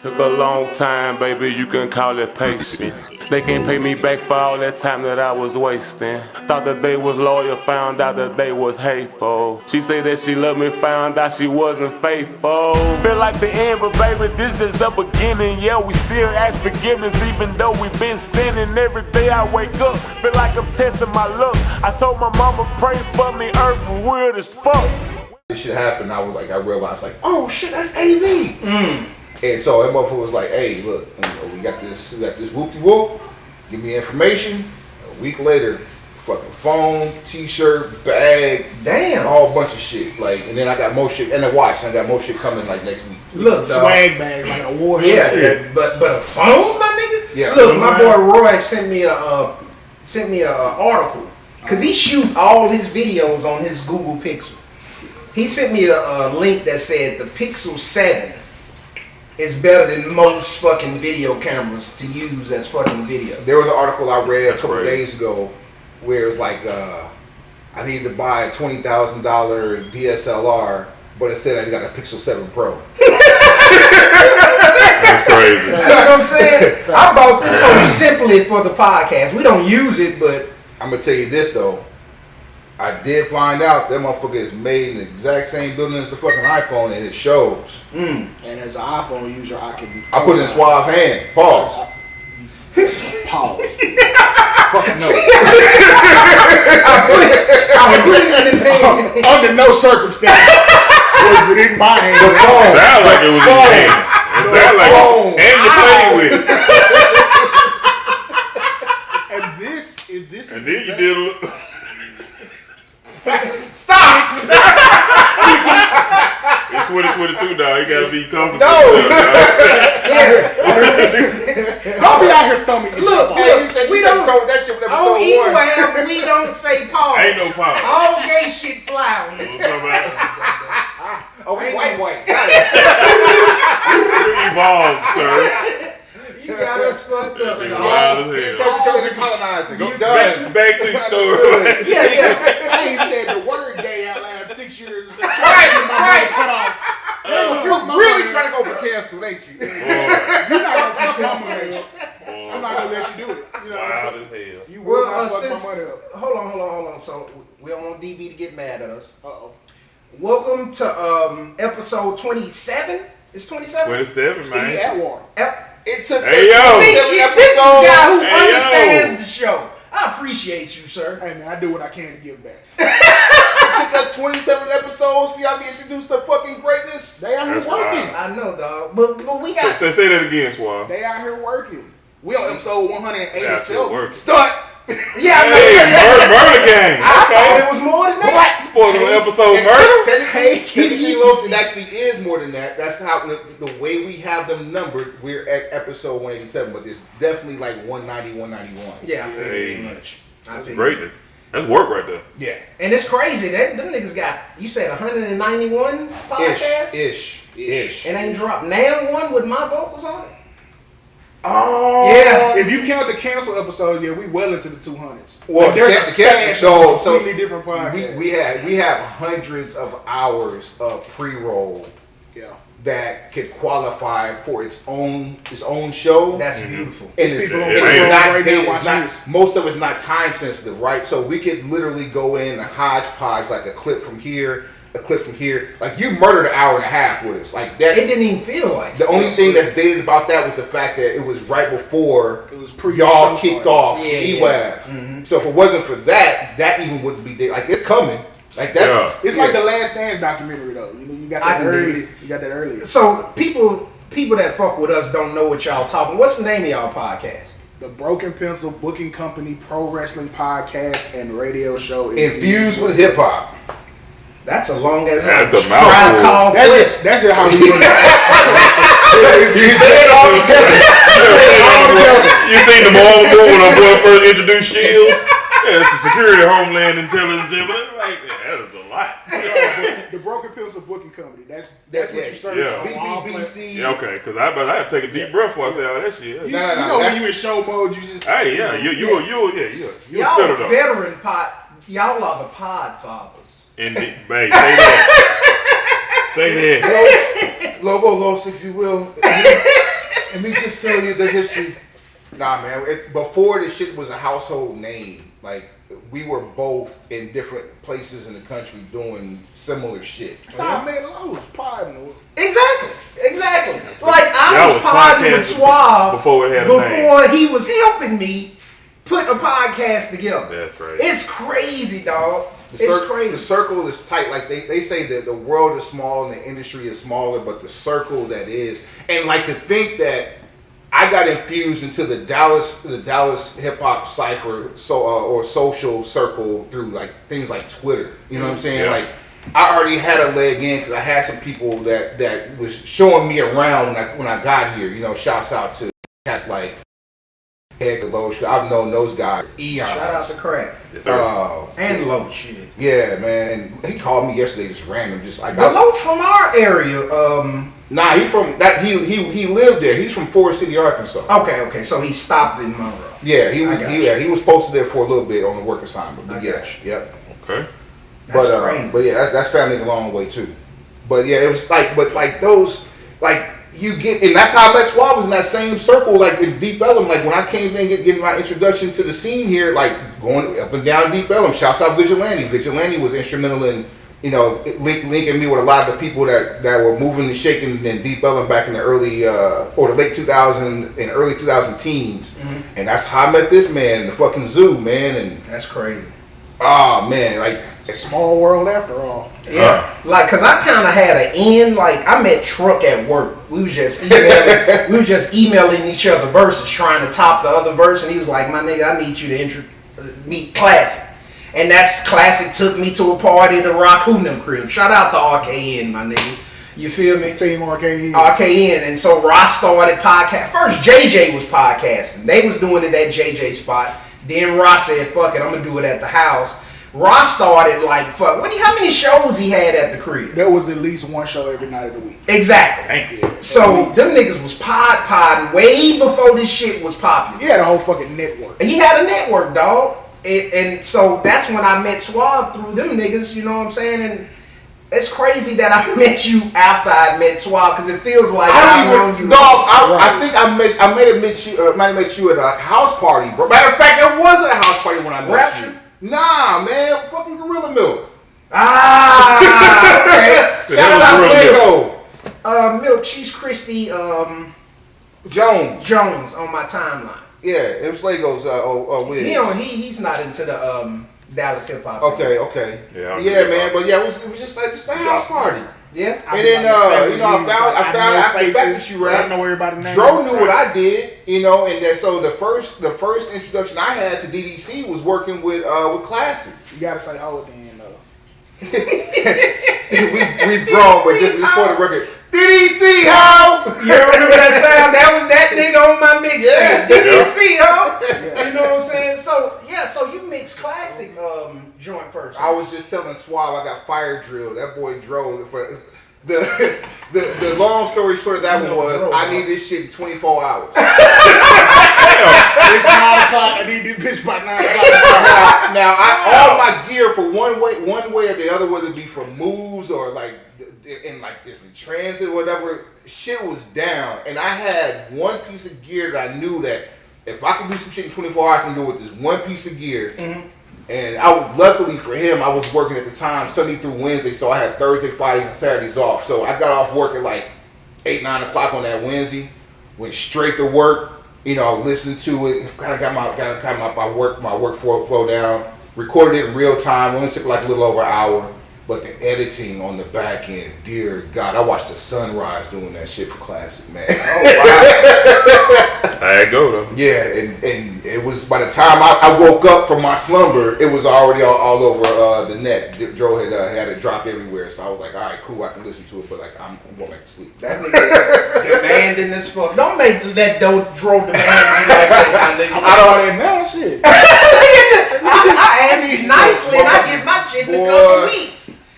Took a long time, baby, you can call it patience. They can't pay me back for all that time that I was wasting. Thought that they was loyal, found out that they was hateful. She said that she loved me, found out she wasn't faithful. Feel like the end, but baby, this is the beginning. Yeah, we still ask forgiveness, even though we been sinning. Every day I wake up, feel like I'm testing my luck. I told my mama, pray for me, earth was weird as fuck. This shit happened, I realized, like, oh shit, that's AV. And so that motherfucker was like, hey, look, we got this whoop-de-whoop, give me information. A week later, fucking phone, t-shirt, bag, damn, a whole bunch of shit. Like, and then I got more shit, and a watch, and I got more shit coming like next week. Look, swag bag, like a war shit. Yeah, but a phone, my nigga? Yeah. Look, my boy Roy sent me a article, cause he shoot all his videos on his Google Pixel. He sent me a link that said the Pixel 7 is better than most fucking video cameras to use as fucking video. There was an article I read a couple days ago where it was like, I needed to buy a $20,000 DSLR, but instead I got a Pixel 7 Pro. That's crazy. See what I'm saying? I bought this so simply for the podcast. We don't use it, but I'm gonna tell you this though. I did find out that motherfucker is made in the exact same building as the fucking iPhone, and it shows. And as an iPhone user, I put it in Suave hand. Pause. Pause. Fucking no. I put it in his hand. Under no circumstance was it in my hand. The phone. It sounded like it was in your hand. It sounded like it. And you played with it. And then you did a little. Stop! In 2022, dog, you gotta be comfortable. No! Don't be out here thumbing. Look, we don't throw that shit with episode 1. We don't say pause. Ain't no pause. All gay shit fly on this. Oh, we white. Got it. Evolved, sir. You got us fucked up. Wild as hell. Colonizing. You done. Back to your story. Yeah. I ain't said the word gay out loud 6 years. Right. Cut off. You're really trying to go for cancel, ain't you? You're not gonna fuck my money up. I'm not gonna let you do it. You know, wild as hell. You will not fuck my money up. Hold on. So we don't want DB to get mad at us. Welcome to episode 27. It's 27? 27, man. He at water. It took Hey, yo. This is the guy who understands yo. the show. I appreciate you, sir. Hey man, I do what I can to give back. It took us 27 episodes for y'all to be introduced to fucking greatness. They out here That's working. wild. I know, dog. But we got... Say that again, Suave. They out here working. We on episode 187. Stunt. Yeah, I know. Hey, murder game. I thought it was more than that. Boys on episode murder. Technically, it actually is more than that. That's how the way we have them numbered. We're at episode 187, but there's definitely like 190, 191. Yeah, I figured Hey. as much. That's greatness. That's work right there. Yeah. And it's crazy. Them niggas got, you said 191 podcasts? Ish. And ain't dropped now one with my vocals on it? Oh, yeah. If you count the cancel episodes, yeah, we well into the 200s. Well, like, there's a stash of completely different podcasts. We have hundreds of hours of pre-roll. Yeah. That could qualify for its own show. That's beautiful. And it's most of it's not time sensitive, right? So we could literally go in a hodgepodge, like a clip from here, a clip from here. Like you murdered an hour and a half with us, like that. It didn't even feel like the only thing that's dated about that was the fact that it was right before it was y'all kicked off EWAV. Mm-hmm. So if it wasn't for that, that even wouldn't be dated. Like it's coming. Like that's it's like the Last Dance documentary though. You know, you got that early. You got that earlier. So people that fuck with us don't know what y'all talking. What's the name of y'all podcast? The Broken Pencil Booking Company Pro Wrestling Podcast and Radio Show infused with hip hop. That's a long as That's a mouthful. That's just how we do it. You said it all together. You seen the Marvel when our boy first introduced Shield? Yeah, it's the security, homeland intelligence. Like, that is a lot. The Broken Pencil Booking Company. That's what you search on. BBC. Yeah, okay. Because I have to take a deep breath before I say all that shit. You know when you in show mode, you just. Hey, yeah, you y'all veteran y'all are the PodFathers. Indeed, babe, say that. Say that. Logo Los, if you will. Let me just tell you the history. Nah, man. Before this shit was a household name, like we were both in different places in the country doing similar shit. So I made Lowe's podding. Exactly. Like I was podding with Suave before he was helping me put a podcast together. That's right. It's crazy, dog. It's crazy. The circle is tight. Like they say that the world is small and the industry is smaller, but the circle that is, and like to think that I got infused into the Dallas hip hop cipher or social circle through like things like Twitter. You know what I'm saying? Yeah. Like I already had a leg in because I had some people that was showing me around when I got here. You know, shouts out to cats like Head Loach. I've known those guys eons. Shout out to Crack. And Loach shit. Yeah, man. And he called me yesterday just random, just like Loach from our area. Nah, he from that. He lived there. He's from Forest City, Arkansas. Okay. So he stopped in Monroe. Yeah, he was posted there for a little bit on the work assignment. But yep. Okay. That's crazy. But yeah, that's family the long way too. But yeah, it was like those you get, and that's how I met Suave, was in that same circle, like in Deep Ellum. Like when I came in getting my introduction to the scene here, like going up and down Deep Ellum. Shouts out Vigilante. Vigilante was instrumental in, you know, linking me with a lot of the people that were moving and shaking in Deep Ellum back in the early or the late 2000 and early 2000 teens. Mm-hmm. And that's how I met this man in the fucking zoo, man. And that's crazy. Oh man, like it's a small world after all. Yeah, like cause I kind of had an end. Like I met Truck at work. We was just emailing each other verses, trying to top the other verse, and he was like, "My nigga, I need you to meet Classic." And that's Classic took me to a party at the Rock Hoonum crib. Shout out to RKN, my nigga. You feel me? Team RKN. RKN. And so Ross started podcast. First, JJ was podcasting. They was doing it at JJ spot. Then Ross said, "Fuck it, I'm gonna do it at the house." Ross started like, fuck, how many shows he had at the crib? There was at least one show every night of the week. Exactly. Yeah, so them niggas was podding way before this shit was popular. He had a whole fucking network. He had a network, dog. And so that's when I met Suave through them niggas, you know what I'm saying? And it's crazy that I met you after I met Suave, because it feels like I've known you. Dog, I think I might have met you at a house party, bro. Matter of fact, it was at a house party when I met Rapture? you. Nah, man, fucking Gorilla Milk. Okay. Shout out to Milk Cheese Christie Jones on my timeline. Yeah, it was Legos Wiz. He's not into the Dallas hip hop. Okay. Yeah, man. But yeah, it was just a house party. Yeah. And then I found after the fact that you rap, Dro knew what I did, you know, and that, so the first introduction I had to DDC was working with Classic. You gotta say how at the end though. we grown, but just for the record, DDC how? You remember that sound? That was that nigga on my mixtape. DDC how? You know what I'm saying? So you mix Classic joint first. I was just telling Suave I got fire drilled. That boy drove for the long story short of that one was I need this shit in 24 hours. It's 9 o'clock. I need this bitch by 9 o'clock. Now all my gear for one way or the other, whether it be for moves or like in like just in transit or whatever, shit was down. And I had one piece of gear that I knew that if I could do some shit in 24 hours, I can do it with this one piece of gear. Mm-hmm. And luckily for him, I was working at the time Sunday through Wednesday, so I had Thursday, Fridays, and Saturdays off. So I got off work at like 8-9 o'clock on that Wednesday, went straight to work. You know, listened to it, kind of got my work flow down. Recorded it in real time. Only took like a little over an hour. But the editing on the back end, dear God, I watched the sunrise doing that shit for Classic, man. Oh wow! I go though. Yeah, and it was by the time I woke up from my slumber, it was already all over the net. Dro had it dropped everywhere, so I was like, all right, cool, I can listen to it, but like I'm going back to sleep. That nigga demanding this fuck. Don't make that Dro demand you like that, my nigga. I don't know shit. I ask you nicely, and I get my shit in a couple weeks.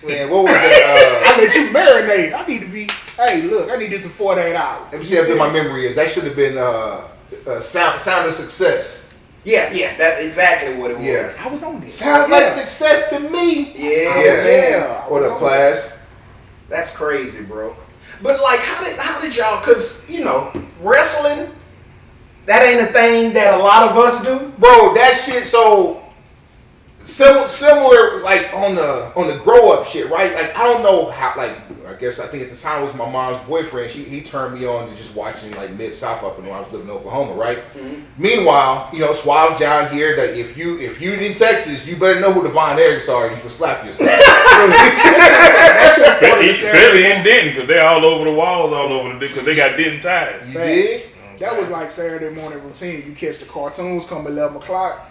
Man, what was that? I let you marinate. I need to be. Hey, look, I need this in 48 hours. Let me see how good my memory is. That should have been Sound of Success. Yeah, that's exactly what it was. Yeah. I was on this. Sounds like success to me. Yeah. What up, class? That's crazy, bro. But like, how did y'all? Cause you know, wrestling, that ain't a thing that a lot of us do, bro. That shit so similar, like on the grow up shit, right? Like I don't know how, like I think at the time it was my mom's boyfriend. He turned me on to just watching like Mid-South up when I was living in Oklahoma, right? Mm-hmm. Meanwhile, you know, Suave's down here. That if you in Texas, you better know who the Von Erichs are. You can slap yourself. Especially in Denton, because they're all over the walls, all over the because they got Denton ties. You did? That was like Saturday morning routine. You catch the cartoons come 11 o'clock,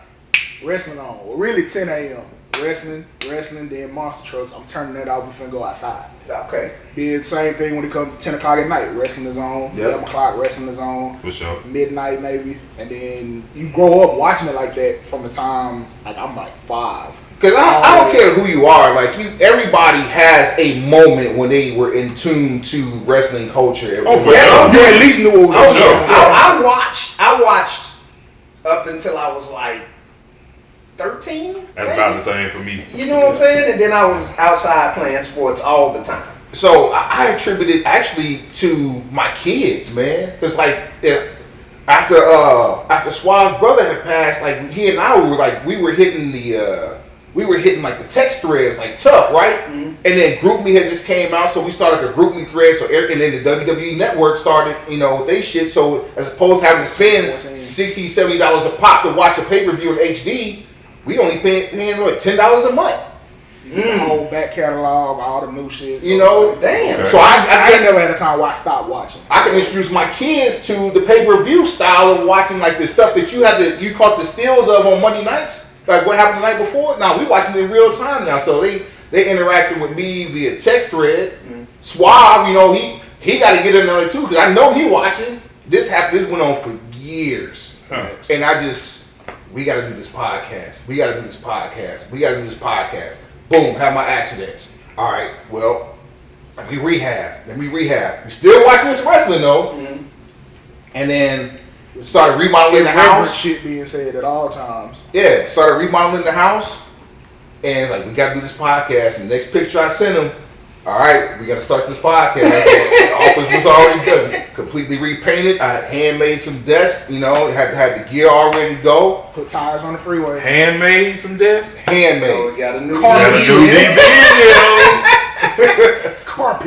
wrestling on. Well, really 10 a.m. Wrestling, then monster trucks. I'm turning that off. We finna go outside. Okay. Did same thing when it comes to 10 o'clock at night. Wrestling is on. Yep. 11 o'clock, wrestling is on. For sure. Midnight maybe. And then you grow up watching it like that from the time, like I'm like 5. Because I don't care who you are. Like everybody has a moment when they were in tune to wrestling culture. Oh, for sure. They at least knew what was on. I watched up until I was like 13. That's about the same for me. You know what I'm saying? And then I was outside playing sports all the time. So I attribute it actually to my kids, man. Because like after Suave's brother had passed, like he and I we were hitting like the text threads like tough, right? Mm-hmm. And then GroupMe had just came out, so we started the GroupMe thread. So and then the WWE Network started, you know, with they shit. So as opposed to having to spend $60, $70 a pop to watch a pay-per-view in HD, we only paying like $10 a month. The whole back catalog, all the new shit. So you know, damn. So I ain't never had a time where I stopped watching. I can introduce my kids to the pay-per-view style of watching like the stuff that you caught the steals of on Monday nights. Like what happened the night before? Now we watching it in real time now. So they interacting with me via text thread. Mm-hmm. Suave, you know, he got to get in there too because I know he watching. This went on for years, and we got to do this podcast. We got to do this podcast. We got to do this podcast. Boom, have my accidents. All right, well, let me rehab. We still watching this wrestling though, mm-hmm. And then started remodeling the house. Shit being said at all times. Yeah, started remodeling the house, and like we got to do this podcast. And the next picture I sent him, all right, we got to start this podcast. The office was already done, completely repainted. I had handmade some desks, you know, had the gear all ready to go. Put tires on the freeway. Handmade some desks. Handmade. Oh, we got a new carpenter.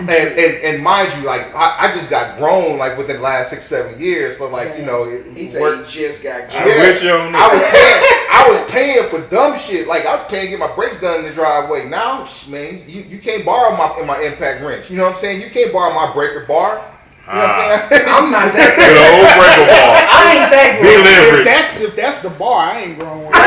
And mind you, like I just got grown like within the last 6-7 years. So like you know, he said he just got grown. I was paying for dumb shit. Like I was paying to get my brakes done in the driveway. Now, man, you can't borrow my impact wrench. You know what I'm saying? You can't borrow my breaker bar. You know what I'm saying? I'm not that good. Old breaker bar. I ain't that grown. If that's the bar, I ain't grown with it. I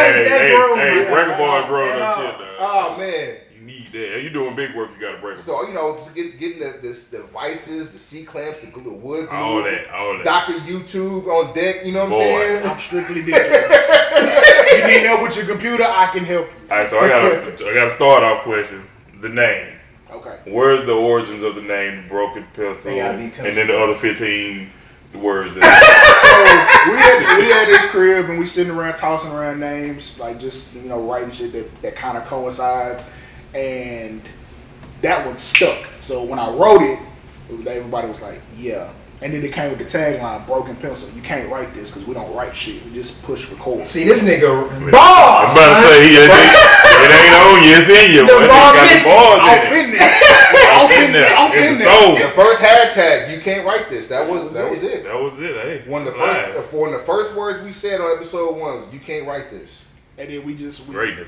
ain't that grown. Hey, breaker bar grown up shit. Oh man. Need that. You doing big work, you gotta break them. So, you know, just getting the vices, the C-clamps, the wood glue. All that. Dr. YouTube on deck, you know what I'm saying? I'm strictly digital. You need help with your computer, I can help you. Alright, so I got a start off question. The name. Okay. Where's the origins of the name Broken Pencil? They gotta be pencil. And then the other 15 words. So we had this crib and we sitting around tossing around names, like just, you know, writing shit that kind of coincides. And that one stuck. So when I wrote it, everybody was like, yeah. And then it came with the tagline, Broken Pencil. You can't write this because we don't write shit. We just push record. See, this nigga bars. I'm about to say, it ain't on you, it's in you. The bar in there. The first hashtag, you can't write this. That was it. That was it, hey. One of the first words we said on episode 1 was, you can't write this. And then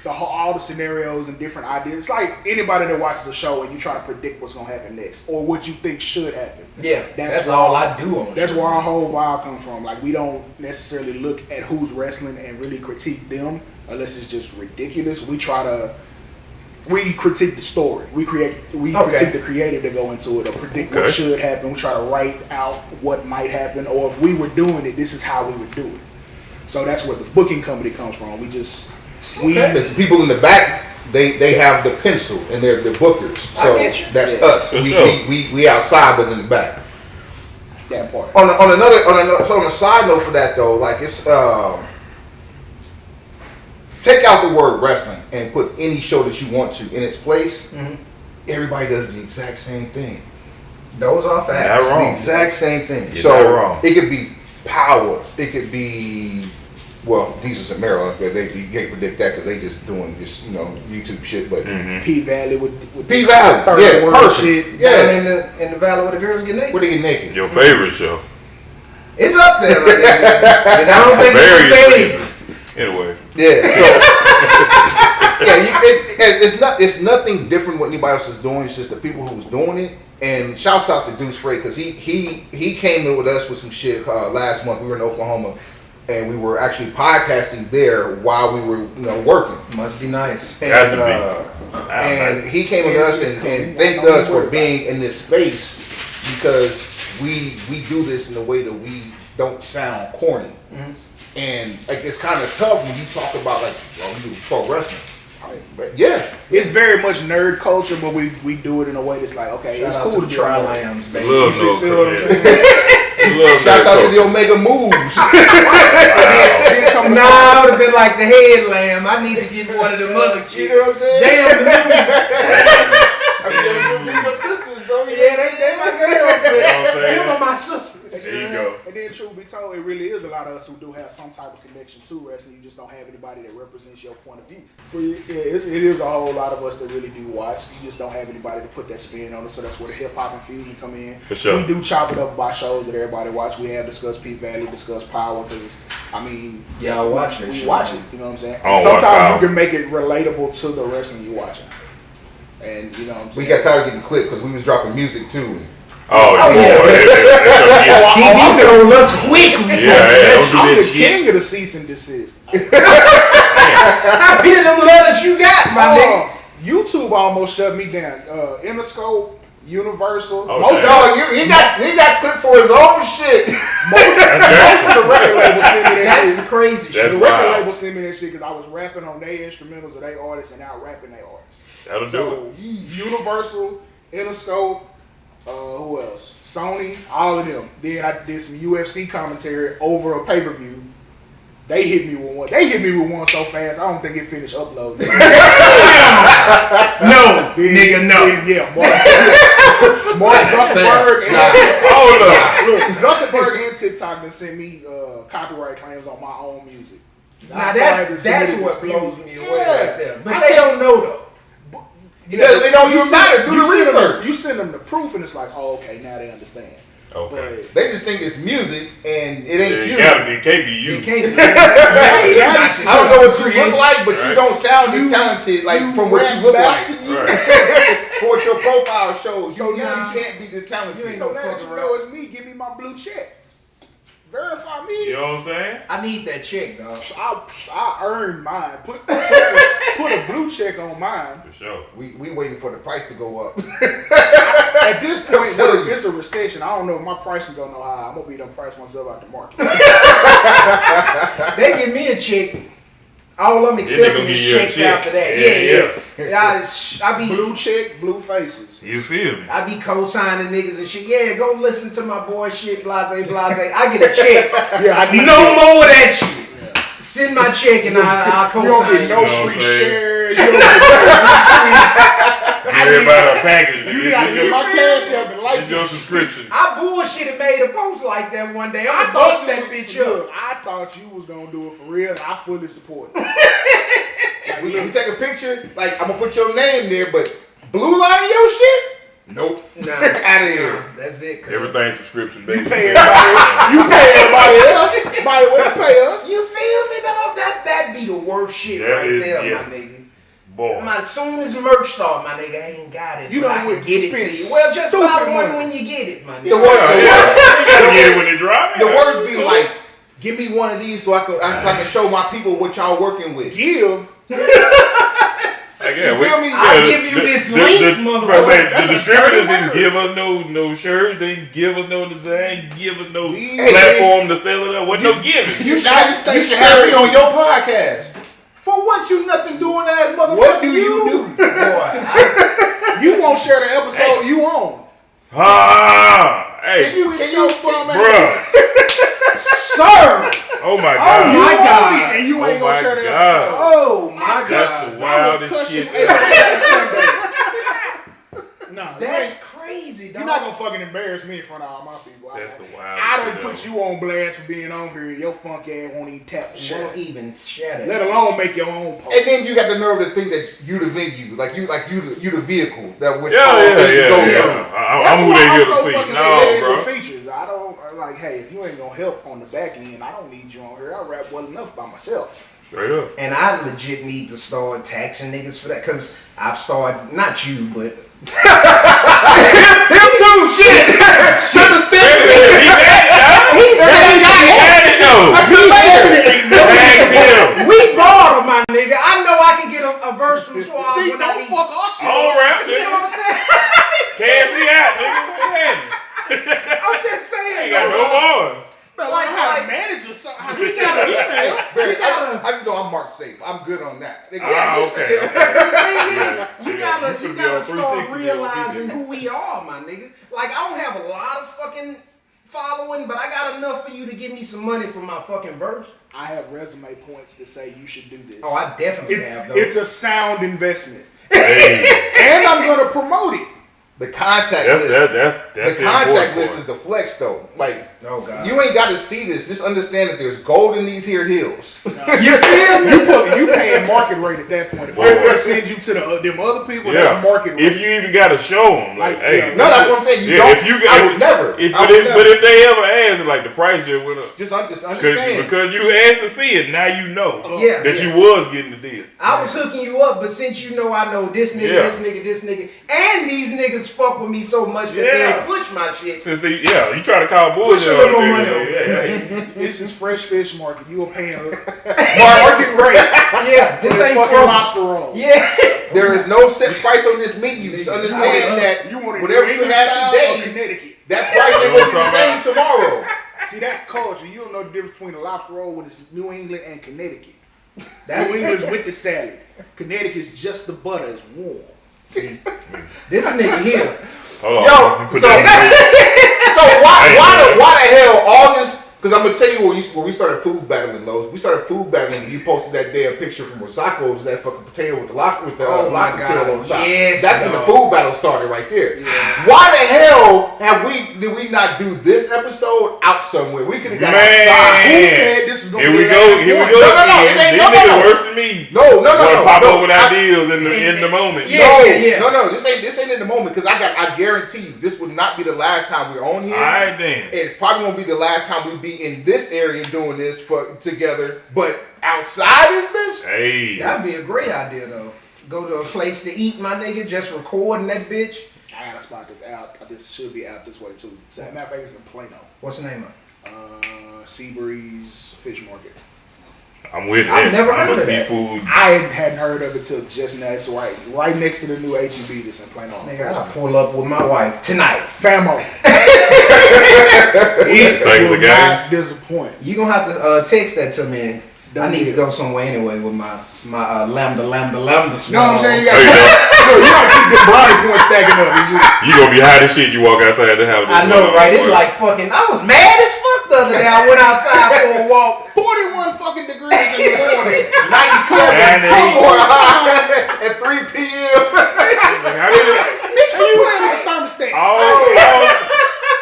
all the scenarios and different ideas. It's like anybody that watches a show and you try to predict what's gonna happen next or what you think should happen. Yeah, that's all I do. That's where our whole vibe comes from. Like we don't necessarily look at who's wrestling and really critique them unless it's just ridiculous. We critique the story. We critique the creative that go into it or predict what should happen. We try to write out what might happen, or if we were doing it, this is how we would do it. So that's where the booking company comes from. The people in the back, they have the pencil and they're the bookers. So that's us. We outside but in the back. That part. On a side note for that though, like it's take out the word wrestling and put any show that you want to in its place. Mm-hmm. everybody does the exact same thing. Those are facts. Not wrong. The exact same thing. You're So not wrong. it could be power. It could be, well, Jesus and Maryland, you can't predict that because they just doing just, YouTube shit. But P Valley with P Valley, yeah, perfect. shit. Down in the valley where the girls get naked. Where they get naked? Your favorite show. It's up there, my nigga. And I don't think Various it's reasons. Anyway. Yeah, so it's nothing different what anybody else is doing. It's just the people who's doing it. And shouts out to Deuce Frey because he came in with us with some shit last month. We were in Oklahoma and we were actually podcasting there while we were working. Must be nice. And he came with us and thanked us for being in this space because we do this in a way that we don't sound corny. Mm-hmm. And it's kind of tough when you talk about we do pro wrestling. But yeah, it's very much nerd culture, but we do it in a way that's like, okay, it's cool to try lambs, baby. Love you feel what I'm saying? Shouts out to the Omega Moves. Nah, I would have been like the head lamb. I need to give one of them other chicks. You know what I'm saying? Damn, I mean, they're your sisters, though. yeah, they my girls. Them are my sisters. There you go. And then, truth be told, it really is a lot of us who do have some type of connection to wrestling. You just don't have anybody that represents your point of view. But it is a whole lot of us that really do watch. You just don't have anybody to put that spin on it. So that's where the hip hop infusion come in. For sure. We do chop it up by shows that everybody watch. We have discussed P Valley, discussed Power, because y'all watch it. We watch it. You know what I'm saying? I don't Sometimes watch you can make it relatable to the wrestling you're watching. And you know what I'm saying? We got tired of getting clipped because we was dropping music too. Oh yeah. He told us quickly. I'm the king of the cease and desist. How many of them letters you got, my nigga? YouTube almost shut me down. Interscope, Universal. He got clipped for his own shit. Most of the record label sent me that That's shit. the crazy shit. The record label sent me that shit because I was rapping on their instrumentals of their artists and out rapping their artists. That'll do it. Universal, Interscope, who else? Sony, all of them. Then I did some UFC commentary over a pay-per-view. They hit me with one. They hit me with one so fast, I don't think it finished uploading. No, nigga, no. Mark Zuckerberg and Zuckerberg and TikTok done sent me copyright claims on my own music. Now that's what blows me away right there. But they don't know though. Because they don't use matter. Do the research. You send them the proof, and it's like, oh, okay, now they understand. Okay. But they just think it's music, and it ain't you. It can't be you. It can't be. I don't know what you look like, but you don't sound as talented from what you look like. For what your profile shows. So you now can't be this talented. ain't so no now fucking you know it's me. Give me my blue check. Verify me. You know what I'm saying? I need that check, dog. I earned mine. Put a blue check on mine. For sure. We waiting for the price to go up. At this point, telling you. it's a recession. I don't know if my price can go no higher. I'm gonna be done price myself out the market. They give me a check. All I'm accepting is checks after that. Yeah. I be blue check, blue faces. You feel me? I be co-signing niggas and shit. Yeah, go listen to my boy shit, blase. I get a check. Yeah, I need no more of that shit. Yeah. Send my check and I'll co-sign. You don't get no free shares. You don't get no Everybody a package. You gotta get my cash out to like it's your subscription. I bullshit and made a post like that one day. I thought that bitch up. I thought you was gonna do it for real, and I fully support it. We take a picture, like I'm gonna put your name there, but blue line your shit? Nope. Nah, out of here. Nah, that's it. Everything's subscription, baby. You pay everybody else. Everybody else pay us. You feel me, dog? That be the worst shit right there, my nigga. Boy. As soon as merch start, my nigga, I ain't got it. You but don't I can get it to you. Well, just buy one when you get it, my nigga. The worst, You gotta get it when they drop. the worst be like, give me one of these so I can show my people what y'all working with. Give. You feel me? I'll give you this link, motherfucker. The distributors didn't give us no shirts, they didn't give us no design, give us no platform to sell it on. Wasn't no giving. You should have me on your podcast. For what you nothing doing ass motherfucker? What do you do? Boy, You won't share the episode you own. Hey, Can you bruh. sir. Oh my Oh God. my God. And you ain't Oh gonna my share the God. episode. Oh my That's God. the wildest shit. Sunday. That's crazy, dog. You're not gonna fucking embarrass me in front of all my people. That's the wild. I don't put you on blast for being on here. Your funk ass won't even tap the shit. Won't even shut it. Let alone make your own post. And then you got the nerve to think that you the venue, like you the vehicle that which Yeah. That's I'm who why they I'm here so to see. fucking No, scared bro. with features. I don't like. Hey, if you ain't gonna help on the back end, I don't need you on here. I rap well enough by myself. Straight up. And I legit need to start taxing niggas for that, cause I've started, not you, but him too. Shit. Shut the stick. He had it though. we bought him, my nigga. I know I can get a verse from Suave. See, when I don't need. fuck our shit. All right, You know nigga. what I'm saying? Cash me out, nigga. I'm just saying. Ain't got no bars. But like how to Like- manage or something. How to We send gotta- an email. I just know I'm marked safe. I'm good on that. Okay. The thing is, you Yeah, you gotta finna be on start 360 realizing deal. who we are, my nigga. Like, I don't have a lot of fucking following, but I got enough for you to give me some money for my fucking verse. I have resume points to say you should do this. Oh, I definitely have those. It's a sound investment. Hey, And I'm gonna promote it. The contact that's list. the The contact important list part. is the flex though. Like Oh God. you ain't got to see this. Just understand that there's gold in these here hills. You feel me? You paying market rate at that point. If I were to send you to them other people, Yeah. that's market rate. If you even gotta show them, like, Like, hey, yeah. No, that's what I'm saying. You yeah, don't. if you I would never. But if they ever ask, like the price just went up. Just understand. Because you asked to see it, now you know Yeah. that you was getting the deal. I was hooking you up, but since you know I know this nigga, Yeah. this nigga, and these niggas fuck with me so much that Yeah. they'll push my shit. Since you try to call bullshit Push a little on money it, over. hey. This is fresh fish market. You are paying market rate. Yeah, this This ain't fucking frozen. lobster roll. Yeah. There is no set price on this menu. Just understand that You want whatever you have today, Connecticut. that price ain't gonna be the same tomorrow. See, that's culture. You don't know the difference between a lobster roll when it's New England and Connecticut. That's New England's with the salad. Connecticut's just the butter. It's warm. this nigga here. Hold on. Yo, Put so that so why the hell all this? Because I'm gonna tell you when we started food battling, Lowe's. We started food battling. You posted that damn picture from Rosacco's, that fucking potato with the Oh my lobster God. tail on top. Yes, That's when the dog. food battle started right there. Yeah. Why the hell did we not do this episode out somewhere? We could have got Man. outside. Who said this was going to Here be we the go. last Here we one? go. No, again. it ain't- These niggas no. worse than me. No. Wanna pop up with I- ideas in the moment. Yeah. No. This ain't in the moment because I guarantee you this would not be the last time we're on here. All right, then. It's probably gonna be the last time we be in this area doing this together. But outside this bitch, Hey. That'd be a great idea though. Go to a place to eat, my nigga. Just recording that bitch. I got a spot that's out. This should be out this way too. So, matter of fact, it's in Plano. What's the name of it? Seabreeze Fish Market. I'm with I've that. never I'm heard a of that. seafood. I hadn't heard of it till just now. It's right next to the new H-E-B that's in Plano. Nigga, I'll pull up with my wife tonight. Famo. Thanks It will again. not disappoint. You gonna have to text that to me. I need to go somewhere anyway with my lambda. You know what I'm saying? You There you go. gotta keep the brownie points stacking up. You gonna be high as shit. You walk outside the house. I know, right? It's like fucking. I was mad as fuck the other day. I went outside for a walk. 41 fucking degrees in the morning. 97 And at 3 p.m. Bitch, quit playing with the thermostat. all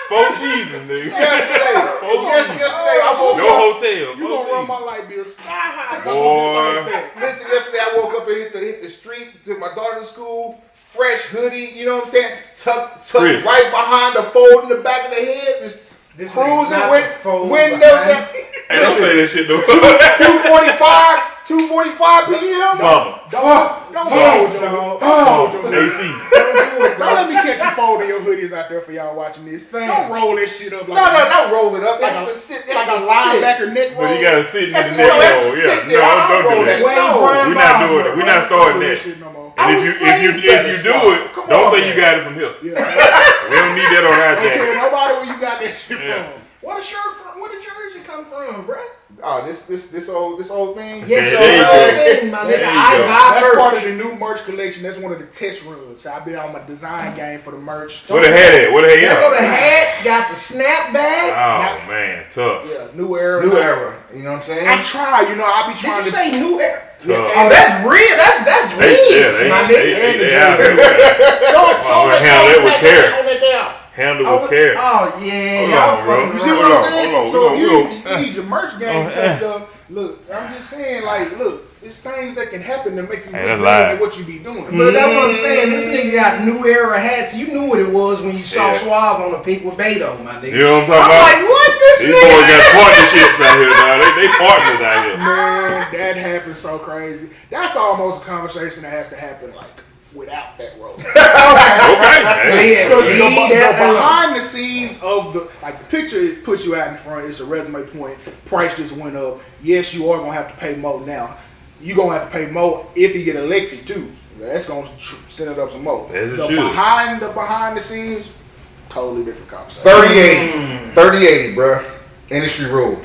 4 seasons, nigga. Yesterday, I woke No up. hotel. You gonna run my light bill sky high. Boy. Listen, yesterday I woke up and hit the street, took my daughter to school, fresh hoodie, you know what I'm saying? Tucked Chris. right behind the fold in the back of the head, just This cruising nigga's not with the fold windows behind. down. Hey, don't say that shit, though. 2:45 p.m. Summer. Don't Yes, fold your dog. Fold your hoodie. AC. Don't let me catch you folding your hoodies out there for y'all watching this. Fam. Don't roll that shit up like Don't roll it up. They Like have a- to sit. like a linebacker neck roll. But you gotta sit in the That's neck what I have to roll. sit Yeah. there. No, I don't don't do roll that. that. No. We're not doing it. We're not starting Don't do that. shit no more. I And was if you raised do better, it, Suave. Come don't on, say you man. got it from here. Yeah. We don't need that on our Don't tell jacket. nobody where you got that shit Yeah. from. What a shirt from? Where the jersey come from, bruh? Oh, this old thing. Yes, There you go. my There nigga. you I go. buy That's part of merch. the new merch collection. That's one of the test runs. So I've been on my design game for the merch. Where the hat at? Where the There go hat the at? hat. Got the snapback. Oh, man. Tough. Yeah, new era. New era. You know what I'm saying? I try, I be Did trying you to say new era? Tough. Oh, that's real. That's Kids, my nigga. They out here. I'm gonna handle it with care. Handle with care. Oh yeah, Hold on, bro. You see what I'm saying? Hold on, So we you need your merch game touched up. Look, I'm just saying, like, look, it's things that can happen to make you Hey, look that's better live. than what you be doing. But that's what I'm saying. This nigga got new era hats. You knew what it was when you saw Yeah. Suave on the pic with Beto, my nigga. You know what I'm talking I'm about? like, what this These nigga? boys got partnerships out here, dog. They partners out here. Man, that happens so crazy. That's almost a conversation that has to happen, like, without that role. Okay. Yeah, The leave that alone. behind the scenes of the picture it puts you out in front. It's a resume point. Price just went up. Yes, you are gonna have to pay more now. You gonna have to pay more if you get elected too. That's gonna send it up some more. As it The should. behind the scenes, totally different conversation. 30-80. 30-80, bruh. Industry rule.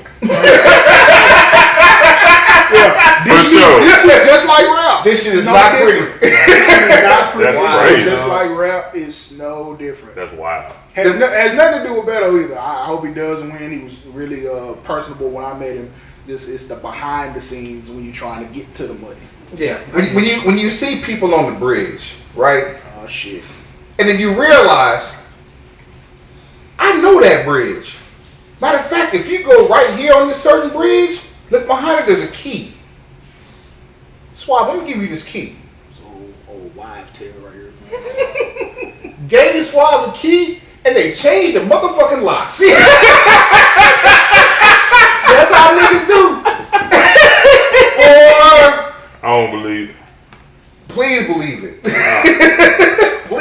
This shit, sure. this shit just like rap. This shit is No not different. pretty. This shit is not pretty. That's This shit crazy. just like rap is no different. That's wild. Has nothing to do with Beto either. I hope he does win. He was really personable when I met him. This is the behind the scenes when you're trying to get to the money. Yeah. When you see people on the bridge, right? Oh shit. And then you realize, I know that bridge. Matter of fact, if you go right here on this certain bridge, look behind it, there's a key. Suave, let me give you this key. So old wives tale right here. Gave Suave the key, and they changed the motherfucking lock. See? That's how niggas do. Boy, I don't believe it. please believe it. Please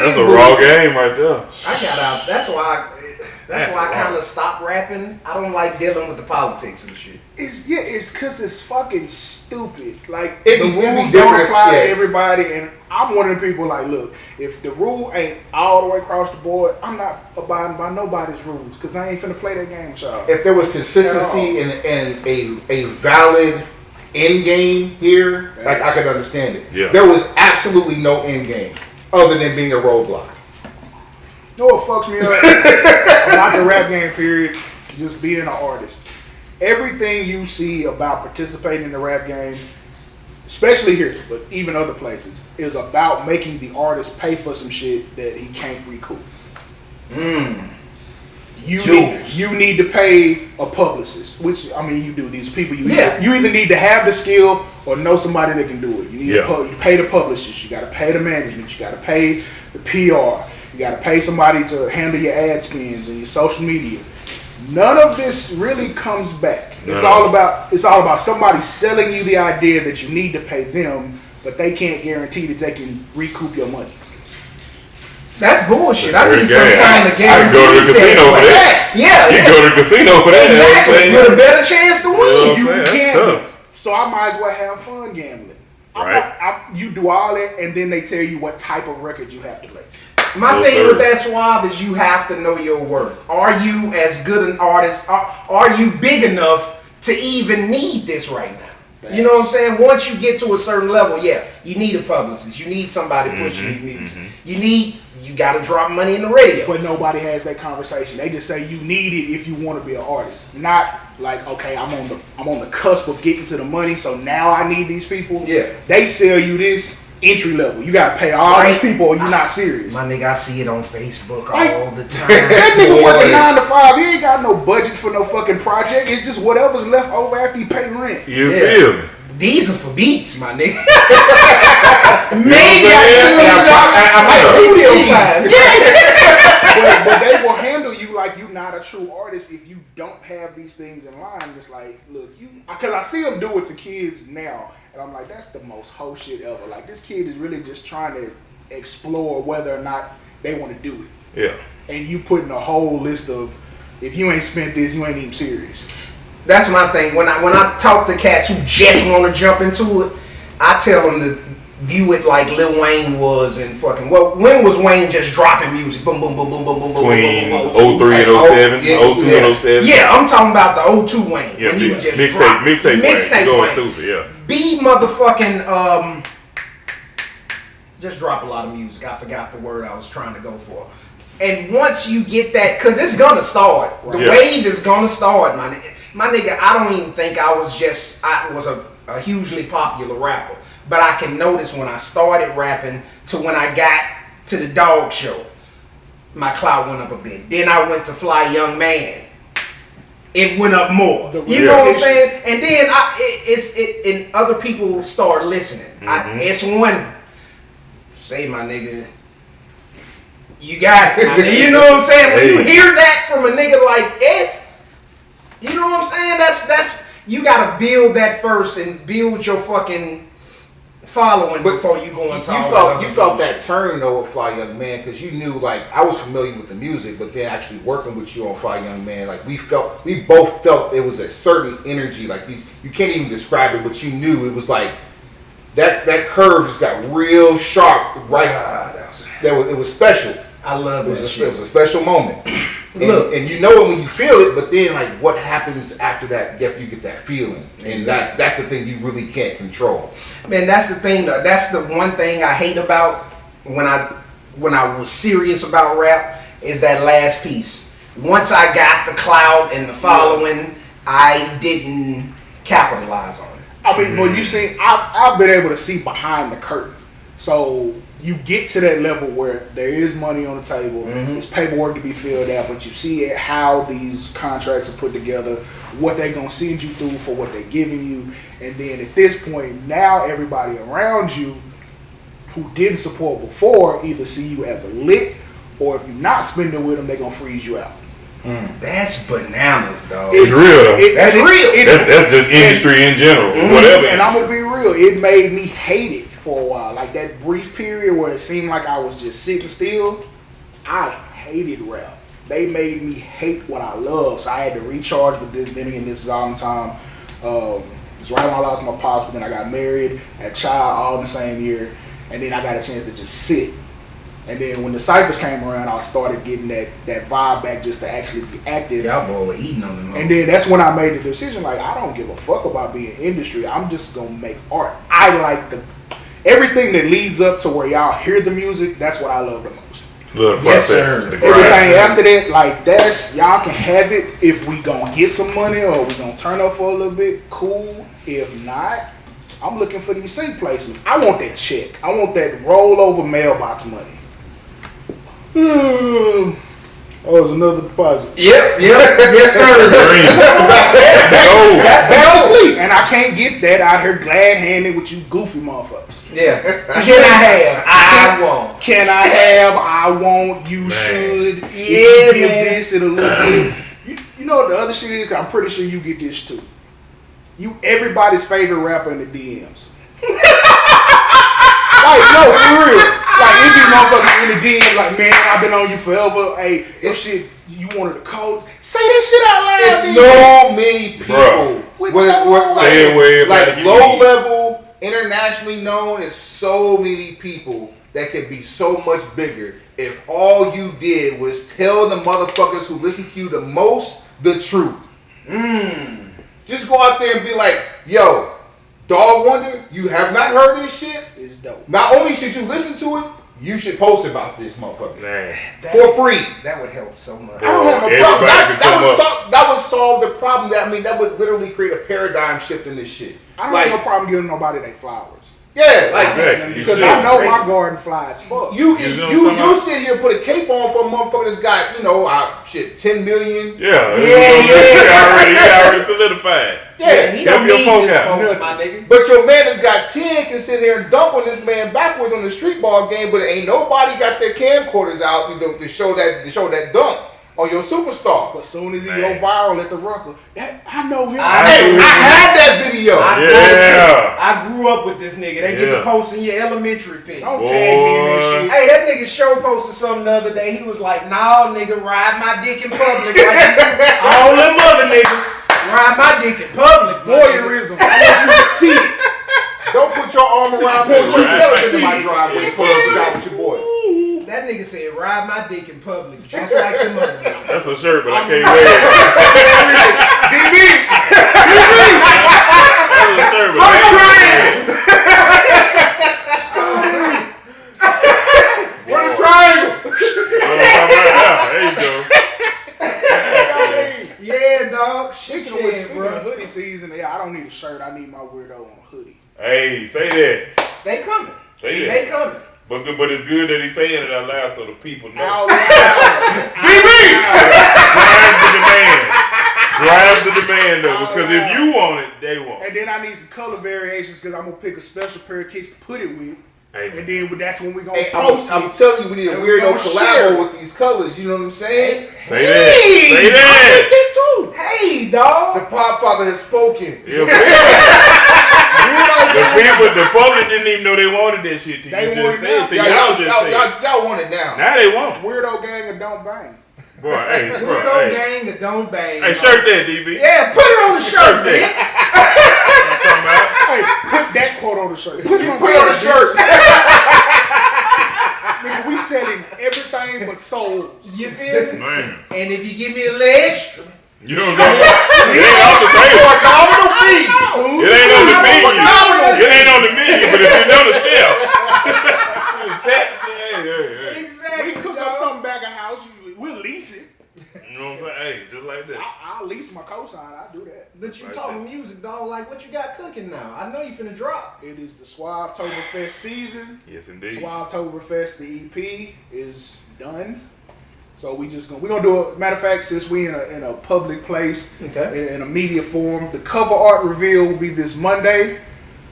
That's a believe raw it. game right there. I got out. That's why I kind of stopped rapping. I don't like dealing with the politics and shit. It's cause it's fucking stupid. Like It the be rules different, don't apply yeah. to everybody, and I'm one of the people like, look, if the rule ain't all the way across the board, I'm not abiding by nobody's rules, cause I ain't finna play that game with y'all. If there was consistency and a valid end game here, like I could understand it. Yeah. There was absolutely no end game other than being a roadblock. You know what fucks me up about the rap game period? Just being an artist. Everything you see about participating in the rap game, especially here, but even other places, is about making the artist pay for some shit that he can't recoup. You need to pay a publicist, which I mean you do. These people you either need to have the skill or know somebody that can do it. You need you pay the publicist, you got to pay the management, you got to pay the PR, you got to pay somebody to handle your ad spends and your social media. None of this really comes back. It's all about somebody selling you the idea that you need to pay them, but they can't guarantee that they can recoup your money. That's bullshit. I need some Game. kind of I can go to the guarantee. casino for that. Yeah, You go to the casino for that. exactly. With a better chance to win. Yeah. You That's gamble. tough. So I might as well have fun gambling. Right. You do all that, and then they tell you what type of record you have to play. My Yes, thing sir. with that Suave is you have to know your worth. Are you as good an artist? Are you big enough to even need this right now? You know what I'm saying? Once you get to a certain level, you need a publicist. You need somebody pushing your music. You got to drop money in the radio. But nobody has that conversation. They just say you need it if you want to be an artist. Not like, okay, I'm on the cusp of getting to the money, so now I need these people. Yeah. They sell you this entry level. You got to pay all these people, or you're not serious. My nigga, I see it on Facebook Like, all the time. That nigga Boy. working 9 to 5. He ain't got no budget for no fucking project. It's just whatever's left over after you pay rent. You feel me? These are for beats, my nigga. Maybe But they will handle you like you're not a true artist if you don't have these things in line. It's like, look, because I see them do it to kids now, and I'm like, that's the most hoe shit ever. Like, this kid is really just trying to explore whether or not they want to do it. Yeah. And you putting a whole list of, if you ain't spent this, you ain't even serious. That's my thing. When I talk to cats who just want to jump into it, I tell them to view it like Lil Wayne was in fucking. Well, when was Wayne just dropping music? Boom, boom, boom, boom, boom, boom, boom, Between boom, boom, boom, 03 and 07, 02 and 07. Yeah, I'm talking about the 02 Wayne. Yeah, when he was just mixtape Wayne. Going Wayne. stupid, yeah. B motherfucking just drop a lot of music. I forgot the word I was trying to go for. And once you get that, because it's gonna start. The wave is gonna start, my nigga. I don't even think I was a hugely popular rapper. But I can notice when I started rapping to when I got to the Dog Show, my clout went up a bit. Then I went to Fly Young Man. It went up more. You know what I'm saying? And then and other people start listening. S1, say my nigga, you got it. You know what I'm saying? When you hear that from a nigga like S, you know what I'm saying? That's you gotta build that first and build your fucking following before you go into you felt that turn though with Fly Young Man, because you knew, like, I was familiar with the music, but then actually working with you on Fly Young Man, like we both felt it was a certain energy, like you can't even describe it, but you knew it was like that curve just got real sharp, right? It was special. I love it. It was a special moment. And you know it when you feel it, but then like what happens after that? You get that feeling, and that's the thing you really can't control. Man, that's the thing. That's the one thing I hate about when I was serious about rap is that last piece. Once I got the clout and the following, I didn't capitalize on it. I mean, but you see, I've been able to see behind the curtain, so. You get to that level where there is money on the table, there's paperwork to be filled out, but you see how these contracts are put together, what they're going to send you through for what they're giving you, and then at this point, now everybody around you who didn't support before either see you as a lick, or if you're not spending with them, they're going to freeze you out. That's bananas, dog. It's real. That's real. That's just industry in general. Whatever. And I'm going to be real, it made me hate it. For a while, like that brief period where it seemed like I was just sitting still, I hated rap. They made me hate what I love, so I had to recharge with this. Then again, this is all the time. It's right when I lost my pops, but then I got married, had a child all in the same year, and then I got a chance to just sit. And then when the ciphers came around, I started getting that vibe back just to actually be active. Y'all boy were eating on them. And then that's when I made the decision, like, I don't give a fuck about being industry. I'm just gonna make art. I like everything that leads up to where y'all hear the music, that's what I love the most. The process. Everything after that, like that's, y'all can have it if we gonna get some money or we gonna turn up for a little bit, cool. If not, I'm looking for these sync placements. I want that check. I want that rollover mailbox money. Oh, it's another deposit. Yep, yes sir. That's down to sleep. And I can't get that out here glad-handed with you goofy motherfuckers. Yeah. Can I have? I won't. Can I have? I won't. You should. Yeah, if you give this, it'll look good. You know what the other shit is? 'Cause I'm pretty sure you get this too. You everybody's favorite rapper in the DMs. Like, no, for real. Like, it be motherfuckers in the DMs like, man, I've been on you forever. Hey, this shit, you one of the coldest. Say that shit out loud. It's so many people. Like low level, internationally known, is so many people that could be so much bigger if all you did was tell the motherfuckers who listen to you the most the truth. Just go out there and be like, yo, Dog Wonder, you have not heard this shit? It's dope. Not only should you listen to it, you should post about this motherfucker. Man. For free. That would help so much. I don't have no problem. That would solve the problem. That would literally create a paradigm shift in this shit. I don't have no problem giving nobody their flowers. Yeah, like because I know my garden flies fuck. You sit here and put a cape on for a motherfucker that's got 10 million. Yeah. He already solidified. Yeah, he don't need this, my nigga. But your man that's got 10 can sit here and dump on this man backwards on the street ball game, but ain't nobody got their camcorders out to show that dunk on your superstar. But as soon as he go viral at the Rucker, I know him. I had that video. I grew up with this nigga. They get to posting your elementary pics. Don't tag me in that shit. Hey, that nigga show posted something the other day. He was like, nah, nigga, ride my dick in public. Like all them other niggas. Ride my dick in public. Voyeurism. I want you to see it. Don't put your arm around me. You never into my driveway. With your boy. That nigga said, ride my dick in public, just like the mother. That's a shirt, but I can't wear it. DB! That's a shirt, but I can't wear it. Where the triangle? There you go. Yeah, dog. Speaking of hoodie season, I don't need a shirt. I need my weirdo on a hoodie. Hey, say that. Say that. They coming. But it's good that he's saying it out loud so the people know. Out loud. Drive the demand though, because if you want it, they want it. And then I need some color variations because I'm gonna pick a special pair of kicks to put it with. Amen. And then that's when we gonna Hey, post I'm it. telling you, we need a And we weirdo gonna share collabo it. with these colors. You know what I'm saying? Say that. Say I that. think that too. Hey, dog. The PodFather has spoken. Yeah, the public didn't even know they wanted that shit till They you want just it said it. now. Till y'all just said it. Y'all want it now. Now they want it. Weirdo gang or don't bang. Bro, hey, bro, Weirdo hey. gang that don't bang. Hey, shirt that, DB. Yeah, put it on the shirt, that. man. I'm talking about. Hey, put that quote on the shirt. Put it on Put it on the shirt. Nigga, we selling everything but souls. You feel me? Man. And if you give me a little extra, You don't know. It ain't on the table. Phenomenal fees. It ain't on the menu. It ain't on the menu, but if you know the chef. Hey. exactly. We cook up something back at house, we'll lease it. You know what I'm saying? Hey, just like that. I'll lease my cosign, I'll do that. But you Right talking there. music, dog. Like, what you got cooking now? I know you finna drop. It is the Suave-toberfest season. Yes, indeed. Suave-toberfest, the EP is done. So we're gonna do a matter of fact, since we in a public place, Okay. in a media forum, the cover art reveal will be this Monday.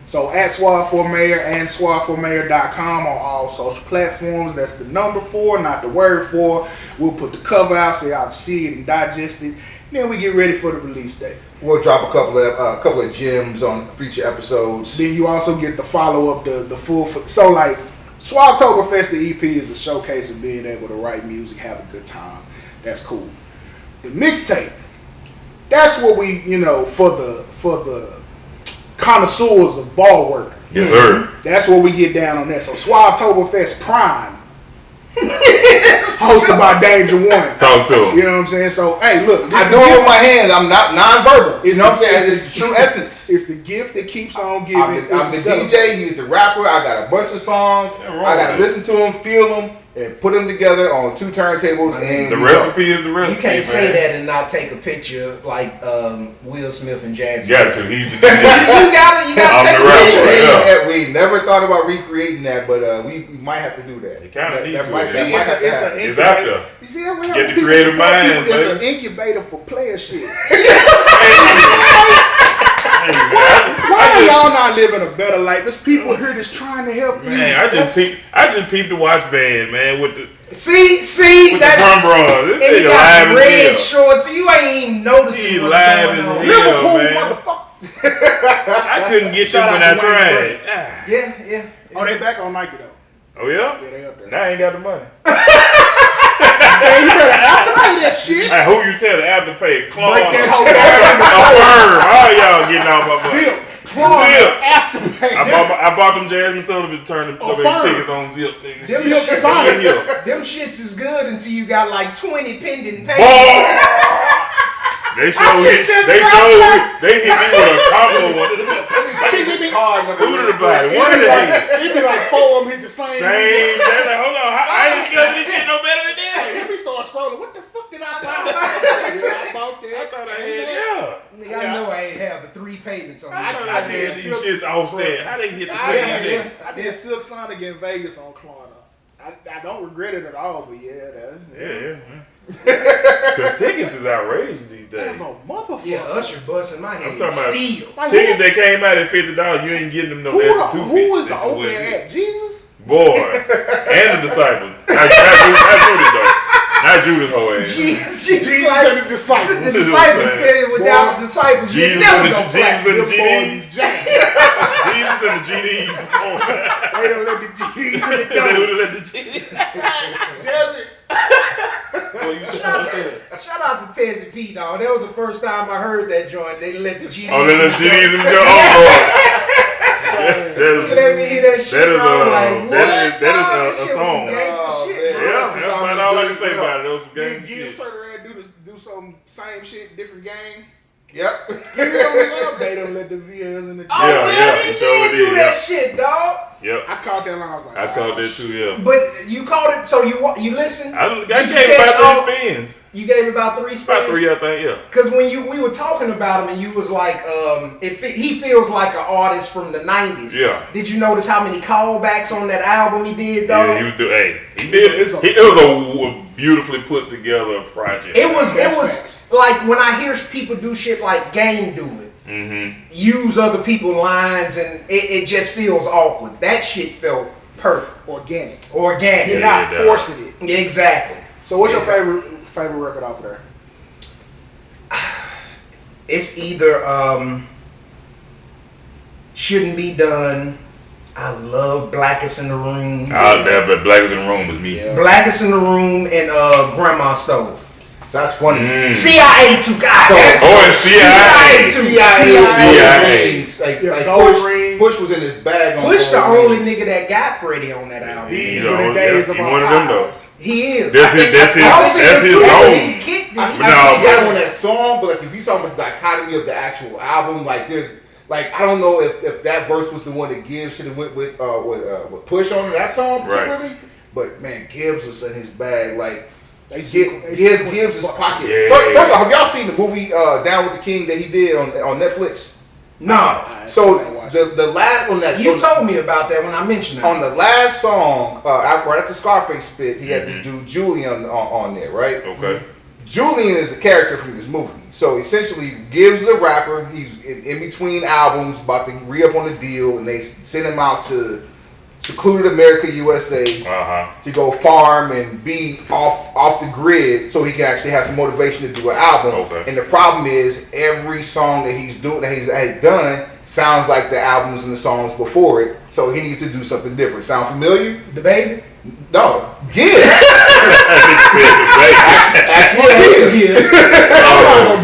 So at Suave for Mayor and SuaveForMayor.com on all social platforms. That's the number 4, not the word 4. We'll put the cover out so y'all can see it and digest it. Then we get ready for the release date. We'll drop a couple of gems on future episodes. Then you also get the follow up, the full. So like Suave-toberfest, the EP is a showcase of being able to write music, have a good time. That's cool. The mixtape, that's what we, for the connoisseurs of ball work. Yes, sir. That's where we get down on that. So Suave-toberfest Prime, hosted by Danjah 1. Talk to him. You know what I'm saying? So hey, look, I do it with my hands. I'm not nonverbal. You know what I'm saying? It's the true essence. It's the gift that keeps on giving. I'm the DJ. He's the rapper. I got a bunch of songs. Yeah, right. I got to listen to them, feel them, and put them together on 2 turntables. And The we go. recipe is the recipe. You can't say man. that and not take a picture like Will Smith and Jazzy. You got to. He's the DJ. You gotta I'm take the a rapper, picture. yeah. We never thought about recreating that, but we might have to do that. You kinda need to, might- yeah. that might have to It's happen. It's out there. You see that? Get the creative minds, It's baby. an incubator for player shit. Hey, Why are y'all not living a better life? There's people here that's trying to help you. man, I just peeped the watch band, man, with the See, with that's the drum bros. This and he nigga got live as red hell. shorts. So you ain't even noticing He what's live going as on. hell. Liverpool, man. motherfucker. I couldn't get Shout them when out I to Wayne tried. Gray. Yeah. Oh, they back on Nike though. Oh yeah? Yeah, they up there. Now I ain't got the money. Man, you better afterpay that shit. Hey, who you tell to afterpay? Claw. Break that whole A down. firm. All y'all getting off my money. Zip. Claw. Zip. Afterpay. I bought them Jasmine Sullivan to turn the firm. tickets on Zip, nigga. Them Zip shits- Sonic. Them shits is good until you got like 20 pending payments. Ball. They hit me with a combo one. Hard, Two to the body, one to the head. It'd be like 4 of them hit the same. Same. They're like, hold on, I ain't discovered this shit no better than Hey, that. let me start scrolling. What the fuck did I buy? I bought that. I thought I had, yeah. Nigga, I know I ain't have the 3 payments on I this. thought I had these shits offset. How they hit the I same did, thing? I did Silk Sonic in Vegas on Klarna. I don't regret it at all, but Yeah. Because tickets is outrageous these that's days. a motherfucker. Yeah, Usher busting my head. I'm talking about Steel. Like, tickets that came out at $50, you ain't getting them no who extra $250. who is the That's what opening it is. act? Jesus? Boy, and the disciple. Not Judas though. Not Judas whole ass. Jesus Jesus like, and the disciples. the disciples tell you without the disciples, you Jesus never and go the black. Jesus and the Them boys GDs. jacked. Jesus and the GDs. They don't let the GDs in the They door. would let the GDs. Damn it. Shout out to Tezzy P, dog. That was the first time I heard that joint. They let the GDs. Oh, let the GDs in the door. Let me hear that shit. That is I'm like, what? that Dog, is this a shit was song. some gangsta Oh, shit, man. bro. Yeah, that's about all I can say about it. That was some Then gang Gibbs shit. turn around and do some same shit, different game. Yep. They don't let the VLs in the Oh, Yeah, yeah, yeah, he he sure did did, do that yeah. shit, dog. Yep. I caught that line. I was like, I caught that too. Yeah. But you caught it, so you listened? I Did gave you it catch about 3 spins. You gave it about 3 spins? About 3, I think, yeah. Because when we were talking about him and you was like, he feels like an artist from the 90s. Yeah. Did you notice how many callbacks on that album he did, though? Yeah, he was doing, he did. It was a beautifully put together project. It was like when I hear people do shit like Game do it. Mm-hmm. Use other people's lines and it just feels awkward. That shit felt perfect. Organic. Organic. You're not forcing it. Exactly. So what's your favorite record off of there? It's either Shouldn't Be Done. I love Blackest in the Room. But Blackest in the Room was me. Yeah. Blackest in the Room and Grandma Stove. So that's funny. CIA too, guys. And CIA. CIA. Like Push was in his bag. Push the only nigga that got Freddie on that album. These are the days of our one of them though. He is. That's his own. He kicked it. I got on that song, but like if you talk about the dichotomy of the actual album, like there's like I don't know if that verse was the one that Gibbs should have went with Push on that song particularly, right. But man, Gibbs was in his bag like. Gibbs' pocket. Yeah. First of all, have y'all seen the movie Down with the King that he did on Netflix? No. So the last one that you told me about that when I mentioned it. On the last song, right after Scarface spit, he had this dude Julian on there, right? Okay. Julian is a character from this movie. So essentially, Gibbs is a rapper. He's in between albums, about to re-up on the deal, and they send him out to secluded America, USA, to go farm and be off the grid, so he can actually have some motivation to do an album. Okay. And the problem is, every song that he's done sounds like the albums and the songs before it. So he needs to do something different. Sound familiar? The Baby? No, Gibbs. I'm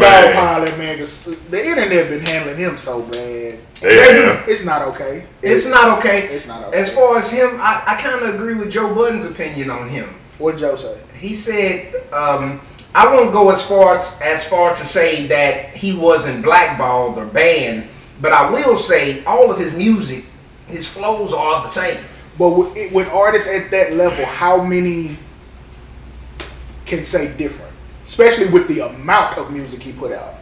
not gonna dogpile man, because the internet been handling him so bad. Yeah. It's not okay. It's not okay. It's not okay. As far as him, I kind of agree with Joe Budden's opinion on him. What did Joe say? He said, I won't go as far to say that he wasn't blackballed or banned, but I will say all of his music, his flows are the same. But with artists at that level, how many can say different? Especially with the amount of music he put out.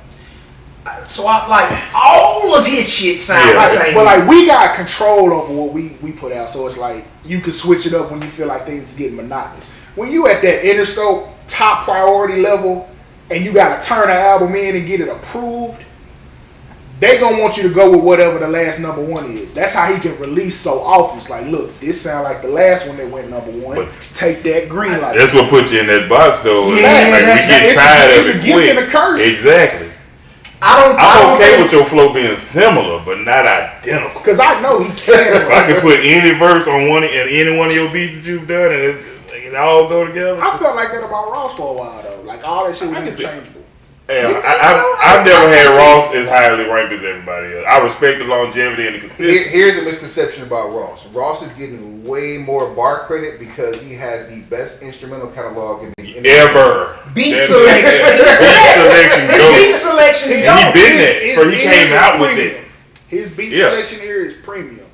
So I like all of his shit sound the same. But like we got control over what we put out, so it's like you can switch it up when you feel like things is getting monotonous. When you at that Interscope top priority level and you gotta turn an album in and get it approved, they gonna want you to go with whatever the last number one is. That's how he can release so often. It's like, look, this sound like the last one that went number one. But take that green light. That's what put you in that box though. Yeah, like we get tired of it. It's a gift and a curse. Exactly. I'm okay with your flow being similar, but not identical. Because I know he can. If I could put any verse on any one of your beats that you've done and it all go together. I felt like that about Ross for a while though. Like all that shit was interchangeable. Hey, I've never had Ross as highly ranked as everybody else. I respect the longevity and the consistency. Here's a misconception about Ross. Ross is getting way more bar credit because he has the best instrumental catalog in the ever. Beat selection. Beat selection. He been that. So he came out with it. His beat selection here is premium.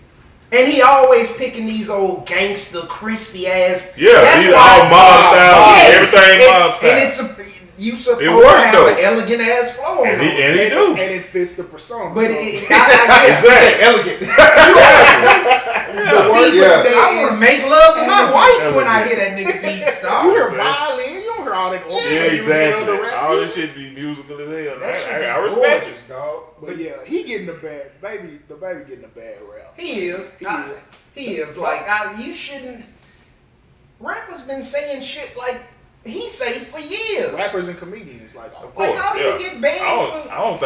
And he always picking these old gangster, crispy ass. Yeah, these all mob style, everything mob style. And it's you supposed to have an elegant ass flow on it. And he do. And it fits the persona. But exactly. Elegant. I want to make love to my wife when I hear that nigga beats, dog. You hear violin, you don't hear all that. Yeah, exactly. All this shit be musical as hell. I respect it, dog. But yeah, he getting the bad baby. The baby getting a bad rap. He is. He is. Like you shouldn't. Rappers been saying shit like. He said for years. Rappers and comedians, like of course, how do you get banned? I don't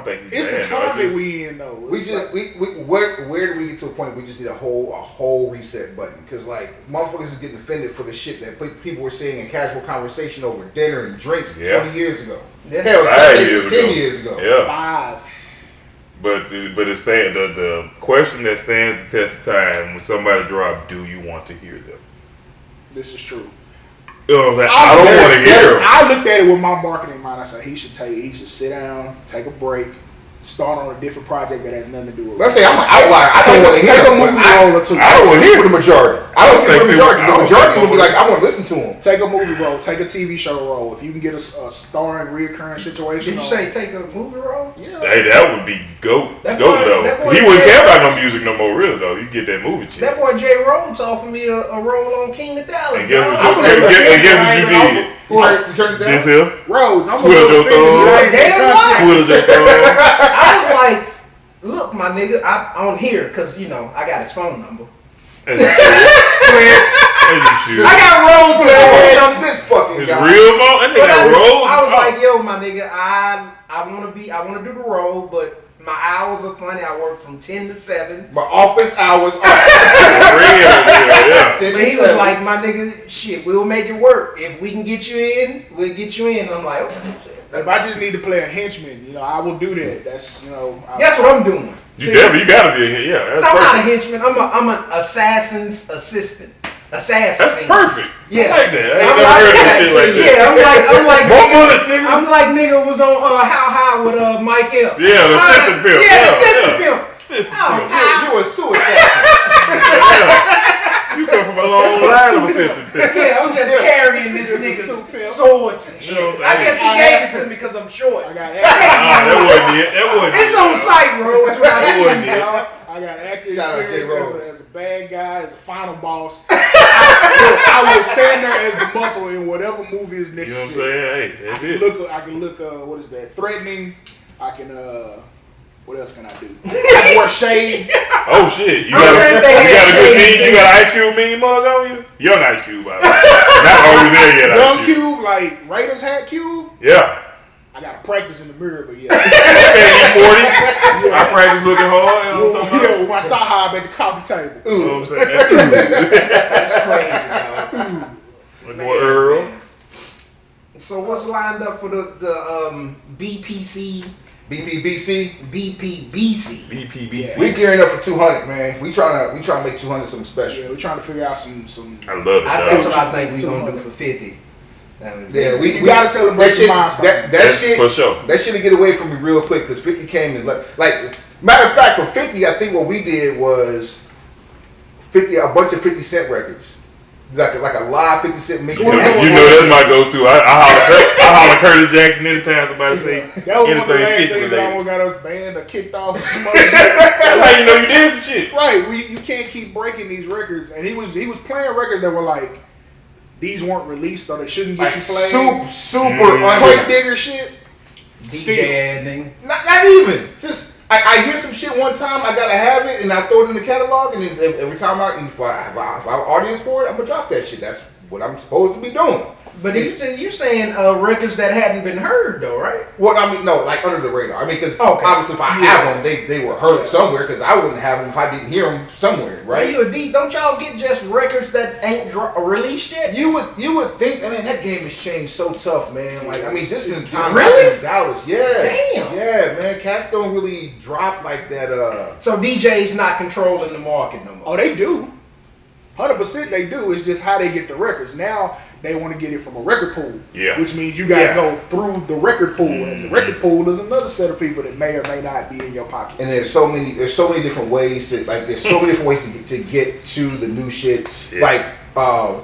think he's it's banned. the time we in though. Where do we get to a point where we just need a whole reset button? Because like motherfuckers is getting offended for the shit that people were saying in casual conversation over dinner and drinks 20 years ago. Yeah. Hell, some cases 10 years ago. Yeah. 5. But it's the question that stands the test of time when somebody drop, do you want to hear them? This is true. I don't want to hear him. I looked at it with my marketing mind. I said he should sit down, take a break, start on a different project that has nothing to do with Let's rap. say I'm an outlier. I don't want to hear Take a him. movie role or two. I don't want to hear for the majority. I don't speak for the majority. The majority would be like, I want to listen to him. Take a movie role. Take a TV show role. If you can get a starring, reoccurring situation. Did you say take a movie role? Yeah. Hey, that would be goat That though. boy He wouldn't Jay- care about no music no more, really though. You get that movie shit. That boy Jay Rhodes offered me a role on King of Dallas. And guess dog. what you did? You turned it This down? here? Rhodes, I'm Twitter a little your thumb. offended. Damn right. Twitter your thumb. I was like, look, my nigga, I'm on here because, you know, I got his phone number. As you should. Flex. As you should. I got Rhodes That's on this fucking His guy. real phone? That But nigga rolled. I was like, yo, my nigga, I want to do the role, but my hours are funny. I work from 10 to 7. My office hours are yeah. 10 But to he was 7. like, my nigga, shit, we'll make it work. If we can get you in, we'll get you in. I'm like, okay, shit. If I just need to play a henchman, you know, I will do that. That's, you know. That's what I'm doing. You gotta be in here. Yeah, that's I'm not a perfect. henchman. I'm an assassin's assistant. Assassin. That's perfect. Yeah. I like that. I I'm ain't never heard that shit like that. yeah, I'm like More nigga, bullets, nigga. I'm like nigga was on How High with Mike L. Yeah, the system pimp. Yeah, the system pimp. System Oh, pimp. You a suicide. You come from a long line of assistant pimp. Yeah, I'm just carrying this nigga's swords and shit. You know what I'm I guess he saying? gave it to me because I'm short. I got That wasn't it. That wasn't It's it. on site, bro. It's That right wasn't here. it. I got acting Shout out Jay experience Rhodes. as a bad guy, as a final boss. I will stand there as the muscle in whatever movie is You know what I'm necessary. saying? Hey, that's it. I can look, what is that? Threatening. I can, what else can I do? I can wear shades. Oh shit! You I'm got glad a they had good shades, meme. You got an Ice Cube meme mug on you? Young Ice Cube, by the way. Not over there yet. Young Ice Cube. Cube, like Raiders hat Cube. Yeah. I gotta practice in the mirror, but yeah. Okay, you 40. I practice looking hard. You know what I'm talking about? Yo, my sahab at the coffee table. You know what I'm saying? That's crazy, dog. Like more Earl. So what's lined up for the BPC, BPBC. BPBC? BPBC. We gearing up for 200, man. We trying to make 200 something special. Yeah, we're trying to figure out some. I love it, That's dog. what I think we're gonna do for 50. Yeah, You gotta celebrate that shit. the milestone. That That's shit. for sure. That shit to get away from me real quick because 50 came and like matter of fact for 50, I think what we did was a bunch of 50 Cent records, like a live 50 Cent mix. You know that's my go-to. I holler Curtis Jackson anytime somebody say That was one of the anything last 50 things that related. almost got us banned or kicked off or some other shit. That's how you know you did some shit. Right, you can't keep breaking these records. And he was playing records that were like, these weren't released, so they shouldn't get Like you played. super Crate under. digger shit. DJ thing. Not even. Just I hear some shit one time, I gotta have it, and I throw it in the catalog, and it's, every time if I have an audience for it, I'm gonna drop that shit. That's what I'm supposed to be doing. But you saying records that hadn't been heard though, right? Well, I mean, no, like under the radar. I mean, because Okay. obviously if I have them, they were heard somewhere, because I wouldn't have them if I didn't hear them somewhere, Right? right? You a D? Don't y'all get just records that ain't released yet? You would think, I mean, that game has changed so tough, man. Like, I mean, just in time Really? in Dallas, yeah. Damn. Yeah, man, cats don't really drop like that, So DJ's not controlling the market no more. Oh, they do. 100% they do. It's just how they get the records. Now they want to get it from a record pool. Yeah. Which means you got to Yeah. go through the record pool. And the record pool is another set of people that may or may not be in your pocket. and there's so many different ways to, like, there's so many different ways to get to the new shit. Yeah. Like,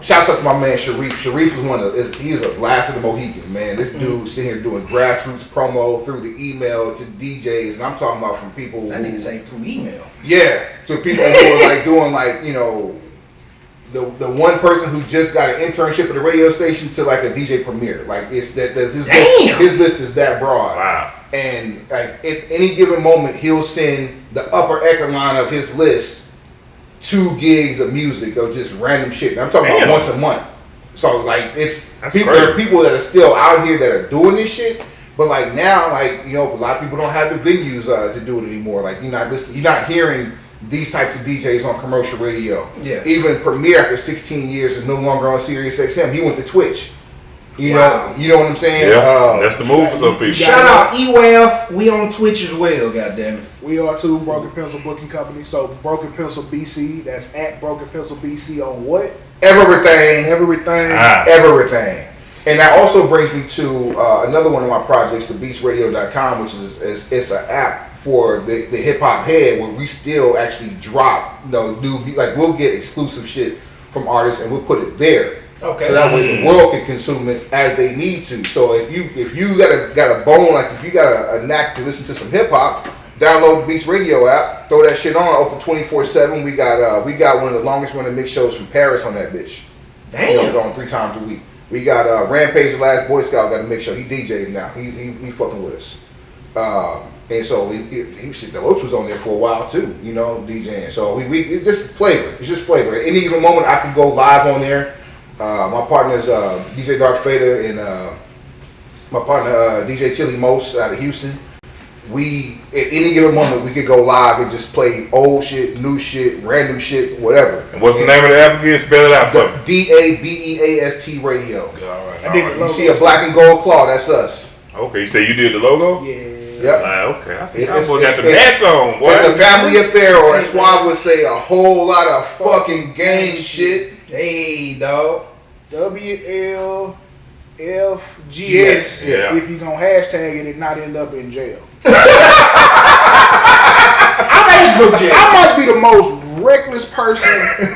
shouts out to my man Sharif. Sharif is he's a blast of the Mohican, man. This dude sitting here doing grassroots promo through the email to DJs, and I'm talking about from people I need to who, say through email. yeah, to people who are like doing, like, you know, the one person who just got an internship at a radio station to like a DJ premiere. Like, it's his list is that broad. Wow. And like at any given moment, he'll send the upper echelon of his list 2 gigs of music of just random shit. And I'm talking Damn. about once a month. So like That's there are crazy. people that are still out here that are doing this shit. But like now, like, you know, a lot of people don't have the venues to do it anymore. Like you're not hearing these types of DJs on commercial radio. Yeah. Even Premier after 16 years is no longer on Sirius XM. He went to Twitch. Wow. You know what I'm saying? Yeah, that's the move for some people. Shout out EWF. We on Twitch as well. Goddamn it. We are too, Broken Pencil Booking Company. So Broken Pencil BC, that's at Broken Pencil BC on what? Everything. Everything. Ah. Everything. And that also brings me to another one of my projects, thebeastradio.com, which is it's an app for the hip hop head where we still actually drop new, like we'll get exclusive shit from artists and we'll put it there. Okay. So that way the world can consume it as they need to. So if you got a bone, like if you got a knack to listen to some hip hop, download the Beats Radio app, throw that shit on, open 24/7. We got one of the longest running mix shows from Paris on that bitch. Damn. Going 3 times a week. We got Rampage, the last Boy Scout, got a mix show. He DJs now. He fucking with us. And so Deloach was on there for a while too, DJing. So we it's just flavor. It's just flavor. Any given moment I can go live on there. My partner's DJ Dark Fader and my partner DJ Chili Most out of Houston. We at any given moment we could go live and just play old shit, new shit, random shit, whatever. And what's the name of the app again? Spell it out for me. DABEAST Radio. All right. You see a black and gold claw, that's us. Okay, you say you did the logo? Yeah. Yep. Okay, I see. I got the hats on. Boy. It's a family affair, or as Suave would say, a whole lot of fucking gang shit. Hey, dog. WLFGS. Yeah. If you gonna hashtag it and not end up in jail. Facebook jail. I might be the most reckless person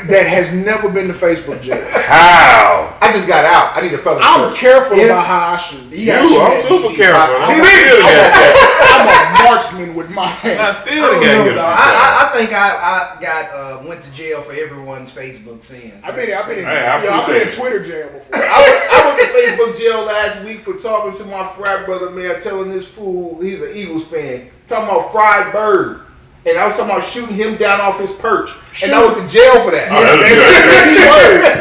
that has never been to Facebook jail. How? I just got out. I need a felony I'm search. careful about how I shoot. I'm super careful. I'm a marksman with my hand. I still got you. I think I got went to jail for everyone's Facebook sins. I've been appreciate in it. Twitter jail before. I went to Facebook jail last week for talking to my frat brother, man, telling this fool he's an Eagles fan, talking about fried bird. And I was talking about shooting him down off his perch. And I went to jail for that.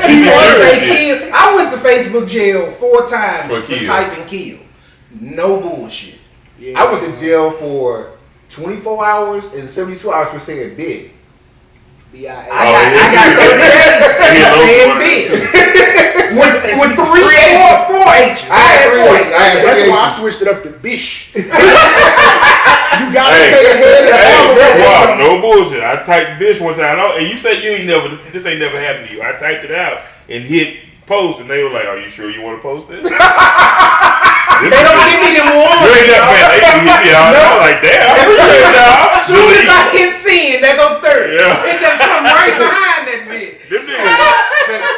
Keywords. I went to Facebook jail 4 times for typing kill. No bullshit. Yeah. I went to jail for 24 hours and 72 hours for saying big. I got 30 days saying big. With 3 or 4 H's. I had 3 H's. That's why I switched it up to bish. You gotta stay ahead of the wow, no bullshit. I typed bish one time, and you say this ain't never happened to you. I typed it out and hit post, and they were like, "Are you sure you want to post this?" They don't give me them warnings. You ain't that bad. They hit me out. I'm like, damn. As soon as I hit send, they go third. Yeah. It just come right behind that bitch. This nigga.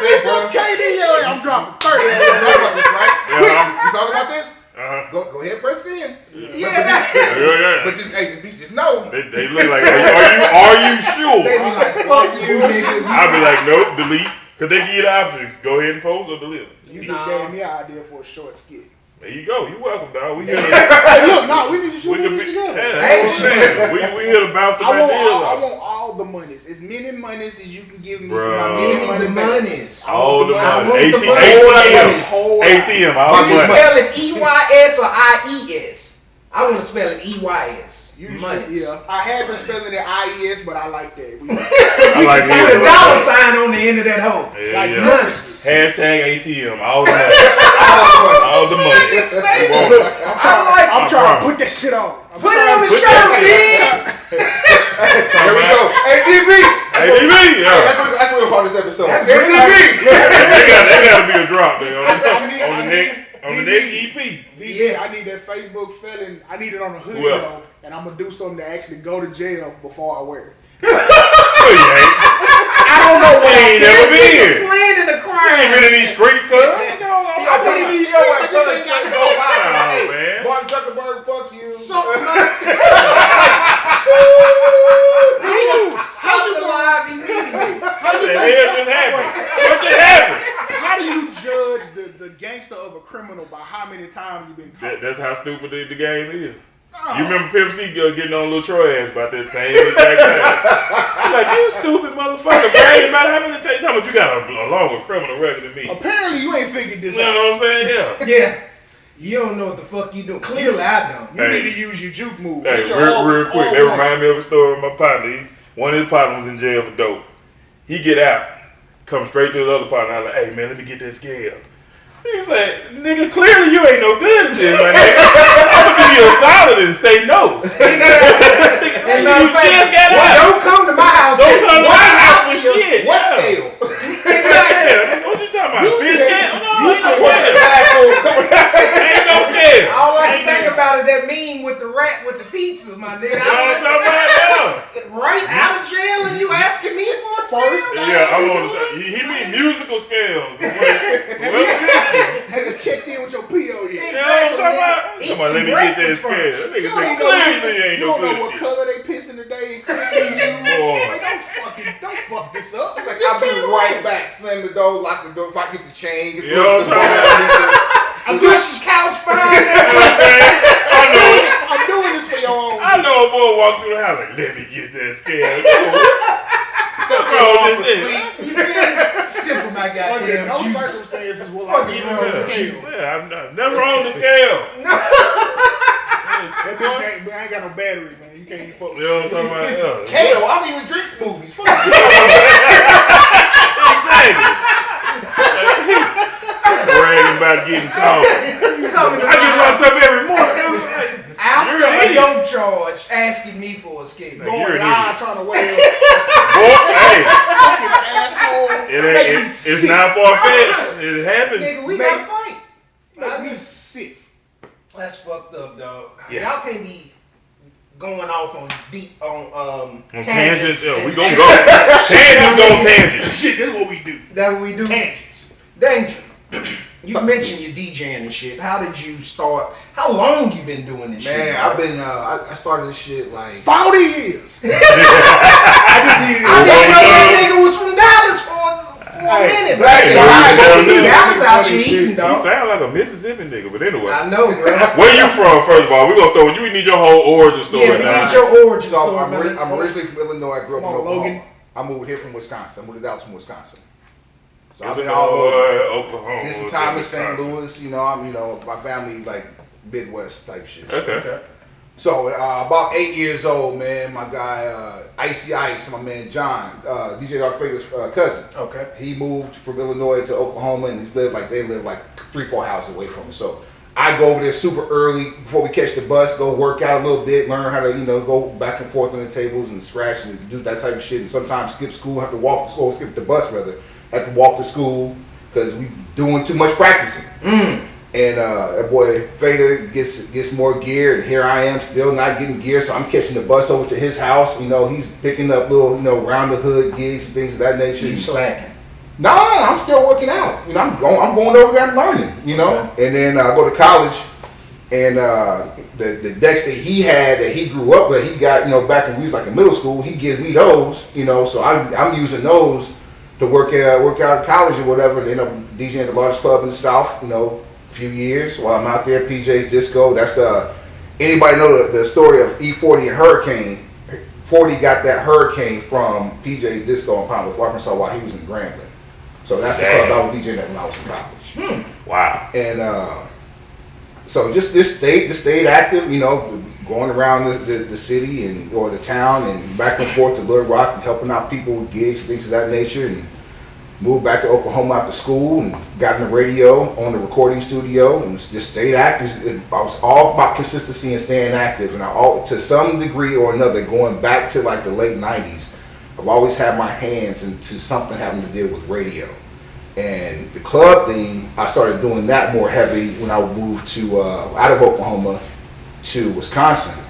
Say, bro. KD, I'm dropping 30. You thought about this, right? Yeah. You thought about this? Go ahead, press in. Yeah. But just know. They look like, are you sure? They be like, fuck you, nigga. I'll be like, nope, delete. Because they give you the options. Go ahead and post or delete. You just gave me an idea for a short skit. There you go. You welcome, dog. We here to, Hey, look, we need to shoot this together. Yeah, we here to bounce the I ideas want all the monies. As many monies as you can give me Bro. for my Give me money the back. monies. all the I money. want the ATM. All Want the you money. spell it EYS or IES? I want to spell it EYS. Monies. Yeah, I had been spelling it IES, but I like that. I like Put a dollar sign on the end of that hole. Like yeah. Monies. Hashtag ATM. All the money. All the money. I'm trying to put that shit on. Put it on the shirt, man. There we go. ADB. ADB. Yeah. That's what we're calling this episode. That's ADB. They gotta be a drop there on the next EP. Yeah, I need that Facebook felon. I need it on a hoodie though, and I'm gonna do something to actually go to jail before I wear it. I don't know where he ain't never been here. Playing in the You crime. ain't been in these streets, cuz. I've been in these shows. Man. Mark Zuckerberg, fuck you. Stop the live immediately. What the hell just happened? What just happened? How do you judge the gangster of a criminal by how many times he's been caught? That's how stupid the game is. You remember Pimp C getting on Lil Troy ass about that same exact thing. I'm like, you stupid motherfucker, bro. Ain't matter how many times you got a longer criminal record than me. Apparently you ain't figured this You know out. what I'm saying? Yeah. Yeah. You don't know what the fuck you doing. Clearly I don't. You need to use your juke move. Hey, That's your real quick, all they remind me of a story of my partner. One of his partners was in jail for dope. He get out, come straight to the other partner. I'm like, hey man, let me get that scale. He said, nigga, clearly you ain't no good at this, my nigga. I'm gonna give you a solid and say no. And matter of fact, don't come to my house. Don't come to my house for shit. What scale? Yeah, what you talking about? Fish scale? No, ain't no What's way. the black or he mean musical scales. Have you checked in with your PO yet? You know what I'm talking about? Come on, let me get that scale. That nigga say clearly ain't You no don't know good what shit. color they pissing today and cleaning you. Boy. Like, don't fuck this up. It's like Just I'll be stay right away. back, slam the door, lock the door. If I get the chain, get You know what I'm I push his couch behind You know what I'm saying? I know it. I'm doing this for your own. I know a boy walk through the house like, let me get that scale. Something Bro, off this asleep. You feel me? Simple, my Under goddamn no juice. circumstances will I Fucking get wrong on the with scale. Yeah, I'm never on the scale. That bitch ain't got no batteries, man. You can't even fuck with You know what I'm talking about? Yeah. Kato, I don't even drink smoothies. Fuck you. Exactly. Bragging about getting caught. I get locked up every morning. After You're an a idiot. dope charge, asking me for a scale. You're Going an live idiot. trying to wear Boy, hey, fucking asshole. it ain't, it's not far-fetched. It happens. Nigga, we Make- gotta fight. Make me sick. That's fucked up, dog. Yeah. Y'all can't be going off on deep On tangents, yeah, we and- gonna go. Tangents go on tangents. Shit, this is what we do. That what we do. Tangents. Danger. You mentioned your DJing and shit. How did you start? How long you been doing this shit? Man, bro? I've been, I started this shit like, 40 years. I didn't know that nigga was from Dallas for a minute. Black But and white, Dallas out funny here shit. eating, You dog. sound like a Mississippi nigga, but anyway. I know, bro. Where you from, first of all? We gonna throw, you need your whole origin story Yeah, we now. need your origin So story, I'm man. originally from Illinois. I grew up in Come on, Oklahoma. Logan. I moved here from Wisconsin. I moved to Dallas from Wisconsin. So I've been all over. Oklahoma. Did some time in St. Louis. You know, my family like Midwest type shit. Okay. So about 8 years old, man, my guy Icy Ice, my man John, DJ Dark Fader's cousin. Okay. He moved from Illinois to Oklahoma, and they live like 3-4 houses away from us. So I go over there super early before we catch the bus, go work out a little bit, learn how to go back and forth on the tables and scratch and do that type of shit. And sometimes skip school, have to walk to school, skip the bus rather, have to walk to school because we doing too much practicing. And that boy Fader gets more gear, and here I am still not getting gear, so I'm catching the bus over to his house. You know, he's picking up little, round the hood gigs and things of that nature. You slacking. No, I'm still working out. You know, I'm going over there and learning. You know, and then I go to college, and the decks that he had that he grew up with, he got back when we was like in middle school. He gives me those. So I'm using those to work out in college or whatever. And end up DJing at the largest club in the South. Few years while I'm out there, PJ's Disco. That's anybody know the story of E40 and Hurricane? 40 got that Hurricane from PJ's Disco in Pine Bluff, Arkansas, while he was in Grambling. So that's the club I was DJing at when I was in college. Wow. And so just stayed active, going around the city or the town and back and forth to Little Rock and helping out people with gigs, things of that nature. And moved back to Oklahoma after school and got in the radio, on the recording studio, and just stayed active. I was all about consistency and staying active, and to some degree or another, going back to like the late 90s, I've always had my hands into something having to deal with radio. And the club thing, I started doing that more heavy when I moved to out of Oklahoma to Wisconsin.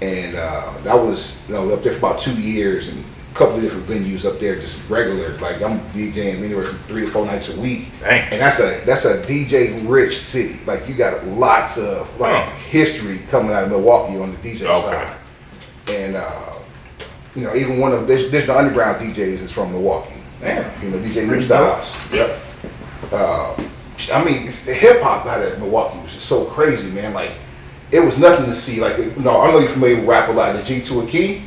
And that was up there for about 2 years, and couple of different venues up there, just regular. Like I'm DJing anywhere from 3 to 4 nights a week. Dang. And that's a DJ rich city. Like you got lots of history coming out of Milwaukee on the DJ side. And even one of there's the underground DJs is from Milwaukee. Damn. DJ New Styles. Yep. I mean, the hip hop out of Milwaukee was just so crazy, man. Like it was nothing to see. Like I know you're familiar with Rap a Lot, the G to a Key.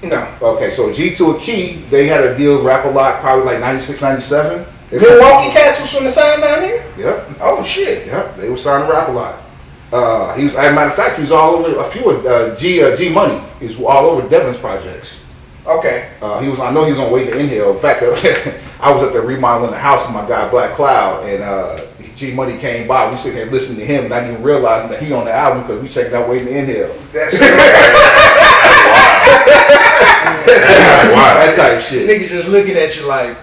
No. Okay, so G to a Key, they had a deal with Rap a Lot probably like 96, 97. Milwaukee Cats was from the sign down here? Yep. Oh, shit. Yep, they were signed to Rap a Lot. He was, as a matter of fact, he was all over a few of G Money. He was all over Devlin's projects. Okay. I know he was on Way to Inhale. In fact, I was up there remodeling the house with my guy Black Cloud, and G Money came by. We sitting here listening to him, not even realizing that he on the album because we checking out Way to Inhale. That's Wow. That type shit. Niggas just looking at you like,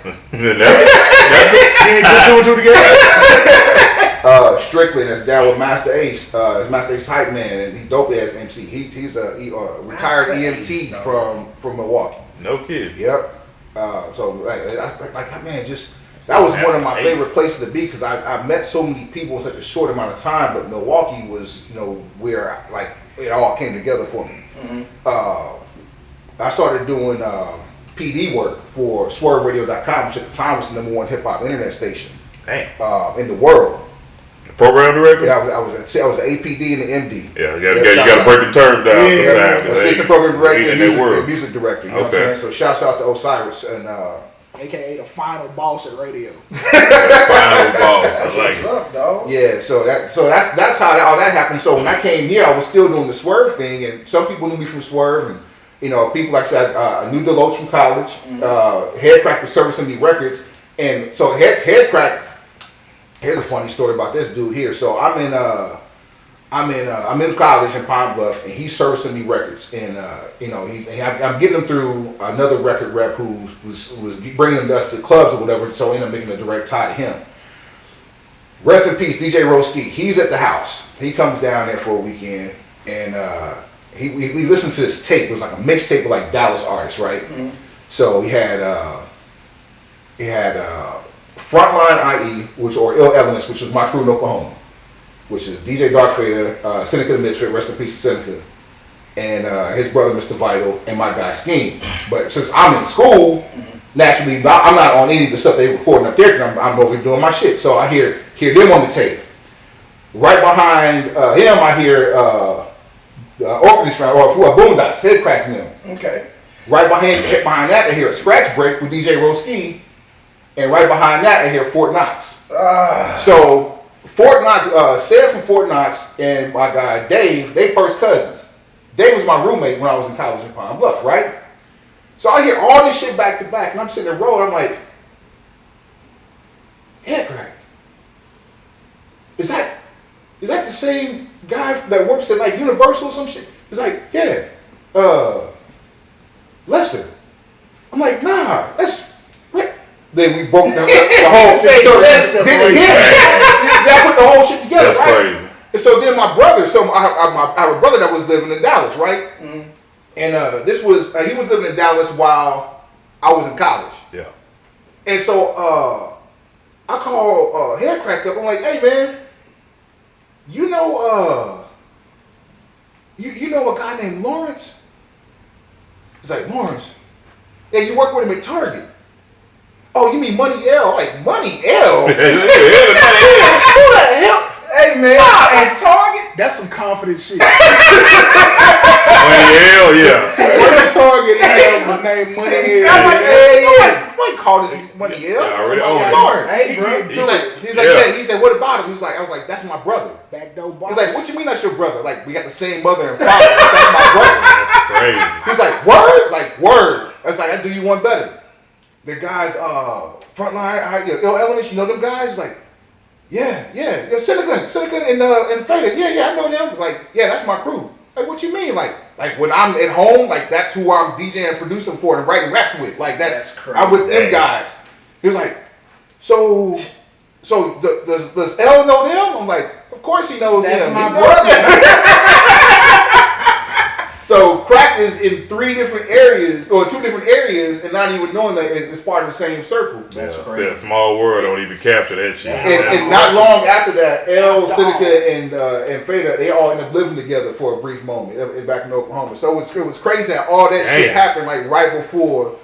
Strickland is down with Master Ace. Master Ace hype man, and he dope as MC. He's a retired Master EMT Ace, from Milwaukee. No kid. Yep. So like man, just that was one of my favorite places to be because I met so many people in such a short amount of time. But Milwaukee was, where like it all came together for me. I started doing PD work for SwerveRadio.com, which at the time was the #1 hip hop internet station in the world. Program director? Yeah, I was the APD and the MD. Yeah, you got to break the term down sometimes. Assistant program director and music director. You know what I'm saying? So shouts out to Osiris and AKA the final boss at radio. Final boss. I like it. What's up, dog? Yeah, so that's how all that happened. So when I came here, I was still doing the Swerve thing, and some people knew me from Swerve, and people like I said, I knew Deloach from college. Headcrack was servicing me records, and so Headcrack. Here's a funny story about this dude here. So I'm in college in Pine Bluff, and he's servicing me records, and I'm getting them through another record rep who was bringing them to us to clubs or whatever. So I ended up making a direct tie to him. Rest in peace, DJ Roski. He's at the house. He comes down there for a weekend, and he listened to this tape. It was like a mixtape of like Dallas artists, right? Mm-hmm. So he had Frontline IE, or Ill Elements, which was my crew in Oklahoma, which is DJ Dark Fader, Seneca the Misfit, rest in peace to Seneca, and his brother Mr. Vital, and my guy Scheme. But since I'm in school, naturally I'm not on any of the stuff they recording up there because I'm over doing my shit. So I hear them on the tape. Right behind him, I hear Orphanage Round or Boondocks, Headcrack and them. Okay. Right behind that, I hear a scratch break with DJ Roski. And right behind that, I hear Fort Knox. So Fort Knox, Sarah from Fort Knox and my guy Dave, they first cousins. Dave was my roommate when I was in college in Pine Bluff, right? So I hear all this shit back to back, and I'm sitting in the road. I'm like, Headcrack. Is that the same guy that works at like Universal or some shit? He's like, yeah, Lester. I'm like, nah, that's. Then we broke down the whole thing. So that put the whole shit together, that's right? Crazy. And so then my brother, I have a brother that was living in Dallas, right? Mm-hmm. And he was living in Dallas while I was in college. Yeah. And so I call Headcrack up. I'm like, hey man, you know a guy named Lawrence? He's like, Lawrence? Yeah, you work with him at Target. Oh, you mean Money L? Like, Money L? Who the hell? Hey, man, at Target? That's some confident shit. Money L, yeah. Target L, my name Money L. I'm like, hey, why call this Money L? I already own it. Lord. Hey, bro. He's like, yeah. He said, what about him? I was like, that's my brother. Backdoor boss. He's like, what you mean that's your brother? Like, we got the same mother and father. That's my brother. That's crazy. He's like, word? Like, word. I was like, I do you one better. The guys, Frontline, Ill Elements, you know them guys? He's like, yeah, Seneca and Fader, yeah, I know them. It's like, yeah, that's my crew. Like, what you mean? Like when I'm at home, like that's who I'm DJing and producing for and writing raps with. Like that's crazy. I'm with them guys. He was like, so does L know them? I'm like, of course he knows them. That's my brother. So crack is in 3 different areas or 2 different areas, and not even knowing that it's part of the same circle. That's crazy. A small world don't even capture that shit. And not long after that, L, Seneca, and Fader, they all ended up living together for a brief moment back in Oklahoma. So it was crazy that all that shit happened like right before,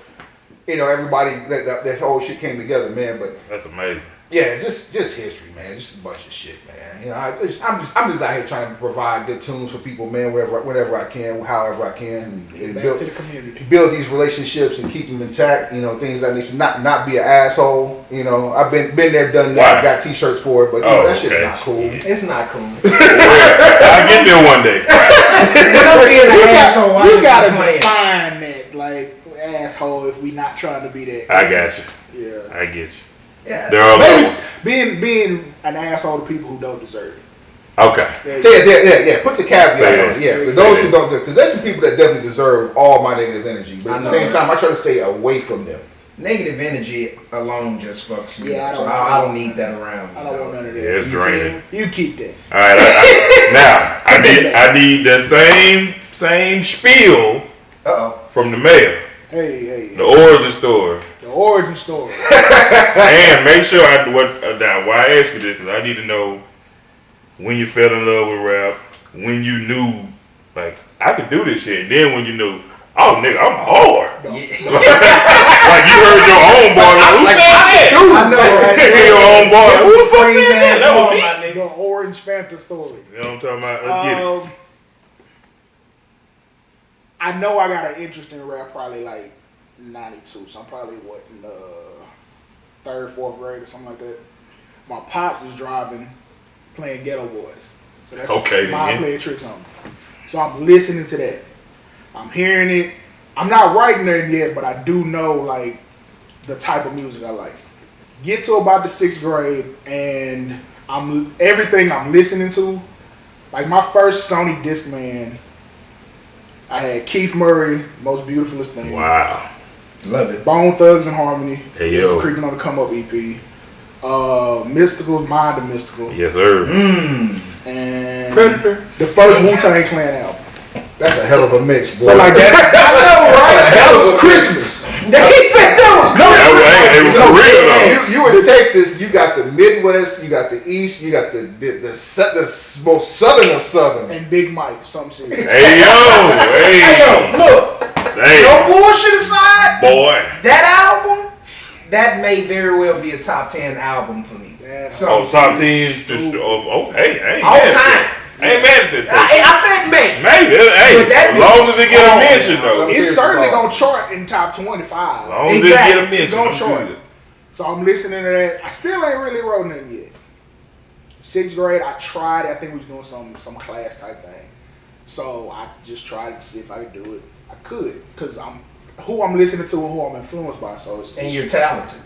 everybody that whole shit came together, man. But that's amazing. Yeah, just history, man. Just a bunch of shit, man. I'm just out here trying to provide good tunes for people, man. Whenever I can, however I can, and build to the community. Build these relationships and keep them intact. Things that need to not be an asshole. I've been there, done that. Got T-shirts for it, but that shit's not cool. It's not cool. I'll get there one day. You gotta define that, like asshole. If we not trying to be that. I got you. Yeah, I get you. Yeah. There are levels. Being an asshole to people who don't deserve it. Okay. Yeah. Put the caveat on it. Yeah, for those who don't, because there's some people that definitely deserve all my negative energy, but at the same time, I try to stay away from them. Negative energy alone just fucks me up. I don't need that around me. I don't want none of that. Yeah, it's draining. You keep that. All right. I need the same spiel from the mayor. Hey. The origin story. The origin story. And make sure why I ask you this, because I need to know when you fell in love with rap, when you knew, like, I could do this shit, and then when you knew, oh, nigga, I'm hard. Yeah. Like, you heard your own boy, like, who said that? I know, right? Your own boy, who the fuck Crazy said that? ass That was mom, me. my nigga. The Orange Fanta story. You know what I'm talking about? Let's get it. I know I got an interest in rap probably like 92, so I'm probably in the 3rd, 4th grade or something like that. My pops is driving, playing Ghetto Boys. So that's Okay, my then. playing tricks on me. So I'm listening to that. I'm hearing it. I'm not writing nothing yet, but I do know like the type of music I like. Get to about the 6th grade, and everything I'm listening to. Like my first Sony Discman, I had Keith Murray, Most Beautifulest Thing. Wow. Love it. Bone Thugs and Harmony. Hey, It's yo. the Creeping on the Come Up EP. Mystical's Mind the Mystical. Yes, sir. And Predator. the first Wu-Tang Clan album. That's a hell of a mix, boy. So like that's that was Christmas. He said that was Hey, for real though. You in Texas, you got the Midwest, you got the East, you got the most southern of southern. And Big Mike, something serious. Hey, yo. Hey, yo, look. Hey. No bullshit aside, Boy. that album, that may very well be a top 10 album for me. Yeah, Oh, top 10. Hey, I ain't All mad at time. that. I ain't mad at that. I said may. Maybe. Hey, But that as long as it get a bitch- mention though. It's certainly gonna chart in top 25. As long as Exactly. it get a It's mention, gonna I'm chart. good. So I'm listening to that. I still ain't really wrote nothing yet. 6th grade, I tried. I think we was doing some class type thing. So I just tried to see if I could do it. I could, cause I'm who I'm listening to and who I'm influenced by. So And you're talented.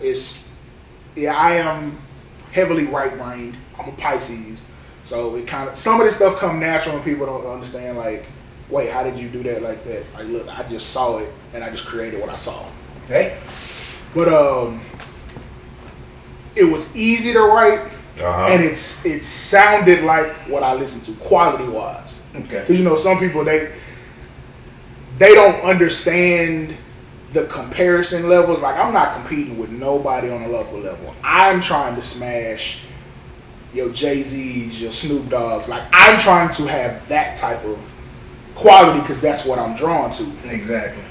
I am heavily right brained. I'm a Pisces, so it kind of some of this stuff come natural and people don't understand. Like, wait, how did you do that like that? Like, look, I just saw it and I just created what I saw. Hey. But it was easy to write, and it sounded like what I listened to, quality wise. Okay. Because you know, some people they don't understand the comparison levels. Like, I'm not competing with nobody on a local level. I'm trying to smash your Jay-Z's, your Snoop Dogg's. Like, I'm trying to have that type of quality because that's what I'm drawn to. Exactly.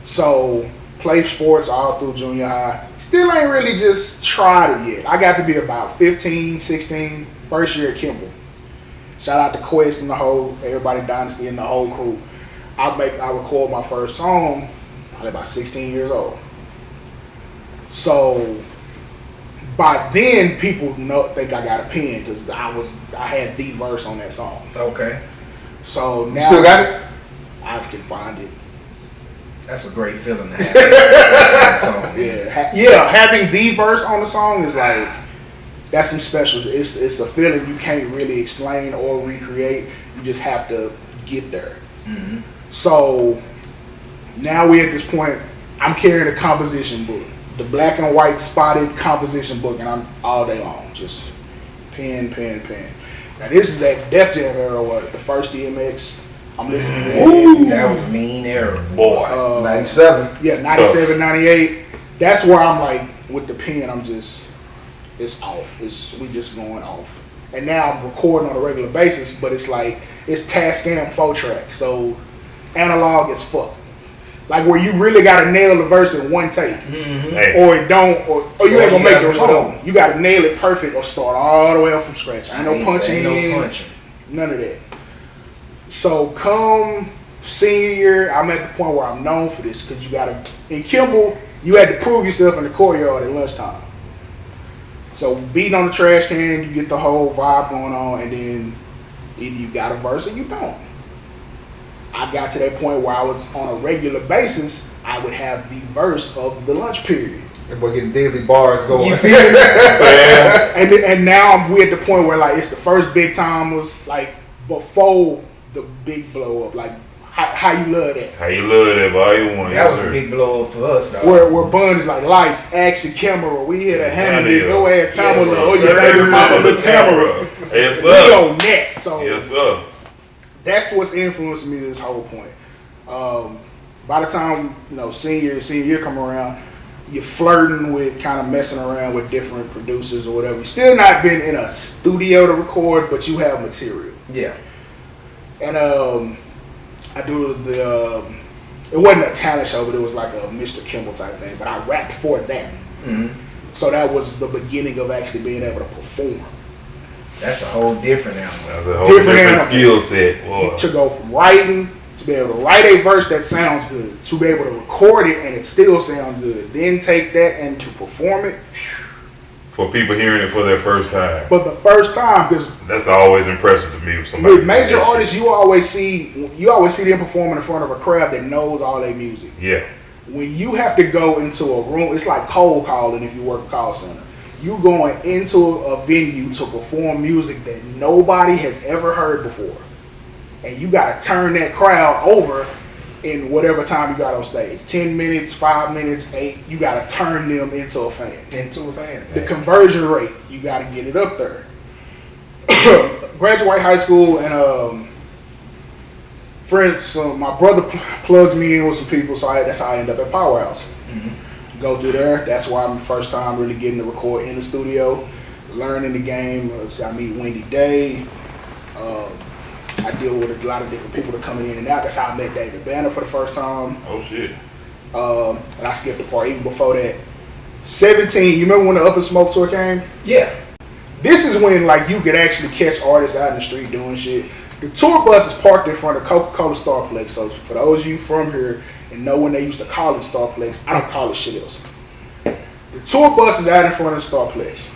So, play sports all through junior high. Still ain't really just tried it yet. I got to be about 15, 16, first year at Kimball. Shout out to Quest and the whole, everybody Dynasty and the whole crew. I record my first song probably about 16 years old. So by then people think I got a pen because I had the verse on that song. Okay. So now You still got it? I can find it. That's a great feeling to have. That song. Yeah, having the verse on the song is like, that's some special. It's a feeling you can't really explain or recreate. You just have to get there. Mm-hmm. So now we're at this point. I'm carrying a composition book, the black and white spotted composition book, and I'm all day long just pen. Now this is that Def Jam era, where the first DMX. I'm listening to that. That was a mean era. Boy. 97. Yeah, 97, 98. That's where I'm like, with the pen, I'm just, it's off. We just going off. And now I'm recording on a regular basis, but it's like, it's Tascam 4-track. So analog as fuck. Like where you really gotta nail the verse in one take. Hey. Or it don't, or you ain't gonna you make the gotta song. You gotta nail it perfect or start all the way up from scratch. Ain't no punching in. None of that. So come senior year, I'm at the point where I'm known for this because you gotta, in Kimball, you had to prove yourself in the courtyard at lunchtime. So beating on the trash can, you get the whole vibe going on, and then either you got a verse or you don't. I got to that point where I was on a regular basis, I would have the verse of the lunch period. And we're getting daily bars going. You feel me? And now we're at the point where like it's the first big time was like before the big blow up, like how you love that. How you love that, boy? You want That was a big blow up for us, though. Where Bun is like lights, action, camera. We hit a hammer, Yeah. go ass Pamela. Yes, Oh, you sir. baby mama, little Tamara. Yes, We sir. on net. So Yes, sir. that's what's influencing me this whole point. By the time senior year come around, you're flirting with kind of messing around with different producers or whatever. You still not been in a studio to record, but you have material. Yeah. And I do it wasn't a talent show, but it was like a Mr. Kimball type thing. But I rapped for that. Mm-hmm. So that was the beginning of actually being able to perform. That's a whole different animal. That's a whole different skill set. Boy. To go from writing, to be able to write a verse that sounds good, to be able to record it and it still sounds good, then take that and to perform it. For people hearing it for their first time. But the first time, because that's always impressive to me. With somebody with major artists, you always see them performing in front of a crowd that knows all their music. Yeah. When you have to go into a room, it's like cold calling if you work a call center. You going into a venue to perform music that nobody has ever heard before. And you got to turn that crowd over in whatever time you got on stage. 10 minutes, 5 minutes, 8. You got to turn them into a fan. The conversion rate, you got to get it up there. Graduate high school and friends. So my brother plugs me in with some people, so that's how I end up at Powerhouse. Mm-hmm. Go through there. That's why I'm the first time really getting to record in the studio, learning the game. I meet Wendy Day. I deal with a lot of different people that coming in and out. That's how I met David Banner for the first time. Oh shit. And I skipped the part even before that. 17. You remember when the Up in Smoke tour came? Yeah. This is when like you could actually catch artists out in the street doing shit. The tour bus is parked in front of Coca-Cola Starplex. So for those of you from here and know when they used to call it Starplex, I don't call it shit else. The tour bus is out in front of the Starplex.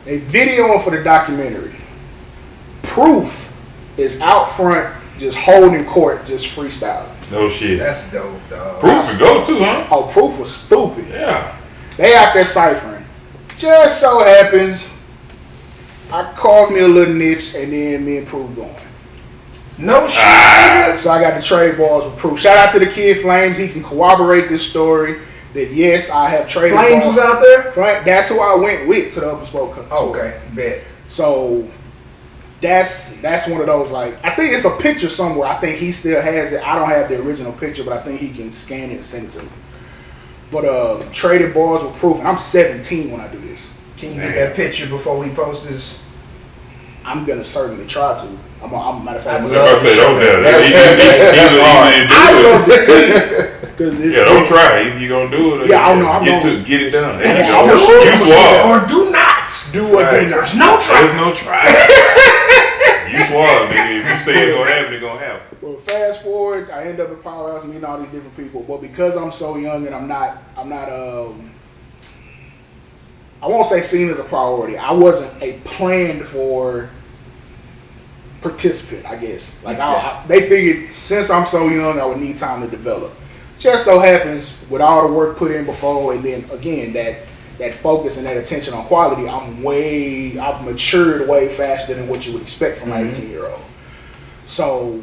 They videoing for the documentary. Proof is out front just holding court, just freestyling. No shit. That's dope, dog. Proof could go too, huh? Oh, Proof was stupid. Yeah. They out there ciphering. Just so happens, I carved me a little niche and then me and Proof going. No shit. So I got the trade bars with Proof. Shout out to the kid Flames. He can corroborate this story that yes, I have traded Flames bars. was out there? That's who I went with to the Upper Spoke tour. Okay, bet. So that's one of those, like, I think it's a picture somewhere. I think he still has it. I don't have the original picture, but I think he can scan it and send it to me. But traded bars with Proof. And I'm 17 when I do this. Can you get that picture before we post this? I'm gonna certainly try to. Matter of fact, I love to see it because it's don't try. Either you gonna do it or get it done. Or do not do what do not. There's no try. There's no try. You Suave, nigga. If you say it's gonna happen, it's gonna happen. Well, fast forward, I end up at Powerhouse meeting all these different people. But because I'm so young and I'm not I won't say seen as a priority. I wasn't a planned for participant, I guess. Like they figured since I'm so young, I would need time to develop. Just so happens with all the work put in before, and then again that focus and that attention on quality, I've matured way faster than what you would expect from an 18-year-old. So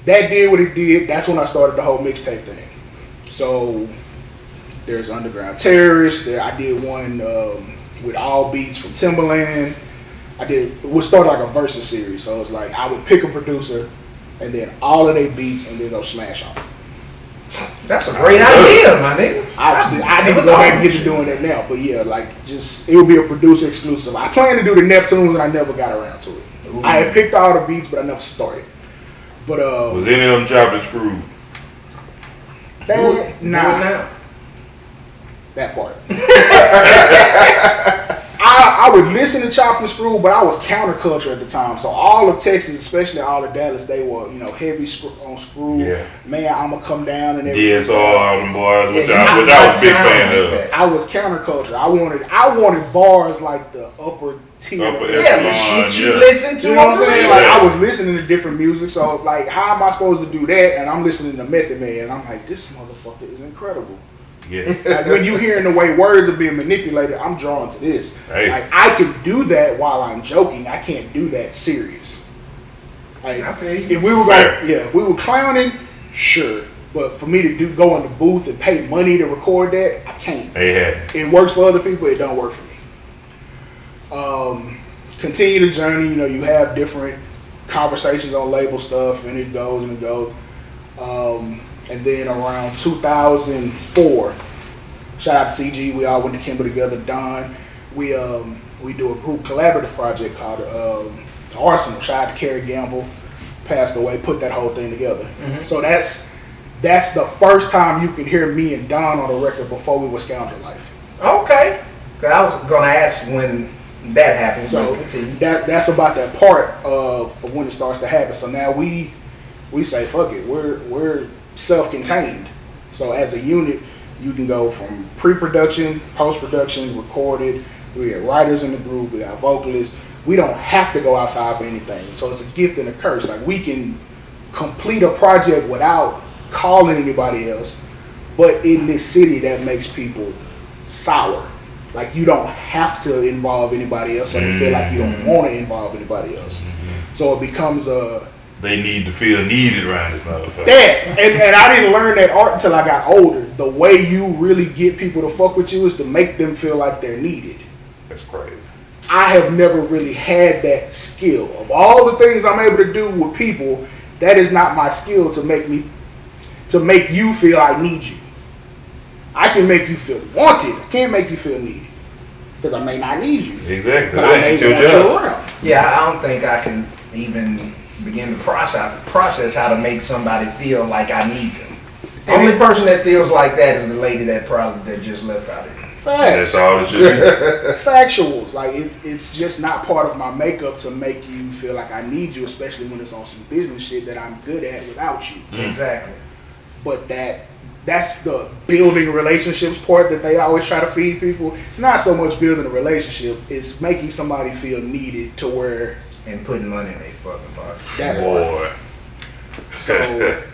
that did what it did. That's when I started the whole mixtape thing. So there's Underground Terrorist. I did one with all beats from Timbaland. It would start like a versus series. So it's like I would pick a producer and then all of their beats and then go smash on them. That's a great idea, my nigga. I need to go back and get to doing that now. But yeah, like it would be a producer exclusive. I planned to do the Neptunes and I never got around to it. Ooh. I had picked all the beats, but I never started. But was any of them chopped and screwed? Nah. That part. I would listen to Chop and Screw, but I was counterculture at the time. So all of Texas, especially all of Dallas, they were heavy on Screw. Yeah. Man, I'ma come down and everything. DSR, all them bars, which I was a big fan of. I was counterculture. I wanted bars like the upper tier. The shit you listen to. You know what I'm saying? Like I was listening to different music. So like, how am I supposed to do that? And I'm listening to Method Man, and I'm like, this motherfucker is incredible. Yes. Like when you hearing the way words are being manipulated, I'm drawn to this. Hey. Like I can do that while I'm joking. I can't do that serious. Like, I feel you. If we were clowning, sure. But for me to go in the booth and pay money to record that, I can't. It works for other people. It don't work for me. Continue the journey. You have different conversations on label stuff, and it goes and it goes. And then around 2004, shout out to CG, we all went to Kimber together. Don, we do a group collaborative project called Arsenal. Shout out to Kerry Gamble, passed away, put that whole thing together. Mm-hmm. So that's the first time you can hear me and Don on the record before we were Scoundrel Life. Okay. Cause I was gonna ask when that happened. So that's about that part of when it starts to happen. So now we say fuck it. We're self-contained. So as a unit, you can go from pre-production, post-production, recorded. We got writers in the group. We got vocalists. We don't have to go outside for anything. So it's a gift and a curse. Like we can complete a project without calling anybody else. But in this city, that makes people sour. Like you don't have to involve anybody else, or they feel like you don't want to involve anybody else. So it becomes a. They need to feel needed around this motherfucker. That and I didn't learn that art until I got older. The way you really get people to fuck with you is to make them feel like they're needed. That's crazy. I have never really had that skill. Of all the things I'm able to do with people, that is not my skill to make you feel I need you. I can make you feel wanted. I can't make you feel needed. Because I may not need you. Exactly. But I may want you around. Yeah, I don't think I can even begin to process how to make somebody feel like I need them. The only person that feels like that is the lady that just left out of here. Facts. That's all it should be. Factuals. Like it's just not part of my makeup to make you feel like I need you, especially when it's on some business shit that I'm good at without you. Exactly. But that's the building relationships part that they always try to feed people. It's not so much building a relationship, it's making somebody feel needed to where and putting money in their fucking pocket. That boy. So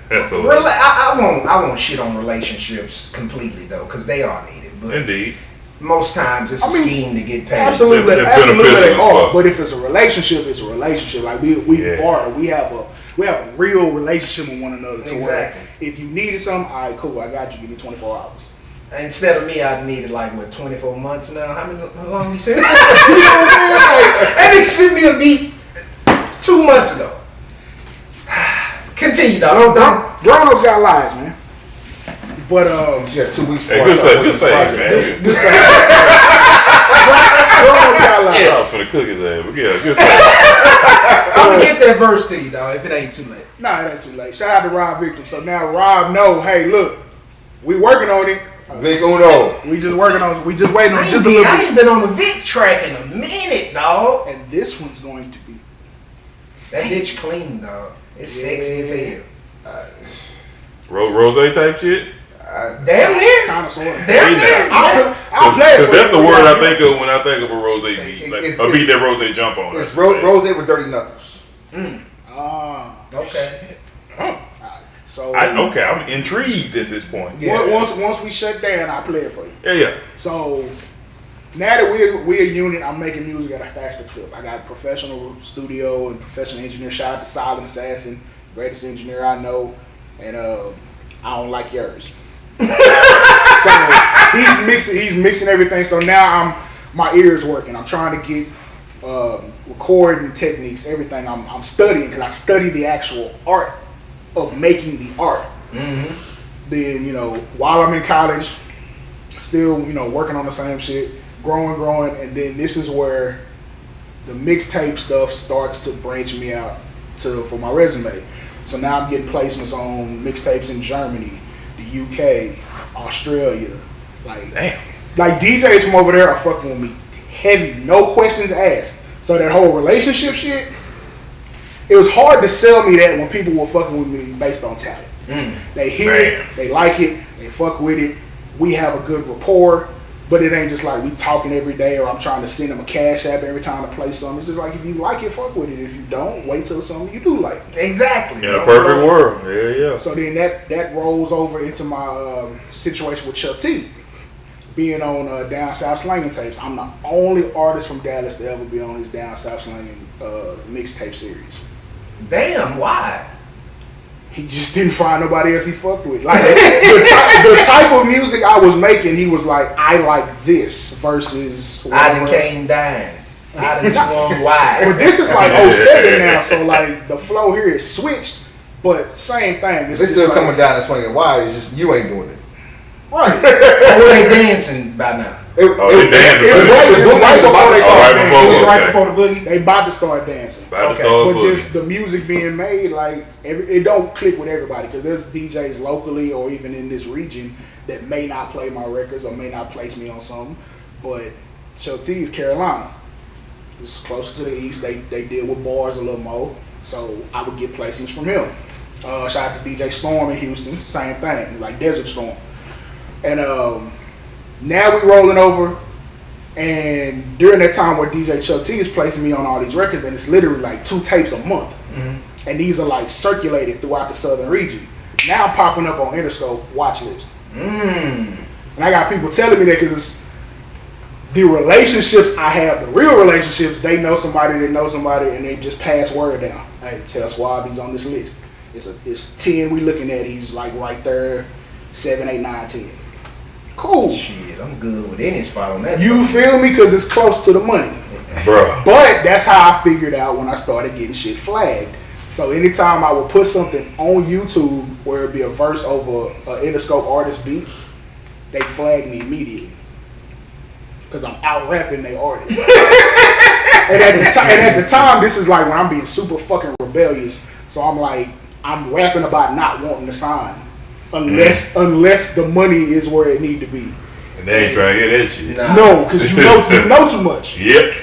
that's so I won't shit on relationships completely though, because they are needed. But indeed. Most times it's a scheme to get paid. Absolutely, They're absolutely they beneficial as are. fuck. But if it's a relationship, it's a relationship. Like we barter. We have a real relationship with one another. To where if you needed something, all right, cool, I got you. Give me 24 hours. Instead of me, I needed 24 months now. How long you said? You know what I'm saying? And they sent me a beat 2 months ago. Continue, dog. Grown-ups got lives, man. But yeah, 2 weeks. Hey, good save, man. Good save. Grown-ups got lives. Sauce for the cookies, man. But yeah, good save. I'm gonna get that verse to you, dog, if it ain't too late. Nah, it ain't too late. Shout out to Rob Victim. So now Rob know, hey, look, we working on it. Big Uno. We just working on it. We just waiting on just a little bit. I ain't been on the Vic track in a minute, dog. And this one's going to be that bitch clean, dog. It's sexy as hell. Rose type shit? Damn near. Kind of, sort of. Damn near. I'll play it. Because that's the word I think of when I think of a rose beat. Like a beat that rose jump on. It's Rose with dirty knuckles. Okay. So I'm intrigued at this point. Yeah. Once we shut down, I'll play it for you. Yeah. So now that we're a unit, I'm making music at a faster clip. I got a professional studio and professional engineer. Shout out to Silent Assassin, greatest engineer I know, and I don't like yours. So he's mixing everything. So now my ears working. I'm trying to get recording techniques, everything. I'm studying because I study the actual art of making the art. Mm-hmm. Then while I'm in college, still working on the same shit, growing, and then this is where the mixtape stuff starts to branch me out for my resume. So now I'm getting placements on mixtapes in Germany, the UK, Australia. Like DJs from over there are fucking with me heavy, no questions asked. So that whole relationship shit, it was hard to sell me that when people were fucking with me based on talent. They hear it, they like it, they fuck with it. We have a good rapport, but it ain't just like we talking every day or I'm trying to send them a cash app every time I play something. It's just like if you like it, fuck with it. If you don't, wait till something you do like. Exactly. In a perfect world. Yeah. So then that rolls over into my situation with Chuck T. Being on Down South Slanging tapes. I'm the only artist from Dallas to ever be on his Down South Slanging mixtape series. Damn, why? He just didn't find nobody else he fucked with. Like the type of music I was making, he was like, I like this versus I done came down. I done swung wide. But this is like 07 now, so like the flow here is switched. But same thing. They still coming down and swinging wide. It's just you ain't doing it. Right. Or they dancing by now? They dancing. It's right before they start dancing. Right before the boogie? They about to start dancing. About to start But boogie. just the music being made, like, it don't click with everybody. Because there's DJs locally or even in this region that may not play my records or may not place me on something. But Chuck T is Carolina. It's closer to the east. They deal with bars a little more. So I would get placements from him. Shout out to DJ Storm in Houston. Same thing. Like Desert Storm. And now we rolling over, and during that time where DJ Chuck T is placing me on all these records, and it's literally like 2 tapes a month, and these are like circulated throughout the southern region. Now I'm popping up on Interscope watch list, and I got people telling me that because it's the relationships I have, the real relationships. They know somebody that knows somebody, and they just pass word down. Hey, tell Suave he's on this list. It's 10 we looking at. He's like right there, 7, 8, 9, 10. Cool. Shit, I'm good with any spot on that. You feel me? Because it's close to the money. Bruh. But that's how I figured out when I started getting shit flagged. So anytime I would put something on YouTube where it'd be a verse over an Interscope artist beat, they flag me immediately. Because I'm out rapping they artists. and at the time, this is like when I'm being super fucking rebellious. So I'm like, I'm rapping about not wanting to sign. Unless the money is where it need to be. And they ain't trying to hear that shit. Nah. No, because you know too much. Yep.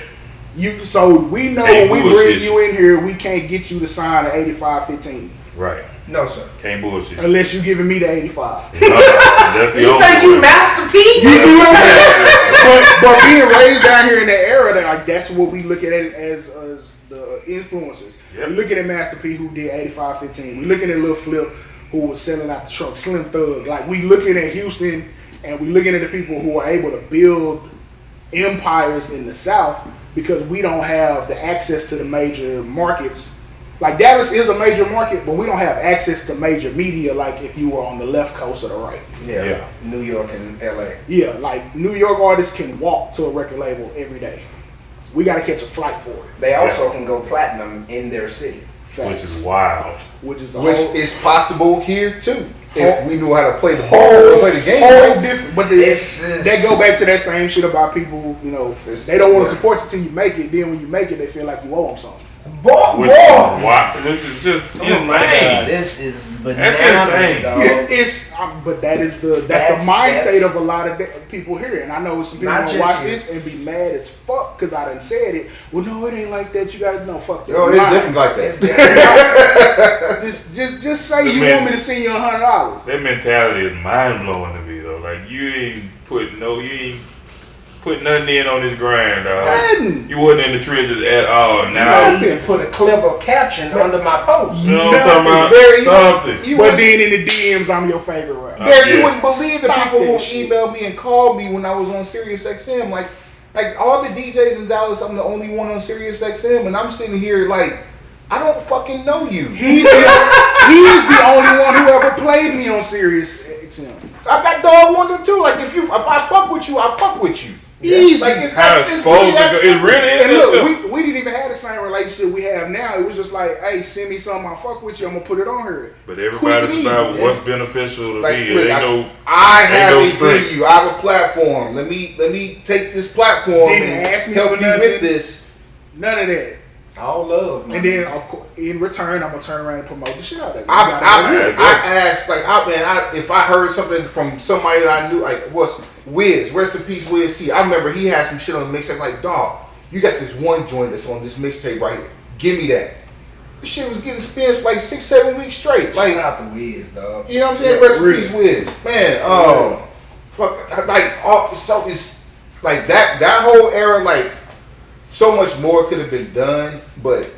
So we know Hey, when we bullshit bring you in here, we can't get you to sign an 85-15 Right. No, sir. Can't bullshit. unless you giving me the 85. That's the You only think you one. Master P? You see what I'm saying? but being raised down here in that era, that like that's what we look at it as the influencers. Yep. We looking at Master P who did 85-15. We looking at Lil Flip who was selling out the truck, Slim Thug. Like we looking at Houston and we looking at the people who are able to build empires in the South because we don't have the access to the major markets. Like Dallas is a major market, but we don't have access to major media like if you were on the left coast or the right. Yeah. New York and LA. Yeah, like New York artists can walk to a record label every day. We got to catch a flight for it. They also can go platinum in their city. Facts. Which is wild. Which is a Which whole, is possible here too. If Whole- we knew how to play the whole, ball, play the game. whole right? different. But This is- they go back to that same shit about people, you know, It's- they don't want to yeah. support you till you make it. Then when you make it, they feel like you owe them something. Boy, Which boy. is wild. Which is just Oh my God, insane. this is That's bananas, insane. dog. It's but that's the mind state of a lot of people here, and I know some people Not gonna just watch here. this and be mad as fuck because I done said it. Well, no, it ain't like that. You gotta know, fuck that. Yo, it's different like It's that. Just say The you man- want me to send you $100. That mentality is mind blowing to me though. Like you ain't put nothing in on this grind, dog. Nothing. You wasn't in the trenches at all. I Now even put a clever caption under my post. you know what I'm talking about? Barry, Something. You But wouldn't- then in the DMs, I'm your favorite rapper. Barry, you Yeah. wouldn't believe the Stop people who that shit. emailed me and called me when I was on Sirius XM. Like all the DJs in Dallas, I'm the only one on Sirius XM, and I'm sitting here like, I don't fucking know you. He's the only one who ever played me on Sirius XM. I got dog on them too. Like if I fuck with you, I fuck with you. Easy. Like it's, How that's, it's it's really supposed that to go. It simple. really is. And that simple. look, we didn't even have the same relationship we have now. It was just like, hey, send me something, I'll fuck with you, I'm gonna put it on her. But everybody's Quick and about easy, what's yeah. beneficial to Like, me. look, It ain't no. I ain't have no a strength. venue. I have a platform. Let me take this platform Didn't and ask me help for you nothing. with this. None of that. All love, man. And then, of course, in return, I'm gonna turn around and promote the shit out of it. I asked like if I heard something from somebody that I knew, like what's Wiz, rest in peace Wiz T. I remember he had some shit on the mixtape. Like, dog, you got this one joint that's on this mixtape right here. Give me that. The shit was getting spins for like 6-7 weeks straight. Like, Shout out the Wiz, dog. you know what I'm saying? Yeah, Rest in real. peace Wiz, man. Fuck, like so it's like that whole era. Like, so much more could have been done, but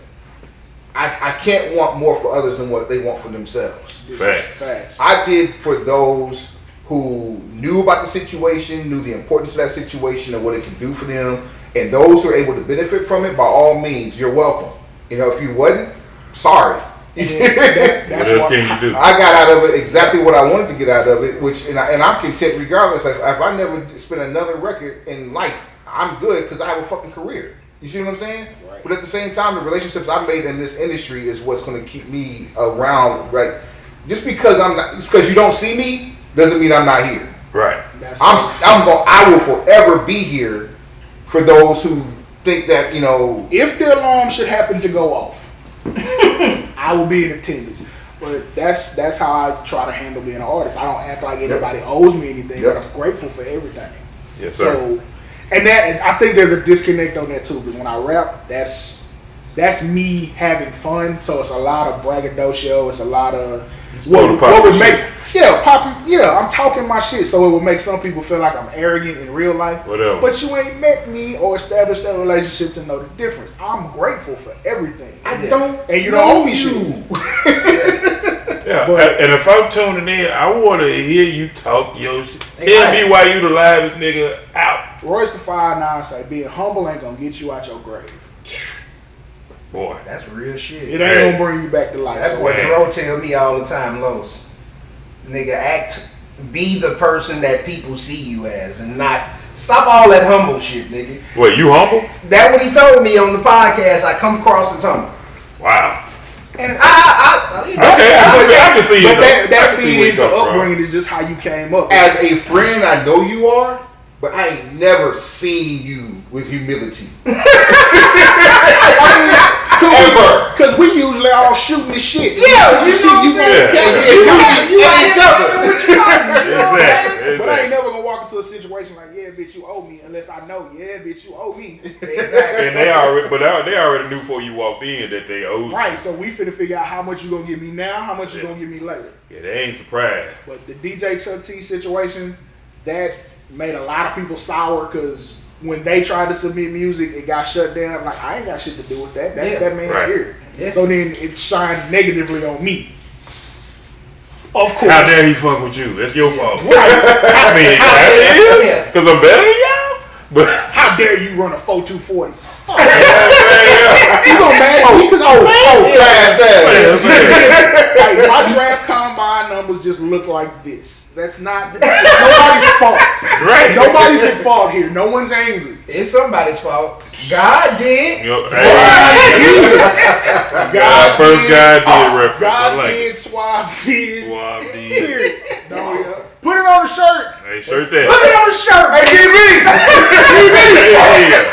I can't want more for others than what they want for themselves. Facts. I did for those who knew about the situation, knew the importance of that situation and what it could do for them, and those who are able to benefit from it, by all means, you're welcome. You know, if you wasn't, sorry. What That's else why can you do? I got out of it exactly what I wanted to get out of it, which and I'm content regardless. If I never spend another record in life, I'm good because I have a fucking career. You see what I'm saying? Right. But at the same time, the relationships I've made in this industry is what's going to keep me around. Right? Just because you don't see me doesn't mean I'm not here. Right. I will forever be here for those who think that, you know. If the alarm should happen to go off, I will be in attendance. But that's how I try to handle being an artist. I don't act like anybody owes me anything, but I'm grateful for everything. Yes, sir. So, and I think there's a disconnect on that too. Because when I rap, that's me having fun. So it's a lot of braggadocio. It's a lot of what would make I'm talking my shit. So it would make some people feel like I'm arrogant in real life. Whatever. But you ain't met me or established that relationship to know the difference. I'm grateful for everything. I don't. And you don't owe me shit. Yeah, But, and if I'm tuning in, I want to hear you talk your shit. Tell me why you the livest nigga out. Royce the 5'9" say being humble ain't gonna get you out your grave. Boy. That's real shit. It ain't gonna bring you back to life. That's So, what Dro tell me all the time, Los. Nigga, be the person that people see you as, and not stop all that humble shit, nigga. Wait, you humble? That what he told me on the podcast. I come across as humble. Wow. And Okay, I can see But it. that feed into upbringing is just how you came up. As a friend, I know you are, but I ain't never seen you with humility. Because we usually all shooting the shit. Yeah, you know what I'm Exactly. But I ain't never gonna walk into a situation like, yeah, bitch, you owe me, unless I know, yeah, bitch, you owe me. Exactly. And they already knew before you walked in that they owed you. Right, so we finna figure out how much you gonna give me now, how much you gonna give me later. Yeah, they ain't surprised. But the DJ Chuck T situation, that made a lot of people sour because when they tried to submit music, it got shut down. Like, I ain't got shit to do with that. That's that man's ear. Yeah. So then it shined negatively on me. Of course. How dare he fuck with you? That's your fault. I mean, because I'm better than y'all? But how dare you run a 4.240? Fuck. Yeah. You gonna mad at me because I'm Like, my draft combine numbers just look like this. That's not nobody's fault. Right. Nobody's at fault here. No one's angry. It's somebody's fault. God did. God God did reference. God I like did. it. Suave did. Suave did. Period. Put it on the shirt. Hey, shirt that. Put it on the shirt. Hey,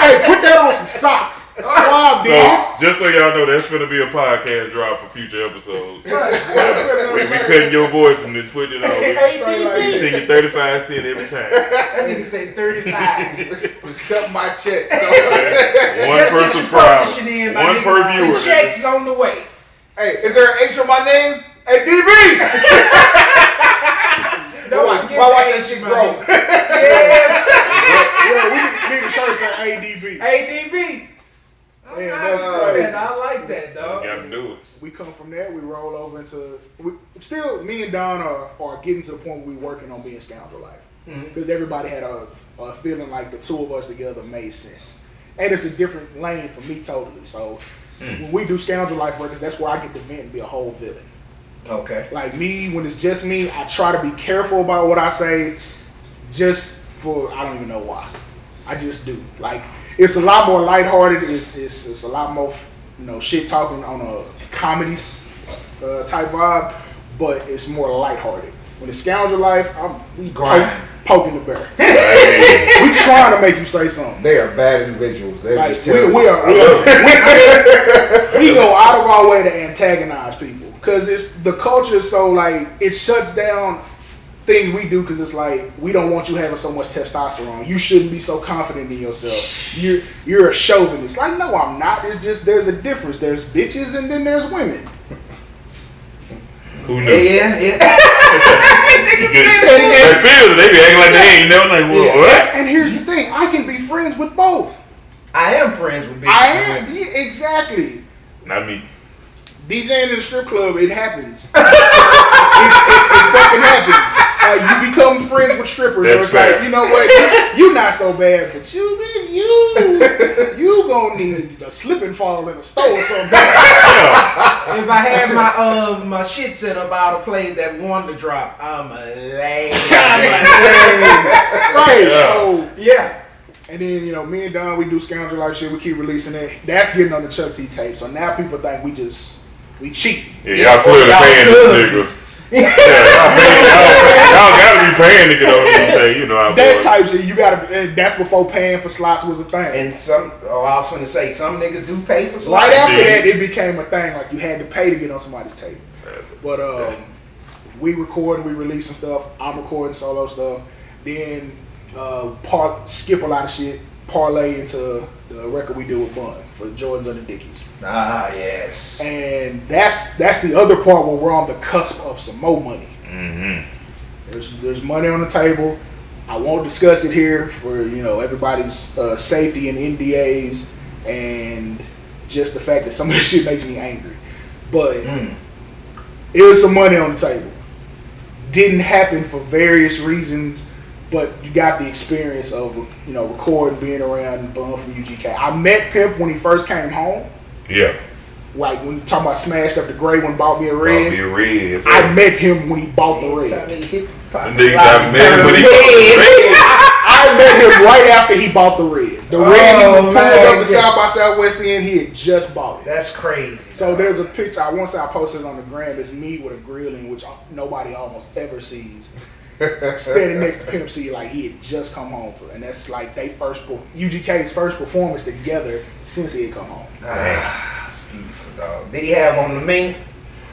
Hey, put that on some socks. Suave did. So, just so y'all know, that's going to be a podcast drop for future episodes. we cutting your voice and then putting it on. We singing 35 cents every time. That nigga say 35. Cut my check. One per subscriber. One per viewer. The check's on the way. Hey, is there an H on my name? Hey, DB! No, why that shit broke? Yeah, we need to show some ADB. ADB. Man, that's crazy. I like that, dog. You got to do it. We come from there, we roll over into me and Don are getting to the point where we working on being Scoundrel Life. Because everybody had a feeling like the two of us together made sense. And it's a different lane for me totally. So when we do Scoundrel Life records, that's where I get to vent and be a whole villain. Okay. Like me, when it's just me, I try to be careful about what I say just for, I don't even know why. I just do. Like, it's a lot more lighthearted. It's a lot more, shit talking on a comedy type vibe, but it's more lighthearted. When it's Scoundrel Life, we poking the bear. We trying to make you say something. They are bad individuals. They're Like, just terrible. we go out of our way to antagonize people because the culture is so like it shuts down things we do because it's like we don't want you having so much testosterone. You shouldn't be so confident in yourself. You're a chauvinist. Like, no, I'm not. It's just there's a difference. There's bitches and then there's women. Who knew? Yeah. They be acting like they ain't know. Like, well, what? And here's the thing: I can be friends with both. I am friends with bitches. I am. Yeah, exactly. Not me. DJing in a strip club, it happens. it fucking happens. You become friends with strippers. Or it's like, you know what? You not so bad, but you gonna need a slip and fall in a store or something. If I had my shit set up, I would have played that one to drop. I'm a lame. Right. So yeah. And then, you know, me and Don, we do Scoundrel Life shit. We keep releasing it. That's getting on the Chuck T tape. So now people think we cheat. Yeah, y'all clearly paying these niggas. Yeah, y'all gotta be paying to get on these tape. You know how that type shit, you gotta. That's before paying for slots was a thing. And I was gonna say, some niggas do pay for slots. Right after that, it became a thing. Like you had to pay to get on somebody's tape. But we recording, we releasing stuff. I'm recording solo stuff. Then skip a lot of shit. Parlay into the record we do with Bun for Jordans Under Dickies. Ah, yes. And that's the other part where we're on the cusp of some more money. Mm-hmm. There's money on the table. I won't discuss it here for everybody's safety and NDAs and just the fact that some of this shit makes me angry. But it was some money on the table. Didn't happen for various reasons, but you got the experience of recording, being around Bun from UGK. I met Pimp when he first came home. Yeah. Like when you talking about smashed up the gray one, bought me a red. Bought me a red. I met him when he bought the red. I met him right after he bought the red. The red he was pulling up the South by Southwest end, he had just bought it. That's crazy. So there's a picture, I posted it on the gram, it's me with a grilling, which nobody almost ever sees. Standing next to Pimp C like he had just come home for, and that's like UGK's first performance together since he had come home. That's beautiful, dog. Did he have on the mink?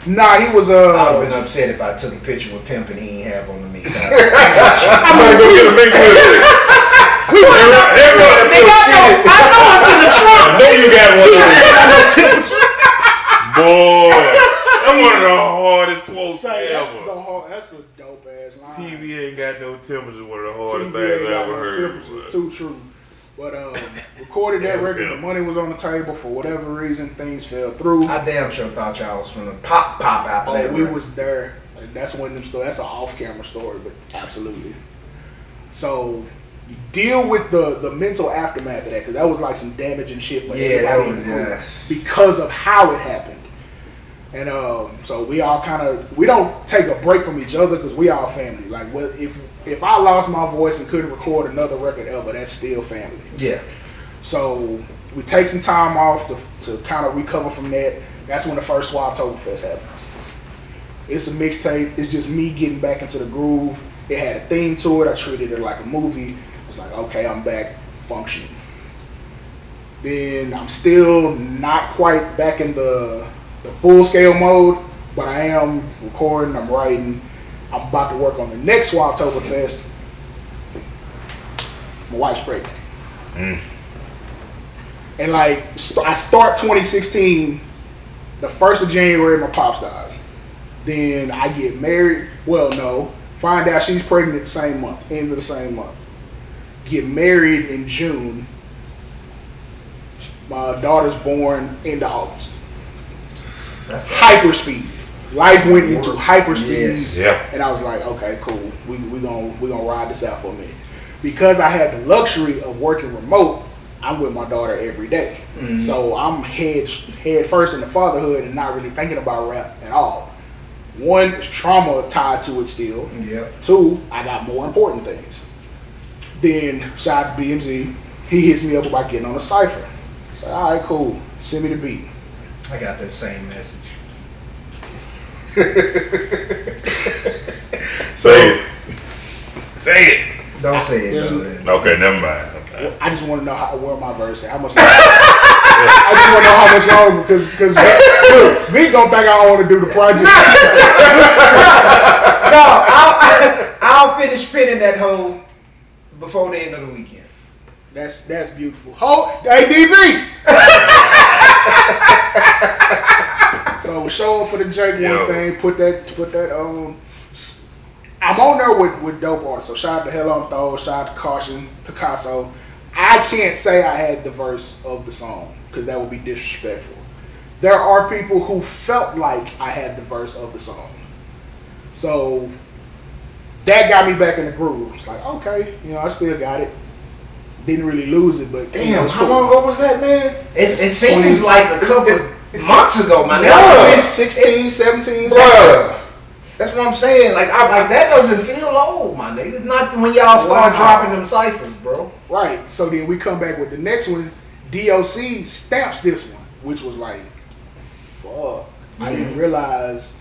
Nah, he was I would have been upset if I took a picture with Pimp and he ain't have on the mink. I'm gonna go get a mink with it. I know it's in the trunk. I know you got one. Boy, that's one of the hardest quotes ever. That's a dope ass line. TV ain't got no temperature. One of the hardest TV things ain't I got ever no heard. temperature. Too true. But recorded that record. The money was on the table. For whatever reason, things fell through. I damn sure thought y'all was from the pop out there. We was there. That's one of them stories. That's an off-camera story, but absolutely. So you deal with the mental aftermath of that, because that was like some damaging shit for everybody in the group because of how it happened. And so we all we don't take a break from each other because we all family. Like, if I lost my voice and couldn't record another record ever, that's still family. Yeah. So we take some time off to kind of recover from that. That's when the first Suave happened. It's a mixtape. It's just me getting back into the groove. It had a theme to it. I treated it like a movie. I was like, okay, I'm back functioning. Then I'm still not quite back in the full scale mode, but I am recording, I'm writing. I'm about to work on the next Suave. My wife's pregnant. And like, I start 2016, the 1st of January, my pops dies. Then I get married. Well, no. Find out she's pregnant the same month, end of the same month. Get married in June. My daughter's born end of August. That's hyperspeed. Life went into hyperspeed. Yes. Yeah. And I was like, okay, cool. We gonna ride this out for a minute. Because I had the luxury of working remote, I'm with my daughter every day. Mm-hmm. So I'm head first in the fatherhood and not really thinking about rap at all. One, there's trauma tied to it still. Yeah. Two, I got more important things. Then shout out to BMZ. He hits me up about getting on a cypher. I said, all right, cool. Send me the beat. I got that same message. Say it. Don't say it. Okay, never mind. Okay. I just want to know where my verse is. How much longer? I just want to know how much longer because Vic don't think I want to do the project. No, I'll finish pinning that hole before the end of the weekend. That's beautiful. Hey, DB. So showing for the Jake one thing, put that on. I'm on there with dope artists. So shout out to Hell on Throw, shout out to Caution, Picasso. I can't say I had the verse of the song because that would be disrespectful. There are people who felt like I had the verse of the song. So that got me back in the groove. It's like, okay, I still got it. Didn't really lose it, but damn, how long ago was that, man? It seems like a couple months ago, man. That was 16, 17, bruh. That's what I'm saying. Like that doesn't feel old, my nigga. Not when y'all start dropping them ciphers, bro. Right. Right. So then we come back with the next one. DOC stamps this one, which was like, fuck. I didn't realize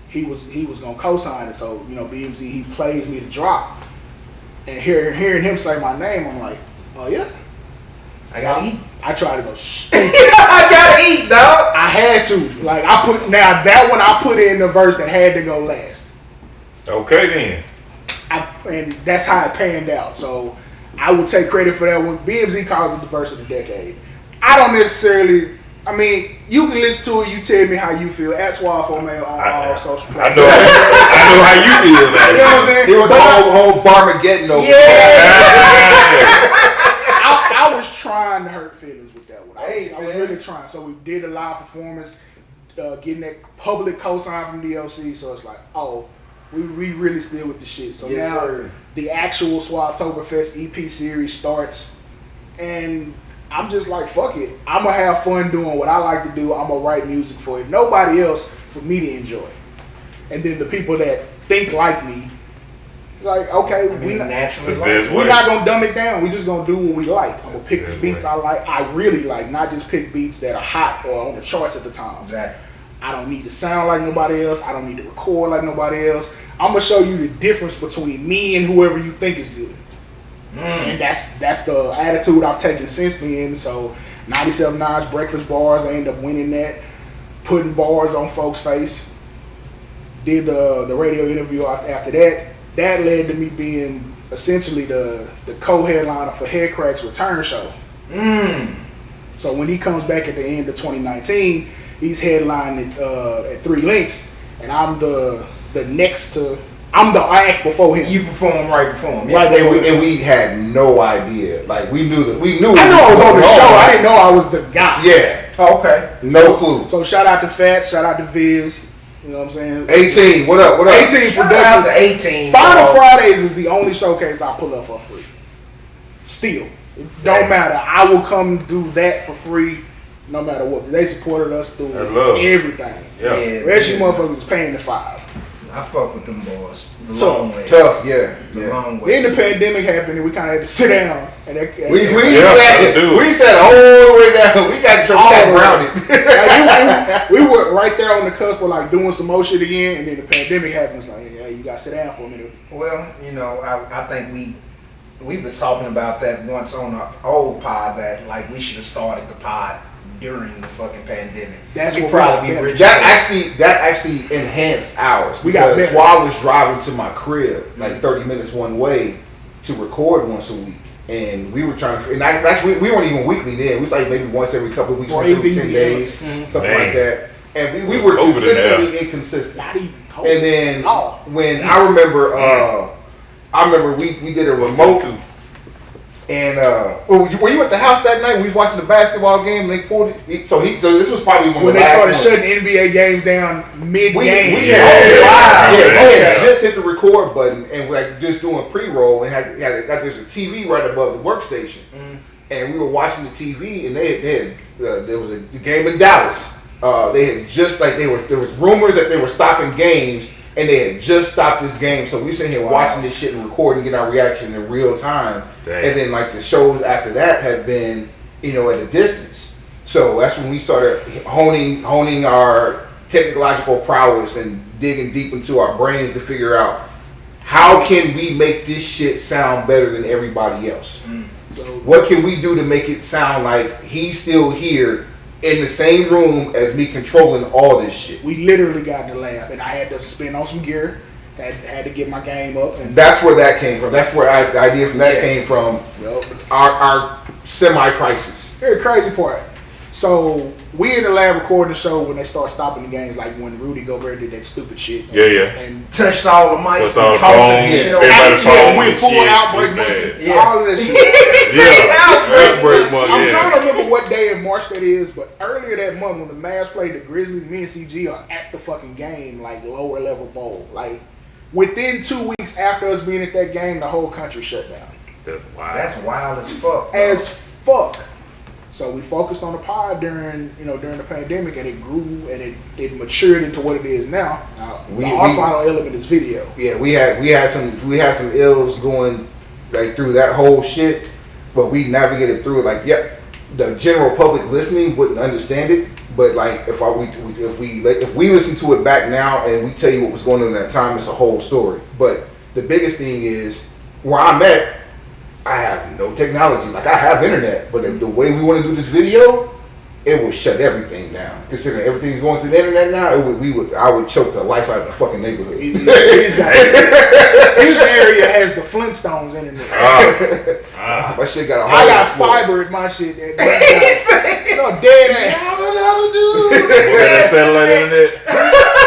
he was gonna co-sign it. So BMZ, he plays me the drop, and hearing him say my name, I'm like, oh yeah. I gotta eat. I tried to go stupid. I gotta eat, dog. I had to. Like that one I put in the verse that had to go last. Okay then. And that's how it panned out. So I will take credit for that one. BMZ calls it the verse of the decade. I don't necessarily. I mean, you can listen to it. You tell me how you feel. At Suave on all social platforms. I know how you feel, man. You know what I'm saying? It was the whole Barmageddon over. I was trying to hurt feelings with that one. I was really trying. So we did a live performance, getting that public cosign from DOC. So it's like, oh, we really still with the shit. So now the actual Swaptoberfest EP series starts, and I'm just like, fuck it. I'm gonna have fun doing what I like to do. I'm gonna write music for it. Nobody else, for me to enjoy. And then the people that think like me, like, okay, we're not gonna dumb it down. We just gonna do what we like. I'm gonna pick the beats I like. I really like, not just pick beats that are hot or on the charts at the time. Exactly. I don't need to sound like nobody else. I don't need to record like nobody else. I'm gonna show you the difference between me and whoever you think is good. And that's the attitude I've taken since then. So 97.9's Breakfast Bars, I end up winning that, putting bars on folks' face. Did the radio interview after that. That led to me being essentially the co-headliner for Head Crack's return show. So when he comes back at the end of 2019, he's headlining at 3 Links, and I'm the act before him. You perform right before him. Yeah. And we had no idea. Like we knew. I knew I was on the show. I didn't know I was the guy. Yeah. Oh, okay. No clue. So shout out to Fats. Shout out to Viz. You know what I'm saying? 18. What up? 18 Shout production. out to 18. Final Fridays is the only showcase I pull up for free. Still, it don't matter. I will come do that for free, no matter what. They supported us through everything. Yeah. Rest you motherfuckers is paying the $5. I fuck with them boys. Tough, yeah. Long way. Then the pandemic happened and we kind of had to sit down. And we sat all the way down. We got grounded. Like, we were right there on the cusp of like doing some more shit again, and then the pandemic happened. It's like, yeah, you got to sit down for a minute. Well, I think we was talking about that once on the old pod, that like we should have started the pod during the fucking pandemic. That's We'd what probably be rich. That actually enhanced ours. We got because while I was driving to my crib, like 30 minutes one way, to record once a week, and we were trying to. And actually, we weren't even weekly then. We was like maybe once every couple of weeks, once every 10 days, something like that. And we were consistently inconsistent. Not even cold. And then when I remember we did a remote. And were you at the house that night when we was watching the basketball game and they pulled it? So this was probably when they started shutting NBA games down mid-game. We had just hit the record button and like just doing pre-roll, and there's a TV right above the workstation, and we were watching the TV, and there was a game in Dallas. They had just there was rumors that they were stopping games. And they had just stopped this game, so we sitting here watching this shit and recording, getting our reaction in real time. Damn. And then like the shows after that had been, at a distance. So that's when we started honing our technological prowess and digging deep into our brains to figure out how can we make this shit sound better than everybody else. So what can we do to make it sound like he's still here in the same room as me controlling all this shit. We literally got in the lab, and I had to spin on some gear. Had to get my game up. And that's where that came from. That's where the idea from that came from. Yep. Our semi-crisis. Here's the crazy part. So we in the lab recording the show when they start stopping the games, like when Rudy Gobert did that stupid shit. And touched all the mics. All the phones. Everybody's phone. Went full outbreak month. All of that shit. Outbreak month. I'm trying to remember what day in March that is, but earlier that month when the Mavs played the Grizzlies, me and CG are at the fucking game, like lower level bowl. Like within 2 weeks after us being at that game, the whole country shut down. That's wild as fuck. As fuck. So we focused on the pod during the pandemic, and it grew and it matured into what it is now. Our final element is video. Yeah, we had some ills going like through that whole shit, but we navigated through it. Like, yep, the general public listening wouldn't understand it, but like if we listen to it back now and we tell you what was going on at that time, it's a whole story. But the biggest thing is where I'm at. I have no technology. Like, I have internet, but the way we want to do this video, it would shut everything down. Considering everything's going through the internet now, I would choke the life out of the fucking neighborhood. His area has the Flintstones internet. My shit got a I got fiber in my shit. Dead ass. That satellite internet.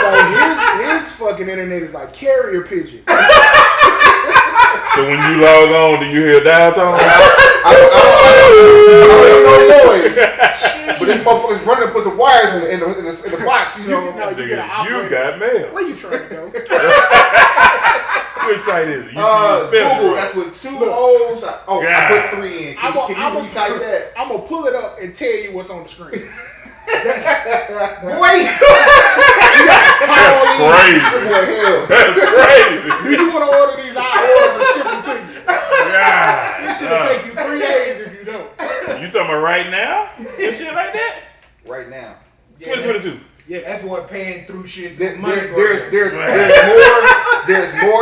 Like his fucking internet is like carrier pigeon. So when you log on, do you hear dial tone? I don't hear no noise. But this motherfucker's running to put the wires in the box, you know. You got mail. Where you trying to go? Which site is it? Google, that's with 2 O's. I put 3 in. Can you type that? I'm going to pull it up and tell you what's on the screen. Wait. Crazy. That's crazy. Do you want to order these? I order and ship them to you. God. This shit'll take you 3 days if you don't. You talking about right now? And shit like that? Right now. 2022. Yeah, that's what paying through shit. There's more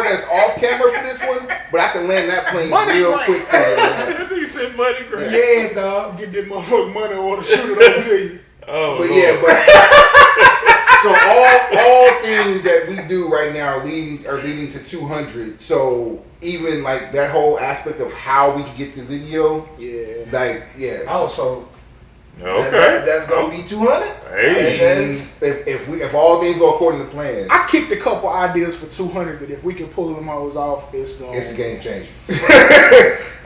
that's off camera for this one, but I can land that plane real quick for you. That nigga said money grab. Yeah, dog. Get that motherfucking money or shoot it over to you. Oh, but Lord. yeah, so all things that we do right now are leading to 200. So even like that whole aspect of how we can get the video, that's gonna be 200. Hey, if all things go according to plan, I kicked a couple ideas for 200 that if we can pull them hoes off, it's a game changer.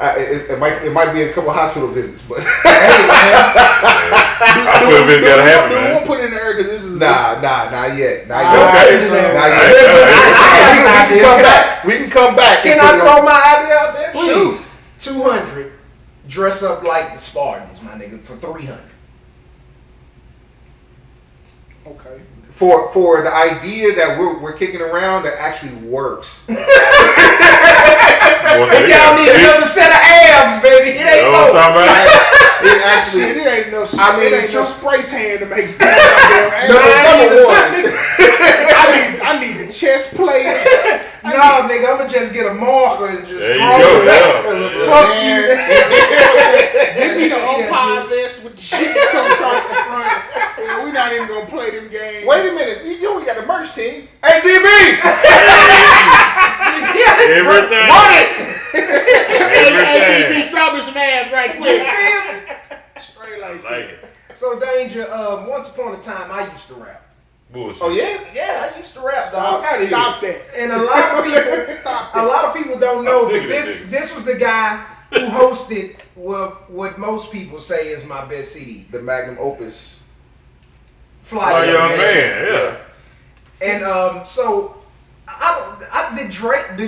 It might be a couple hospital visits, but I feel it's gotta happen, man. We won't put it in there because this is not yet. Not yet. We can come back. Can I throw my idea out there? Please. 200. Dress up like the Spartans, my nigga, for 300. Okay. For the idea that we're kicking around that actually works. Y'all need another set of abs, baby. It ain't no. It actually. It ain't no. I mean, it ain't no spray tan to make. Number one. I need the chest plate. No, nigga, I'ma just get a marker and just there draw you go, it. Fuck you. Give me the umpire vest with the shit that come across the front. Yeah, we're not even gonna play them games. Wait a minute, we got a merch team. Hey, DB! Every time. Run it! Hey, DB, drop me some abs right quick. Straight like it. So, Danjah, once upon a time, I used to rap. Bullshit. Oh yeah? Yeah, I used to rap, dog. Stop that. And a lot of people don't know that this was the guy who hosted what most people say is my best CD, The magnum opus. Fly Young Man, yeah. And so did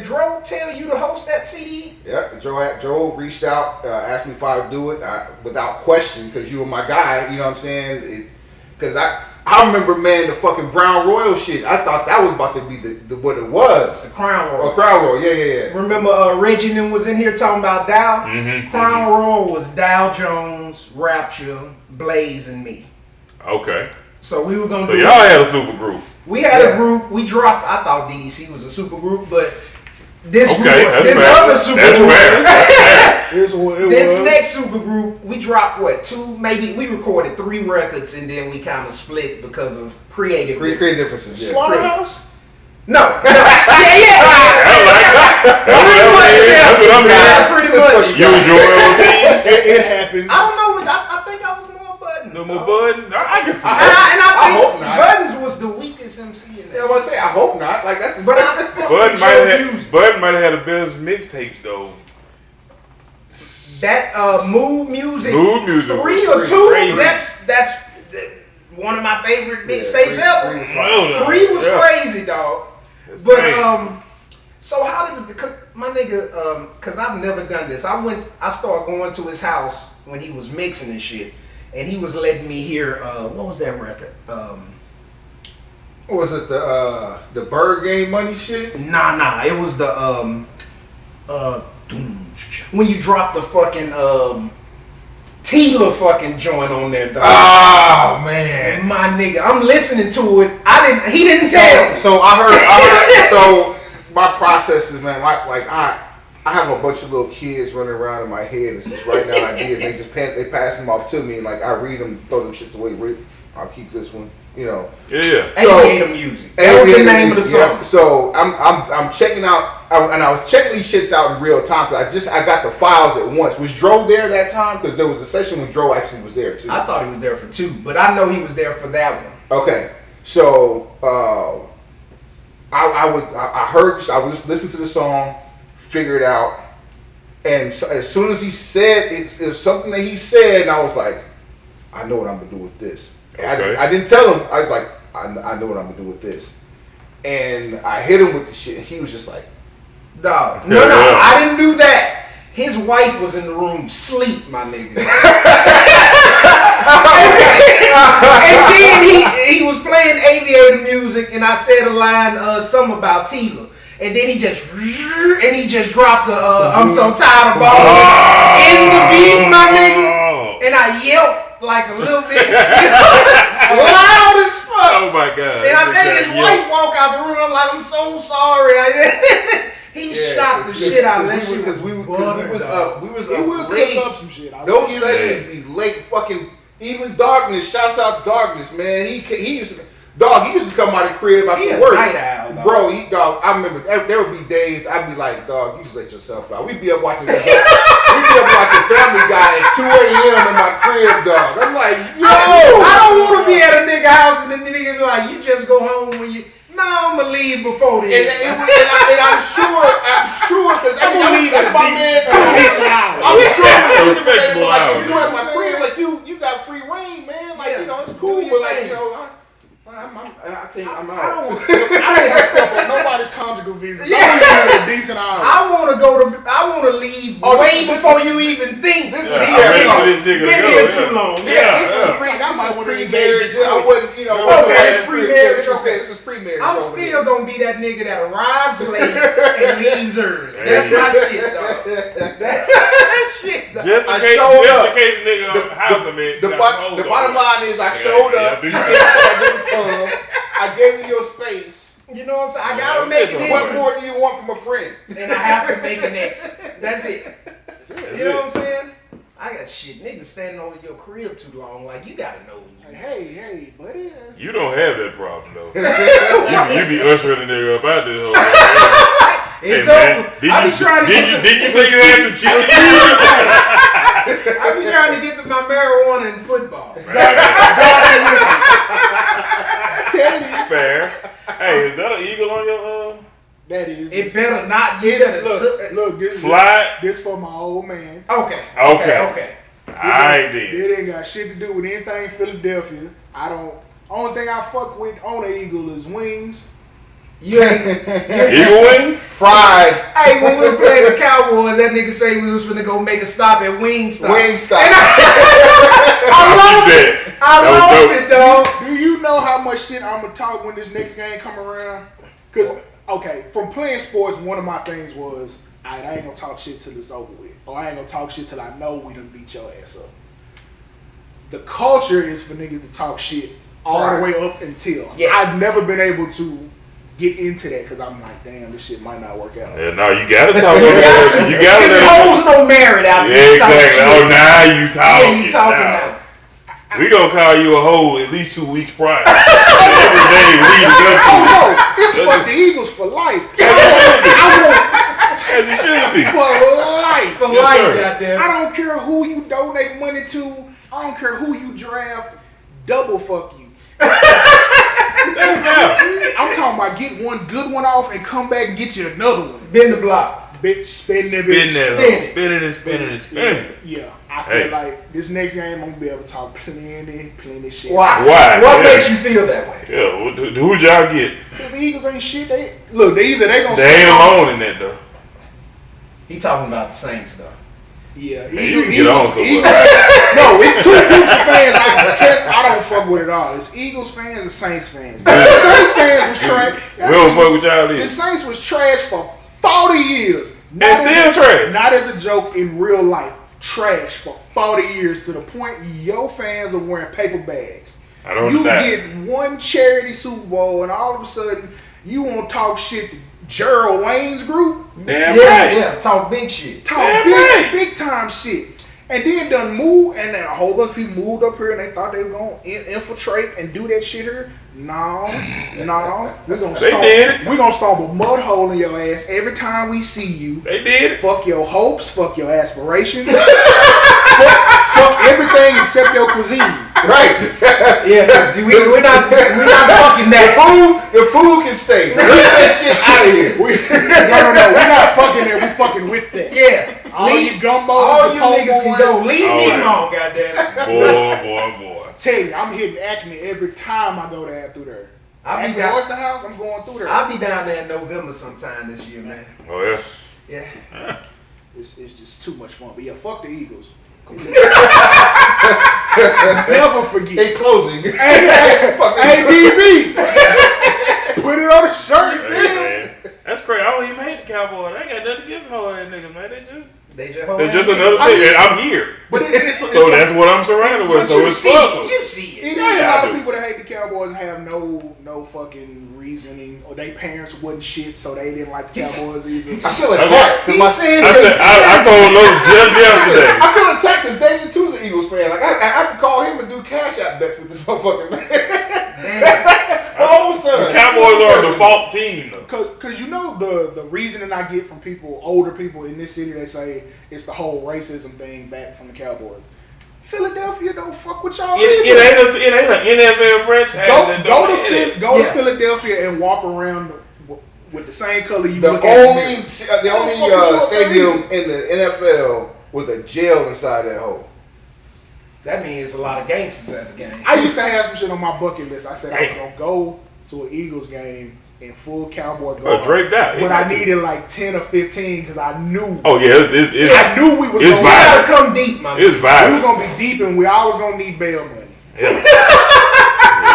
Dro tell you to host that CD? Yeah, Joe reached out, asked me if I would do it without question, because you were my guy. You know what I'm saying? Because I remember, man, the fucking Brown Royal shit. I thought that was about to be the what it was. The Crown Royal. Oh, Crown Royal, yeah. Remember Reggie was in here talking about Dow? Mm-hmm, Crown Royal was Dow Jones, Rapture, Blaze, and me. Okay. So we were gonna So y'all had a super group. We had a group. We dropped. I thought DDC was a super group, but this other super group, this next super group, we dropped maybe we recorded 3 records and then we kind of split because of creative differences. Yeah. Slaughterhouse? No. Yeah. Pretty much. You was your own teams? It happens. I don't know. I think I was more Buttons. No more Bud? I can see And that. I think hope not. Buttons was the weakest MC in Yeah, there. I want to say I hope not. Like that's. But I fuck Bud with might your have music. Bud might have had the best mixtapes though. That Mood Music. Mood Music. 3 or 2. Crazy. That's one of my favorite mixtapes ever. 3 was crazy, dog. But so how did my nigga? Cause I've never done this. I started going to his house when he was mixing and shit, and he was letting me hear. What was that record? Was it the Bird Game Money shit? Nah. It was the when you drop the fucking Tila fucking joint on there, dog. Oh man, My nigga, I'm listening to it. He didn't tell me. So I heard. So my process is, man, I have a bunch of little kids running around in my head and just writing down ideas. They pass them off to me, and like I read them, throw them shits away. I'll keep this one, you know. Yeah. Aviator music. That was the name of the song. Yeah. So I'm checking out, and I was checking these shits out in real time because I got the files at once. Was Dro there that time? Because there was a session when Dro actually was there too. I thought he was there for 2, but I know he was there for that one. Okay, so I was listening to the song, figure it out, and so, as soon as he said it was something that he said, and I was like, I know what I'm gonna do with this. Okay. I didn't tell him. I was like, I know what I'm gonna do with this, and I hit him with the shit. And he was just like, Dog. No, I didn't do that. His wife was in the room sleep, my nigga. And then he was playing Aviator music, and I said a line, something about Tila. And then he just dropped the I'm so tired of balling in the beat, my nigga. And I yelped like a little bit, loud as fuck. Oh my God. And I think his wife walked out the room. I'm like, I'm so sorry. He shot the shit out of that shit. Because we was up late. late. Up some shit. Those sessions be late, fucking. Even Darkness, shouts out Darkness, man. He used to. Dog, he used to come out of the crib after work. Night owl, dog. Bro, I remember there would be days I'd be like, dog, you just let yourself out. We'd be up watching Family Guy at 2 a.m. in my crib, dog. I'm like, yo! I don't want to be at a nigga house and the nigga be like, you just go home when you... No, I'm going to leave before then. And I'm sure, because that's my man too. I'm sure if you at my crib, like you got free reign, man. Like, you know, it's cool, but like, you know, I'm out. I don't want to step on nobody's conjugal visits. I want to get a decent hour. I want to leave way before you even think. This nigga been here too long. This was pre-marriage. I wasn't, you know, this is pre-marriage. I'm still going to be that nigga that arrives late and leaves early. That's my shit, dog. That shit, dog. Just in case nigga house of me. The bottom line is I showed up. You didn't come. I gave you your space. You know what I'm saying? I gotta make an What exit. more do you want from a friend? And I have to make an exit. That's it. You know what I'm saying? I got shit. Niggas standing over your crib too long. Like, you gotta know when you. Hey, buddy. You don't have that problem though. you be ushering the nigga up out this whole. It's hey, over. I be trying to get did you say you had some chips? I be trying to get to my marijuana in football. Fair. Hey, is that an eagle on your That is. It better not. You better Look, this for my old man. Okay. Okay. I did. It ain't got shit to do with anything Philadelphia. Only thing I fuck with on the eagle is wings. You ain't. Eagle wings? Fried. Hey, when we played the Cowboys, that nigga say we was finna go make a stop at Wingstop. Wingstop. And I lost it, dog. Do you know how much shit I'm gonna talk when this next game come around? Cause from playing sports, one of my things was I ain't gonna talk shit till it's over with, or I ain't gonna talk shit till I know we done beat your ass up. The culture is for niggas to talk shit all the way up until. Yeah. I've never been able to get into that because I'm like, damn, this shit might not work out. Yeah, no, you gotta talk. You gotta. There's hoes no merit out there. Yeah, exactly. Oh, now you talking. Yeah, you talking now. We gonna call you a hoe at least 2 weeks prior. Every day leading up to Oh no, it's for the Eagles for life. as it should be. For life. For Yes, life, sir. goddamn. I don't care who you donate money to. I don't care who you draft. Double fuck you. I'm talking about get one good one off and come back and get you another one. Bend the block. Bitch, spin that Spin bitch. that, spinning and spinning and spinning. Yeah, I feel like this next game I'm gonna be able to talk plenty shit. Why? Yeah. What makes you feel that way? Yeah, who'd y'all get? Cause the Eagles ain't shit. They gonna They stay ain't on. alone in that though. He talking about the Saints though. Yeah, You can get on somewhere. No, it's two groups of fans I don't fuck with at all. It's Eagles fans and Saints fans. The Saints fans was trash. We don't fuck with y'all The either. Saints was trash for 40 years. And still trash. Not as a joke in real life. Trash for 40 years to the point your fans are wearing paper bags. I don't You know. get one charity Super Bowl and all of a sudden you want to talk shit to Gerald Wayne's group. Damn Yeah, right. yeah. Talk big shit. Talk Damn big, right. big time shit. And then done move, and then a whole bunch of people moved up here and they thought they were going to infiltrate and do that shit here. No. We're going They did it. We're going to stomp a mud hole in your ass every time we see you. They did it. Fuck your hopes, fuck your aspirations. fuck everything except your cuisine. Right. Yeah, cause we're not fucking that. The food can stay. Now, get that shit out of here. No. We're not fucking that. We fucking with that. Yeah. All you gumbos, all the you cold niggas can boys. go. Leave All me right. alone, goddamn. Boy. Tell you, I'm hitting Acme every time I go down through there. I'll be Acme down. Oyster House, I'm going through there. I'll be down there in November sometime this year, man. Oh yeah. Yeah. It's just too much fun. But yeah, fuck the Eagles. Never forget. In closing. Hey, DB. Put it on the shirt, Hey, man. man. That's crazy. I don't even hate the Cowboys. I ain't got nothing against them whole ass niggas, man. They They're just another I team. mean- And I'm here. But it's So that's what I'm surrounded with. But So you it's see fun. it. You see It it. is Yeah, a I lot of do. people that hate the Cowboys and have no fucking reasoning, or their parents wasn't shit, so they didn't like the Cowboys either. I feel attacked. 'cause He my- said I told Logan just yesterday. I feel attacked because Danjah too's an Eagles fan. Like I have to call him and do cash out bets with this motherfucker, man. My own son. Cowboys are a default team, though. Cause you know the reasoning I get from people, older people in this city, they say it's the whole racism thing back from the Cowboys. Philadelphia don't fuck with y'all. It ain't an NFL franchise. that Go don't to hit it. go Yeah. to Philadelphia and walk around with the same color you The look at. only stadium in the NFL with a jail inside that hole. That means a lot of gangsters at the game. I used to have some shit on my bucket list. I said I was gonna go to an Eagles game in full cowboy garb. Draped out. But I needed like 10 or 15 because I knew. Oh yeah, it's I knew we was it's gonna You gotta violence. come deep, man. It's we violence. was gonna be deep and we always gonna need bail money. Yeah.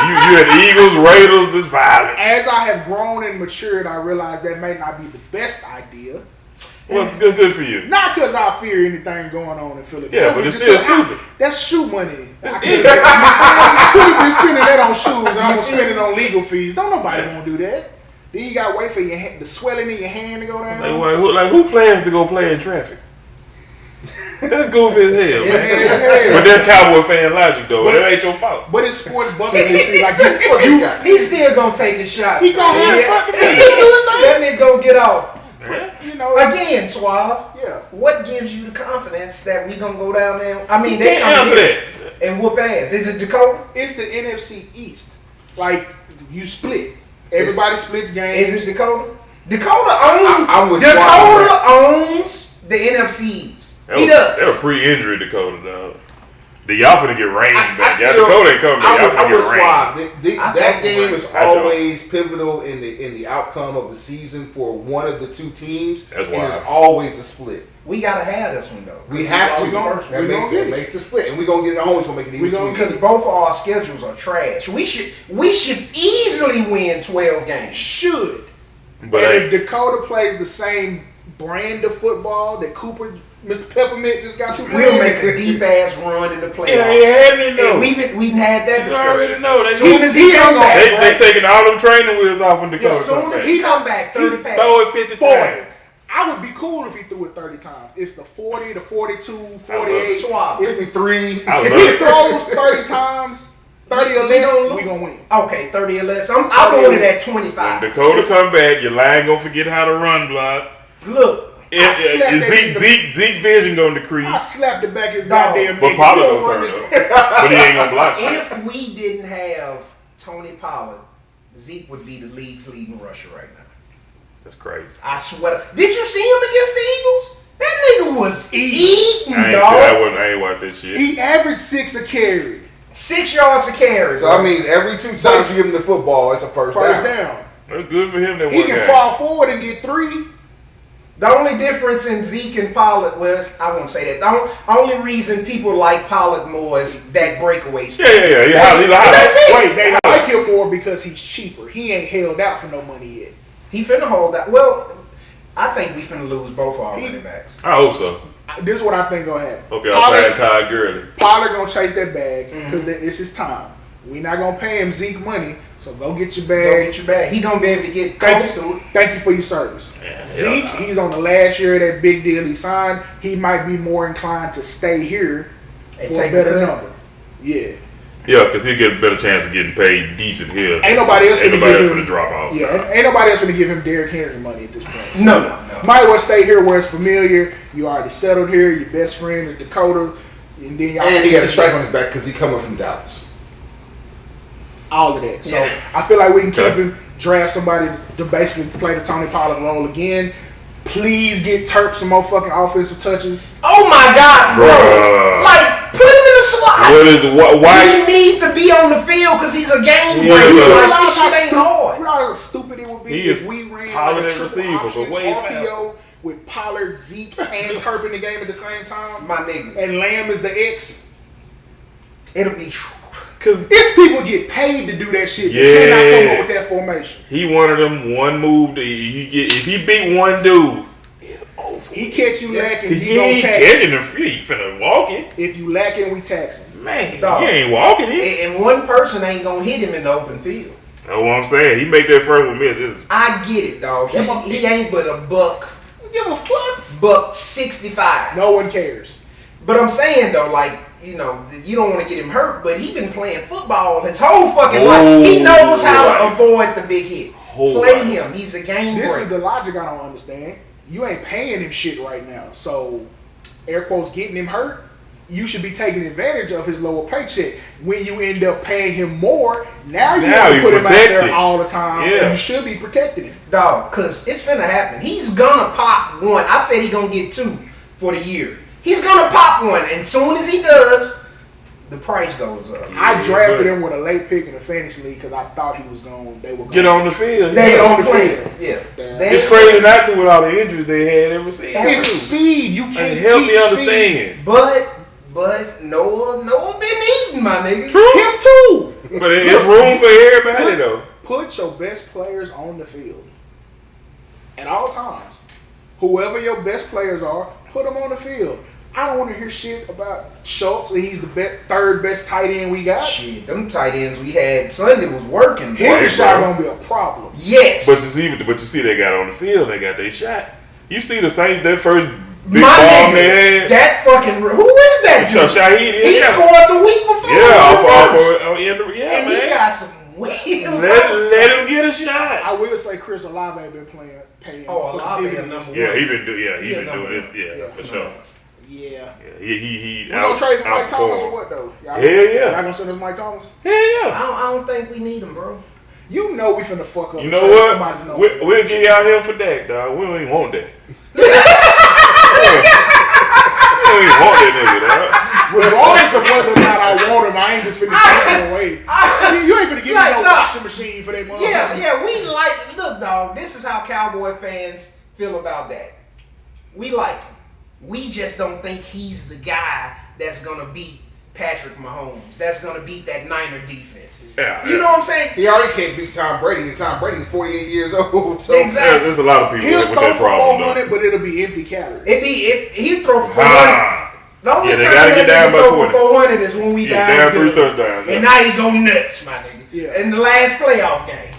You had Eagles, Raiders, this violence. As I have grown and matured, I realized that may not be the best idea. Well, good for you. Not because I fear anything going on in Philadelphia. Yeah, but it's just still 'cause stupid. That's shoe money. I Yeah. could have been spending that on shoes and I'm gonna spend it on legal fees. Don't nobody want to do that. Then you gotta wait for your the swelling in your hand to go down. Who plans to go play in traffic? That's goofy as hell, man. Yeah. But that's Cowboy fan logic, though. But- That ain't your fault. But it's sports bucket list shit. Like What you got? He's still gonna take his shot. he gonna have fucking That nigga gonna get off. you know. Again, Suave. Yeah. What gives you the confidence that we gonna go down there? I mean, You they can't come answer here that. and whoop ass. Is it Dakota? It's the NFC East. Like you split. Everybody splits games. Is it Dakota? Dakota owns. I'm with Dakota owns the NFCs. He does. They were pre-injury Dakota, dog. Y'all finna get rain back. Y'all still- Dakota ain't coming back. Y'all I finna was get rain. Suave. I That fuck game with is Rams. I don't. always pivotal in the outcome of the season for one of the two teams, That's and it's wild. always a split. We gotta have this one though. We have to. we gonna- That we gonna get it. makes the split, and we're gonna get it at home. It's gonna make it even We gonna- sweeter. Because both of our schedules are trash. We should easily win 12 games. Should. But and hey, if Dakota plays the same brand of football that Mr. Peppermint just got through We'll playing, make a deep ass run in the it ain't playoffs. happening And though. we had that You already discussion. know. They Soon as he come back, They taking all them training wheels off in Dakota. as soon as he come back, 30 passes. Throw it 50 times. I would be cool if he threw it 30 times. It's the 40, the 42, I love 48. it. Suave. 53. I If love he it. throws 30 times, 30 or We less, gonna we gonna win. Okay, 30 or less. I wanted at 25. When Dakota come back, your line gonna forget how to run block. Look, Zeke vision gonna decrease. I slapped the back of his Dog. goddamn But neck. Pollard You gonna don't turn run it this- up. But he ain't gonna block shit. if we didn't have Tony Pollard, Zeke would be the league's leading rusher right now. That's crazy. I swear. Did you see him against the Eagles? That nigga was eating, I dog. ain't watch this shit. He averaged 6 a carry. 6 yards a carry. So I mean, every 2 times you give him the football, it's a first down. That's good for him. That He one can guy. fall forward and get 3. The only difference in Zeke and Pollard was, I won't say that. The only reason people like Pollard more is that breakaway speed. Yeah. He's a high. That's it. Wait, they like him more because he's cheaper. He ain't held out for no money yet. He finna hold that. Well, I think we finna lose both our running backs. I hope so. This is what I think gonna happen. Hope y'all sign Todd Gurley. Pollard gonna chase that bag because it's his time. We not gonna pay him Zeke money, so go get your bag. Go get your bag. He gonna be able to get close to it. Thank you for your service. Yeah, Zeke, he's on the last year of that big deal he signed. He might be more inclined to stay here And for take a better the cut. number. Yeah. Yeah, because he'll get a better chance of getting paid decent here. Ain't nobody else Ain't finna nobody give else him. finna drop off. Yeah, ain't nobody else gonna give him Derrick Henry money at this point. No. Might as well stay here where it's familiar. You already settled here. Your best friend is Dakota, and then y'all And he get got a to strike on his back because he coming from Dallas. all of that. So Yeah. I feel like we can keep Okay. him, draft somebody to basically play the Tony Pollard role again. Please get Turk some more fucking offensive touches. Oh my God, bro! Bruh. Like, put him in the slot. What is why? He need to be on the field because he's a game Yeah, breaker. yeah. Like, this shit ain't hard. Realize how stupid it would be He if is we ran Pollard like a at triple receiver, but option way RPO with Pollard, Zeke, and Turk in the game at the same time. My nigga, And Lamb is the X. it'll be. Because It's people get paid to do that shit. Yeah. They cannot come up with that formation. he one of them one move that you get. If he beat one dude, it's over. He catch you lacking, He he gonna ain't tax. catching him free. He finna walk it. If you lacking, we tax him. Man, Dog. he ain't walking it. And one person ain't gonna hit him in the open field. That's what I'm saying. He make that first one miss. It's, I get it, dog. He ain't but a buck Give a fuck. 65. No one cares. But I'm saying though, like, you know, you don't want to get him hurt, but he been playing football his whole fucking life. He knows how to avoid the big hit. Play him. He's a game This breaker. is the logic I don't understand. You ain't paying him shit right now. So, air quotes, getting him hurt, you should be taking advantage of his lower paycheck. When you end up paying him more, now you Now want to you put him out protected. there all the time. Yeah. And you should be protecting him. Dog, cause it's finna happen. He's gonna pop one. I said he gonna get 2 for the year. He's gonna pop one, and soon as he does, the price goes up. I drafted but- him with a late pick in the fantasy league because I thought he was going. They were going get on the field. They Yeah. don't the play. field. Yeah, Damn. They It's ain't crazy playing. not to with all the injuries they had ever seen. That's It's speed. You And can't help teach me understand. But Noah been eating, my nigga. True. speed. Him too. But it's room for everybody though. Put your best players on the field at all times. Whoever your best players are, put them on the field. I don't want to hear shit about Schultz. He's the third best tight end we got. Shit, them tight ends we had Sunday was working. Boy. Hendershot bro. gonna be a problem. Yes. But you see they got on the field. They got their shot. You see the Saints that first big my ball nigga, they had. that fucking who is that dude? Shaheed, He yeah. scored the week before. Yeah, and man. he got some wheels. Let him get a shot. I will say Chris Olave been paying. Oh, for Olave the dividends. number one. Yeah, he been doing it. number Yeah, for sure. Yeah. Yeah, he We gonna trade for Mike Thomas or what though? Y'all, Hell yeah. Y'all gonna send us Mike Thomas? Hell yeah. I don't think we need him, bro. You know we finna fuck up. You and know trade what? somebody's number. We'll get y'all here for that, dog. We don't even want that. We don't even want that nigga, dog. Regardless of whether or not I want him, I ain't just finna take him away. You ain't finna give me Like, no nah. washing machine for that motherfucker. Yeah, we like. Look, dog. This is how Cowboy fans feel about that. We like him. We just don't think he's the guy that's gonna beat Patrick Mahomes. That's gonna beat that Niner defense. Yeah, You know what I'm saying? He already can't beat Tom Brady, and Tom Brady's 48 years old. So Exactly. There's a lot of people He'll with throw that for problem, 400, but it'll be empty calories. If he throw for though. 400, Ah. the only Yeah, they time gotta that get down nigga by throw 20. for 400 is when we Yeah, down down 3 good. touchdowns. And now he go nuts, my nigga. Yeah. In the last playoff game,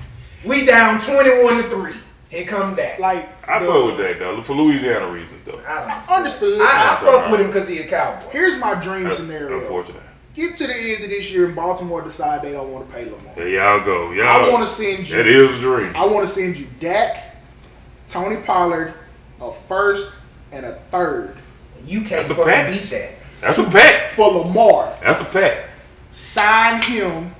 we down 21-3. Here come that. Like I fuck with that though, for Louisiana reasons though. Understood. I fuck with him because he a Cowboy. Here's my dream That's scenario. unfortunate. Get to the end of this year and Baltimore decide they don't want to pay Lamar. There y'all go. I want to send you. That is a dream. I want to send you Dak, Tony Pollard, a first and a third You can't That's a fucking package. beat that. That's a pack. for Lamar. That's a pack. Sign him,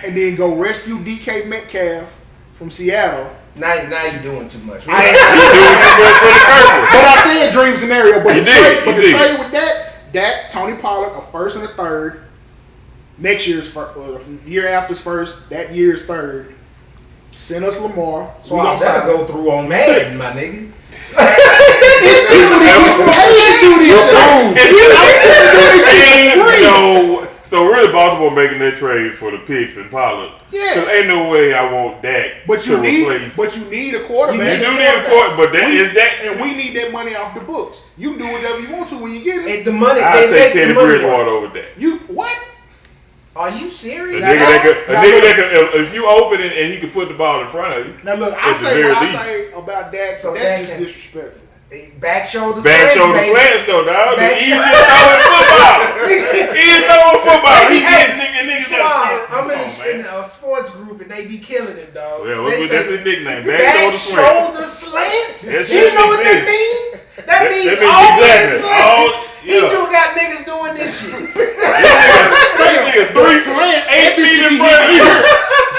and then go rescue DK Metcalf from Seattle. Now you're doing too much. You doing too much for the purple. But I said dream scenario. But You the did, trade, you did. trade with Dak, Tony Pollard, a first and a third. Next year's first, year after's first. That year's third. Send us Lamar. So I gotta go through on Madden, my nigga. It's people that get paid to do this. If you I'm saying do this shit for free. So really, Baltimore making that trade for the picks and Pollard. Yes. Because ain't no way I want Dak But you to replace. need a quarterback. You do need a quarterback, but that is Dak. And we need that money off the books. You can do whatever you want to when you get it. The money. I'll they take make the Teddy money Bridgewater work. over Dak. You what? Are you serious? A nigga that could, if you open it and he could put the ball in front of you. Now look, I At the say very what least. I say about Dak. So That's Dak just can- disrespectful. Back shoulder Back slants, shoulder baby. slants though, dog. The Back easiest shoulder- throw in football. Easiest throw in football. He Hey, get niggas Suave, I'm in Come on, man. a sports group and they be killing him, dog. Well, They that's say, his nickname. back Back shoulder slants. slants. That Do you shit know what that exists. means? That means means all exactly. his slants. He Yeah. do got niggas doing this shit. Niggas 8 feet in front of you.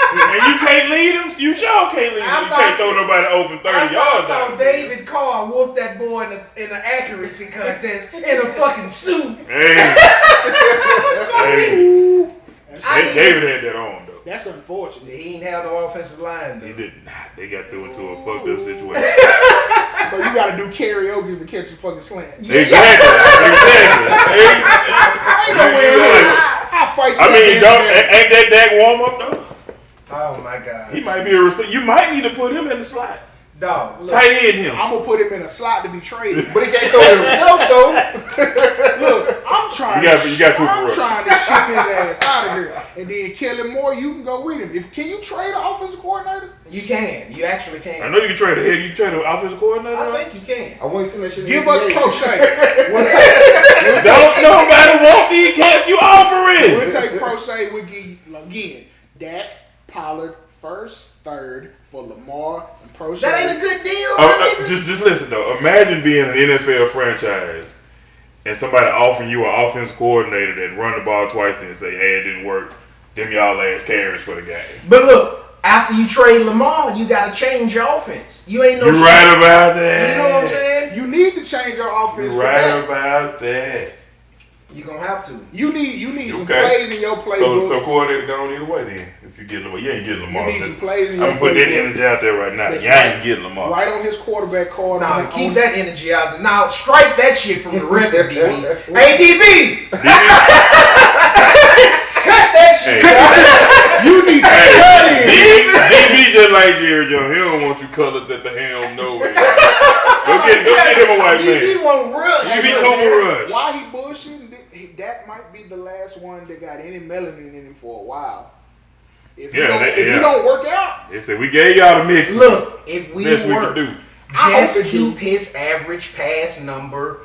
And you can't lead him? You sure can't lead him. I'm You not can't throw nobody open 30 yards I saw out. David Carr whoop that boy in an accuracy contest in a fucking suit. Hey. Hey. David had that on, though. That's unfortunate. He ain't have no offensive line, He though. did not. They got through into a fucked up situation. So you got to do karaoke to catch a fucking slant. Exactly. Ain't no way. I'll fight you. I mean, ain't that Dak warm up, though? Oh my God. He might be a receiver. You might need to put him in the slot. Dog. Look, Tight end him. I'm gonna put him in a slot to be traded. But he can't throw it himself though. Look, I'm trying. You got Cooper I'm Rush. trying to ship his ass out of here, and then Kellen Moore, you can go with him. Can you trade an offensive coordinator? you can. You actually can. I know you can trade a head. You can trade an offensive coordinator. I think you can. I want to see that shit. in Give the us NBA. Crochet. Don't nobody want these cats you offering. We'll take Crochet. We'll give you, again, Dak, Pollard, first, third for Lamar and Crochet. That ain't a good deal, my nigga. Just listen though. Imagine being an NFL franchise and somebody offering you an offensive coordinator that run the ball twice and say, "Hey, it didn't work. Them y'all last carries for the game." But look, after you trade Lamar, you got to change your offense. You ain't no. You right about that. You know what I'm saying? You need to change your offense You for right that. about that. You gonna have to. You need some Okay. plays in your playbook. So coordinator going either way then. If you get Lamar, you ain't getting Lamar. You need some plays in your I'm gonna put that playbook. energy out there right now. That's You ain't getting Lamar. Right on his quarterback card. Nah, on- keep on- that energy out there. Now, strike that shit from the record, DB. Hey, DB! Cut that shit. You need to cut him. DB just like Jerry Jones. He don't want you colors at the helm nowhere. Go get him a white DB man. won't rush. DB Cooper Rush. Why he bullshitting? That might be the last one that got any melanin in him for a while. If you don't work out, They said we gave y'all the mix. Look, if we Best we work, can do. just keep his average pass number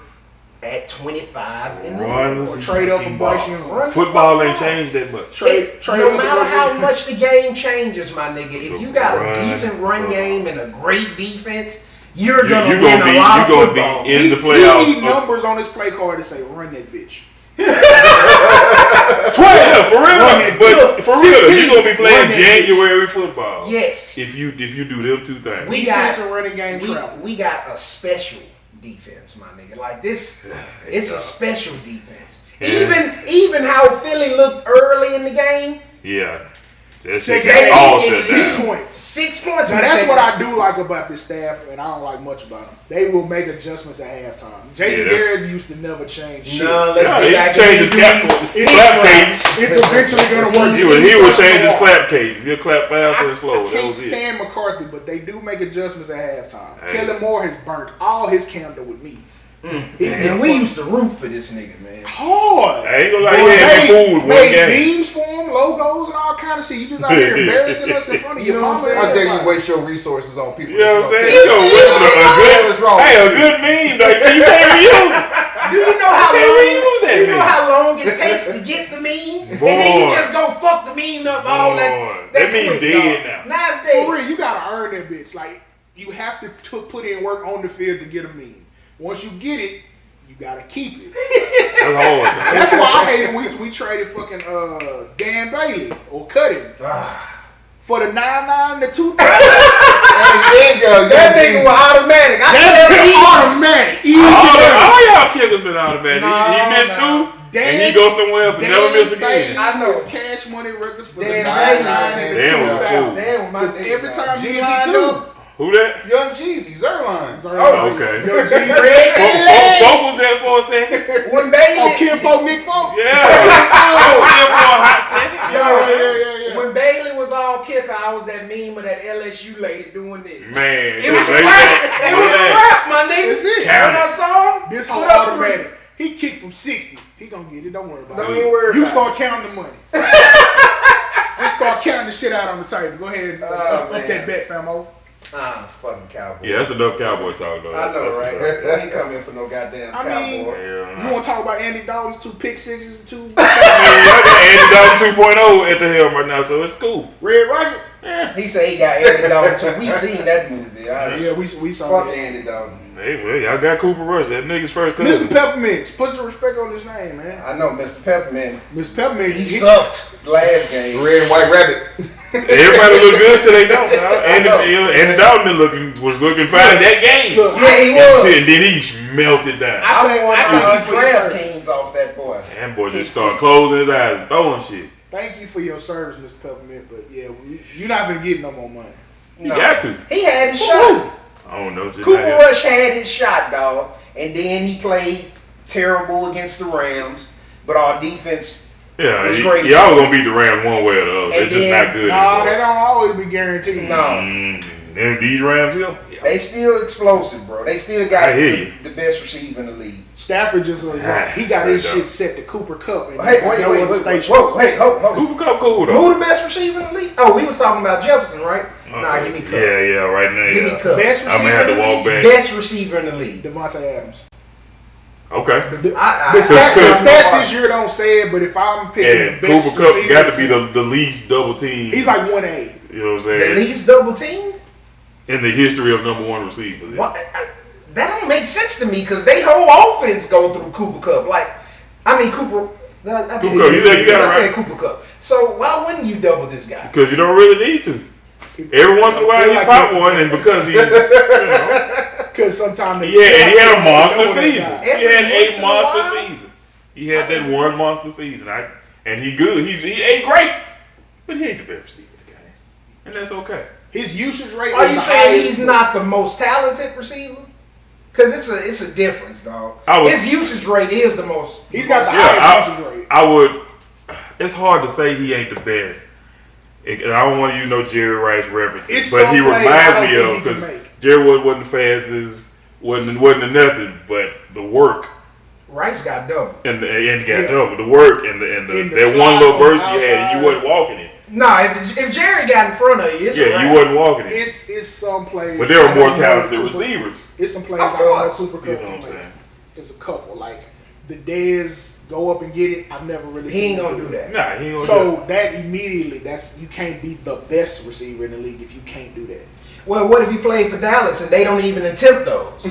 at 25 in the Run. or trade up for Bryce Young. Run the Football fuck ain't ball. changed that much. Trade No up matter for how Bryce much the game changes, my nigga, if you got a Run. decent run game and a great defense, you're You gonna gonna win be a lot of you gonna football. be in the He playoffs. need numbers on his play card to say, "Run that bitch." 12 for real. Run But for real, 16. you gonna be Run playing that January football. Yes, If you do them two things. We Defense got- and running game travel. we got a special defense, my nigga. Like this, it's a special defense. Yeah. Even how Philly looked early in the game, Yeah. That's Second it. half, All it's shut 6 down. points. 6 points. Now in the that's second what half. I do like about this staff, and I don't like much about them. They will make adjustments at halftime. Jason Yeah, that's- Garrett used to never change shit. No, let's Yeah, get he back changed to his cap case. It's eventually going to work. He would change his clap case. He'll clap faster and slower. I That can't was it. stand McCarthy, but they do make adjustments at halftime. Hey. Kellen Moore has burnt all his candle with me. And we used to root for this nigga, man. Hard. I ain't gonna lie, he had me fooled one made game. memes for him, logos, and all kind of shit. You just out here embarrassing us in front of your You know what mama. I'm and How dare you everybody. waste your resources on people? You know what I'm saying? that Yo, you a What is wrong good, hey, a with you? good meme. Like, you can't reuse it. Do you know how Can't long? reuse that, You know man. how long it takes to get the meme, and then you Boy. just go fuck the meme up all Boy. that. That meme quick, dead dog. now. Now it's For dead. real, you gotta earn that bitch. Like, you have to put in work on the field to get a meme. Once you get it, you gotta keep it. That's hard, man. That's why I hate it. We traded fucking Dan Bailey or cut him for the 99 and the 2000. That nigga was automatic. I said that Automatic. Easy. All y'all kickers been automatic. He missed No. two, and he goes somewhere else and never miss again. I know. His cash money records for Dan the Bailey. 99 and the Damn, 2000. Damn, my Because every time he Jeezy lined too. up, Who that? Young Jeezy, Zerline. Oh, Okay. Yo, G, Folk was there for a second. One baby. oh, Kim Folk, Nick Folk. Yeah. nigga. Don't worry about Don't it. even worry You about start counting the money. Just start counting the shit out on the table. Go ahead and up that bet, famo. Fucking Cowboy. Yeah, that's enough cowboy talk though. I know, That's right? enough. We ain't come in for no goddamn I mean, Cowboy. you want to talk about Andy Dalton's 2 pick sixes and 2 I got Andy Dalton 2.0 at the helm right now, so it's cool. Red Rocket? He said he got Andy Dalton too. We seen that movie. Yeah, we saw Fuck that. Andy Dalton. Hey, well, y'all got Cooper Rush, that nigga's first cousin. Mr. Peppermints, put some respect on his name, man. I know Mr. Peppermint. Mr. Peppermint, He sucked last game. Red and white rabbit. Everybody look good till they don't. Andy Dalton was looking fine that game. Look, Yeah, he was. And then he melted down. I think one I of think the you for your draft service. kings off that boy. That boy just started closing his eyes and throwing shit. Thank you for your service, Mr. Peppermint, but yeah, you're not gonna get no more money. You got to. He had his shot. I don't know. Just Cooper not him. Rush had his shot, dog. And then he played terrible against the Rams. But our defense Yeah, was great. y'all gonna beat the Rams one way or the other. And It's just then- not good. Nah, anymore. that don't always be guaranteed. No. And these Rams here. They still explosive, bro. They still got I hear you. the best receiver in the league. Stafford just he got his shit set to Cooper Cup and Hey, no wait, other wait. stations. Whoa, hey, hold. Cooper Cup cool though. Who the best receiver in the league? Oh, we was talking about Jefferson, right? Nah, give me Cup. Yeah, right now. Give me Yeah. Cup. Best I'm receiver gonna have to in the walk league? back. Best receiver in the league. Devontae Adams. Okay. The Cause- stats this year don't say it, but if I'm picking And the best Cooper Cup receiver, got to be the least double team. he's like 1A. You know what I'm The saying? least double teamed? In the history of number one receivers. What? That don't make sense to me because they whole offense go through Cooper Cup. Cooper. I Cup, you got it I right. said Cooper Cup. So why wouldn't you double this guy? Because you don't really need to. Every once in a while he pop one, and because he's, Because sometimes and he had a monster season. guy. He had Every once a in a monster while? season. He had that one monster season. And he good. He ain't great, but he ain't the best receiver in the game, and that's okay. His usage rate. Are is you the saying highest. he's not the most talented receiver? Because it's a difference, dog. I His usage rate is the most. He's got the Yeah, highest usage rate. I would. It's hard to say he ain't the best. And I don't want to use Jerry Rice references, It's but he some plays I reminds don't me think of he can because make. Jerry wasn't the fastest, wasn't a nothing, but the work Rice got double. and got Yeah. double the work and In the that one slide little on burst the you had, and outside. you wasn't walking it. Nah, if Jerry got in front of you, it's a Yeah, wrap. you wasn't walking it. It's some plays. But there are I more don't know talented Cooper- receivers. It's some plays Of I don't know course. Cooper Cup You know can what I'm make. saying? There's a couple like the Dez go up and get it. I've never really. He seen ain't him gonna do that. Nah, he ain't gonna do So that immediately, you can't be the best receiver in the league if you can't do that. Well, what if he played for Dallas and they don't even attempt those?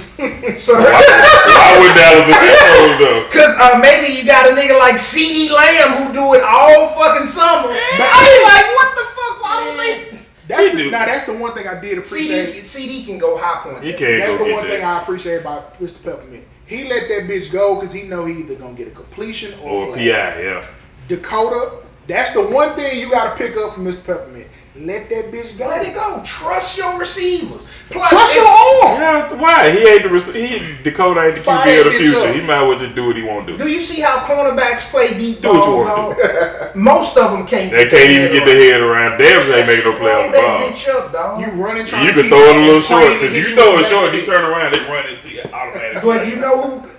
So, that. Why would Dallas attempt those though? because maybe you got a nigga like C.D. Lamb who do it all fucking summer. I be like, what the fuck? Why don't they? That's the one thing I did appreciate. CD can go high point. He that. can't That's go the get one thing that. I appreciate about Mr. Peppermint. He let that bitch go because he know he either gonna get a completion or Or flat. PI, yeah. Dakota, that's the one thing you gotta pick up from Mr. Peppermint. Let that bitch go. Let it go. Trust your receivers. Plus, Trust your it's- arm. Yeah, why? He ain't Dakota ain't the Fire QB of the that bitch future. up. He might as well just do what he want to do. Do you see how cornerbacks play deep Do what you balls? want dog? Most of them can't. They can't even get their head around. Damn, they make no play on the Throw ball. that bitch up, dog. You running trying You to can keep throw it a and little short playing because to hit you throw with it short, that you bitch. turn around, they run into you automatically. But you know who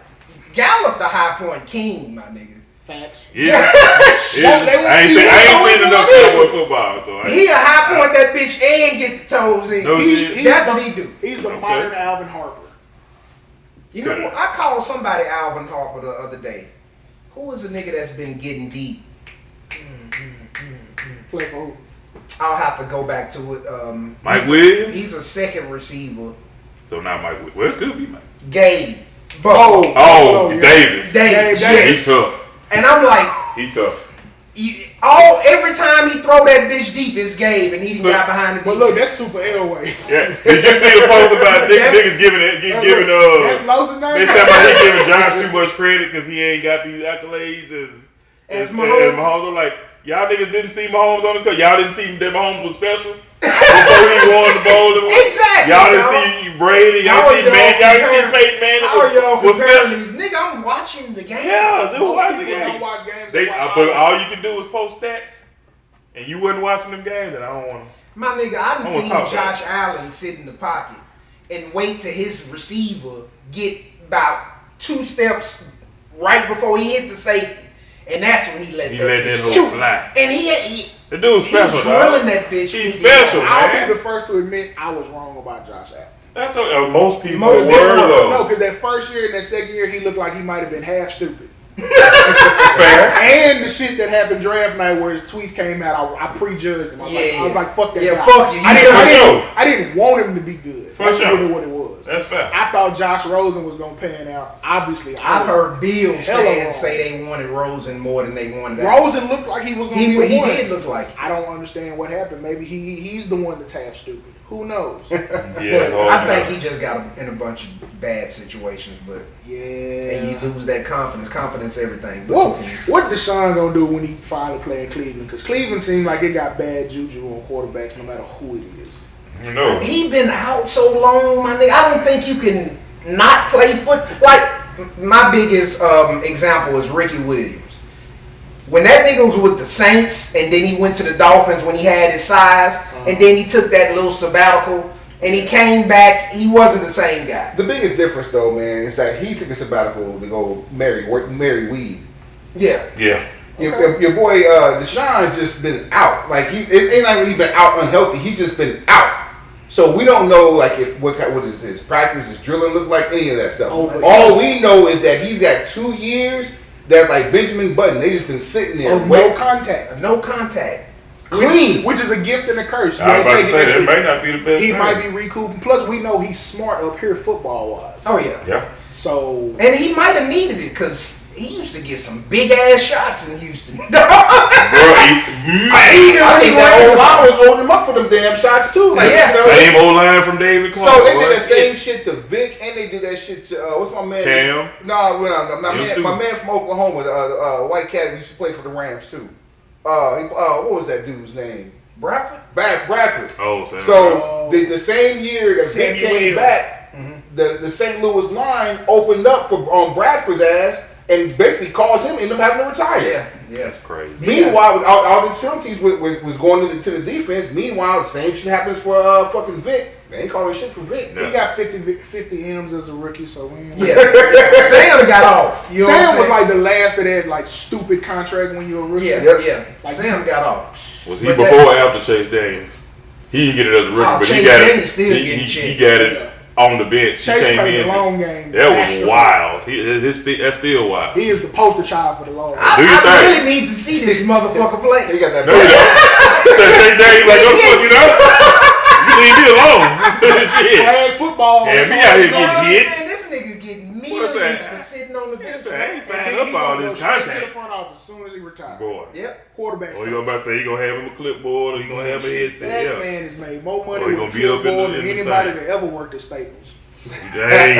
galloped the high point king, my nigga. Facts. Yeah. They won't I ain't do seen it enough either. Cowboy football, so I He a high point that bitch and get the toes in. No shit. That's what he do. He's the Okay. modern Alvin Harper. You know what? I called somebody Alvin Harper the other day. Who is a nigga that's been getting deep? Play for who? I'll have to go back to it. Mike he's Williams? He's a second receiver. So not Mike Williams. Well, it could be Mike. Gabe. Oh, yeah. Davis. Davis. Gabe yes. He's tough. And I'm like, He tough. every time he throw that bitch deep, it's Gabe, and he So- got behind the But defense. look, that's Super Elway. Yeah. Did you see the post about niggas giving That's Lowe's they name. said about he giving Josh too much credit because he ain't got these accolades As as Mahomes. Mahomes. I'm like, y'all niggas didn't see Mahomes on this cause y'all didn't see that Mahomes was special before he won the bowl. Exactly. Y'all dog. didn't see Brady. Y'all How didn't see are Man. Y'all didn't see comparing- Peyton Manning. How are y'all was comparing special. these? Nigga, I'm watching the game. Yeah, just Most watch the people don't game. watch games. They, They watch but all highlights. you can do is post stats, and you wasn't watching them games. Then I don't want to. My nigga, I done I wanna seen talk about Josh Allen sit in the pocket and wait till his receiver get about 2 steps right before he hit the safety. And that's when he let He that let that bitch hoe shoot. fly. And he The dude's special, he's dog. drilling that bitch. He's 50 special, yards. I'll man. be the first to admit I was wrong about Josh Allen. That's what most people Most were, people though. No, because that first year and that second year, he looked like he might have been half stupid. Fair. And the shit that happened draft night where his tweets came out, I prejudged him. I was like, fuck that Yeah, guy. fuck you. I didn't want him to be good. For That's sure. really what it was. That's fair. I thought Josh Rosen was going to pan out. Obviously, I've heard Bills hella wrong. fans say they wanted Rosen more than they wanted. Rosen looked like he was going to He be the one. did look like it. I don't understand what happened. Maybe he's the one that's half stupid. Who knows? Yeah, I think he just got in a bunch of bad situations, but and Yeah. you lose that confidence. Confidence, everything. But continue. What Deshaun gonna do when he finally play in Cleveland? Because Cleveland seemed like it got bad juju on quarterbacks, no matter who it is. No. He been out so long, my nigga. I don't think you can not play foot. Like my biggest example is Ricky Williams. When that nigga was with the Saints, and then he went to the Dolphins when he had his size, and then he took that little sabbatical, and he came back, he wasn't the same guy. The biggest difference, though, man, is that he took a sabbatical to go marry weed. Yeah. Yeah. Your boy Deshaun just been out. Like it ain't like he's been out unhealthy. He's just been out. So we don't know like if what is his practice, his drilling look like, any of that stuff. All we know is that he's got 2 years that like Benjamin Button, they just been sitting there. No contact. No contact. Clean. Which is a gift and a curse. You I was ain't about to taking say, that that treatment. may not be the best He thing. might be recouping. Plus, we know he's smart up here football wise. Oh yeah. Yeah. So And he might have needed it because he used to get some big ass shots in Houston. Bro, I think that old line was holding him up for them damn shots too. Like, Yeah. you know, same old line from David Clark. so they boy. did that same shit to Vic, and they did that shit to what's my man? Cam? No, Him too. my man from Oklahoma, the white cat who used to play for the Rams too. What was that dude's name? Bradford? Bradford. Oh, Sam. So the same year that Vic Samuel. came back, the St. Louis line opened up for Bradford's ass and basically caused him end up having to retire. Yeah. That's crazy. Meanwhile, all these film teams was going to the defense. Meanwhile, the same shit happens for fucking Vic. They ain't calling shit for Vic. No. he got 50 M's as a rookie. So we ain't Yeah. Sam got off. You know what I'm Sam was saying? like the last of that like stupid contract when you were a rookie. Yeah, Yep. yeah. Like, Sam got off. Was he But before or after Chase Daniels? He didn't get it as a rookie, Oh, but he Chase got Daniels it. still He getting he checks. got it on the bench. He Chase came played in. the long game. That was masterfully. wild. That's still wild. He is the poster child for the long game. Do you I think? really need to see this motherfucker play. He got that. No, you don't. Chase Daniels like, oh fuck, you know? You leave me alone. Shit. Flag football. Yeah, that's me all out he here knows. getting hit. Man, this nigga getting What's millions that? for sitting on the bench. I ain't And signed then up he for all gonna this go straight to the contact. front office as soon as he retires. Boy. Yep. Quarterbacks. Or you gonna about to say you gonna have him a clipboard or you gonna have a headset? That Yeah. man has made more money Or he with a gonna be up in the- clipboard in than the anybody thing. that ever worked at Staples. Hey,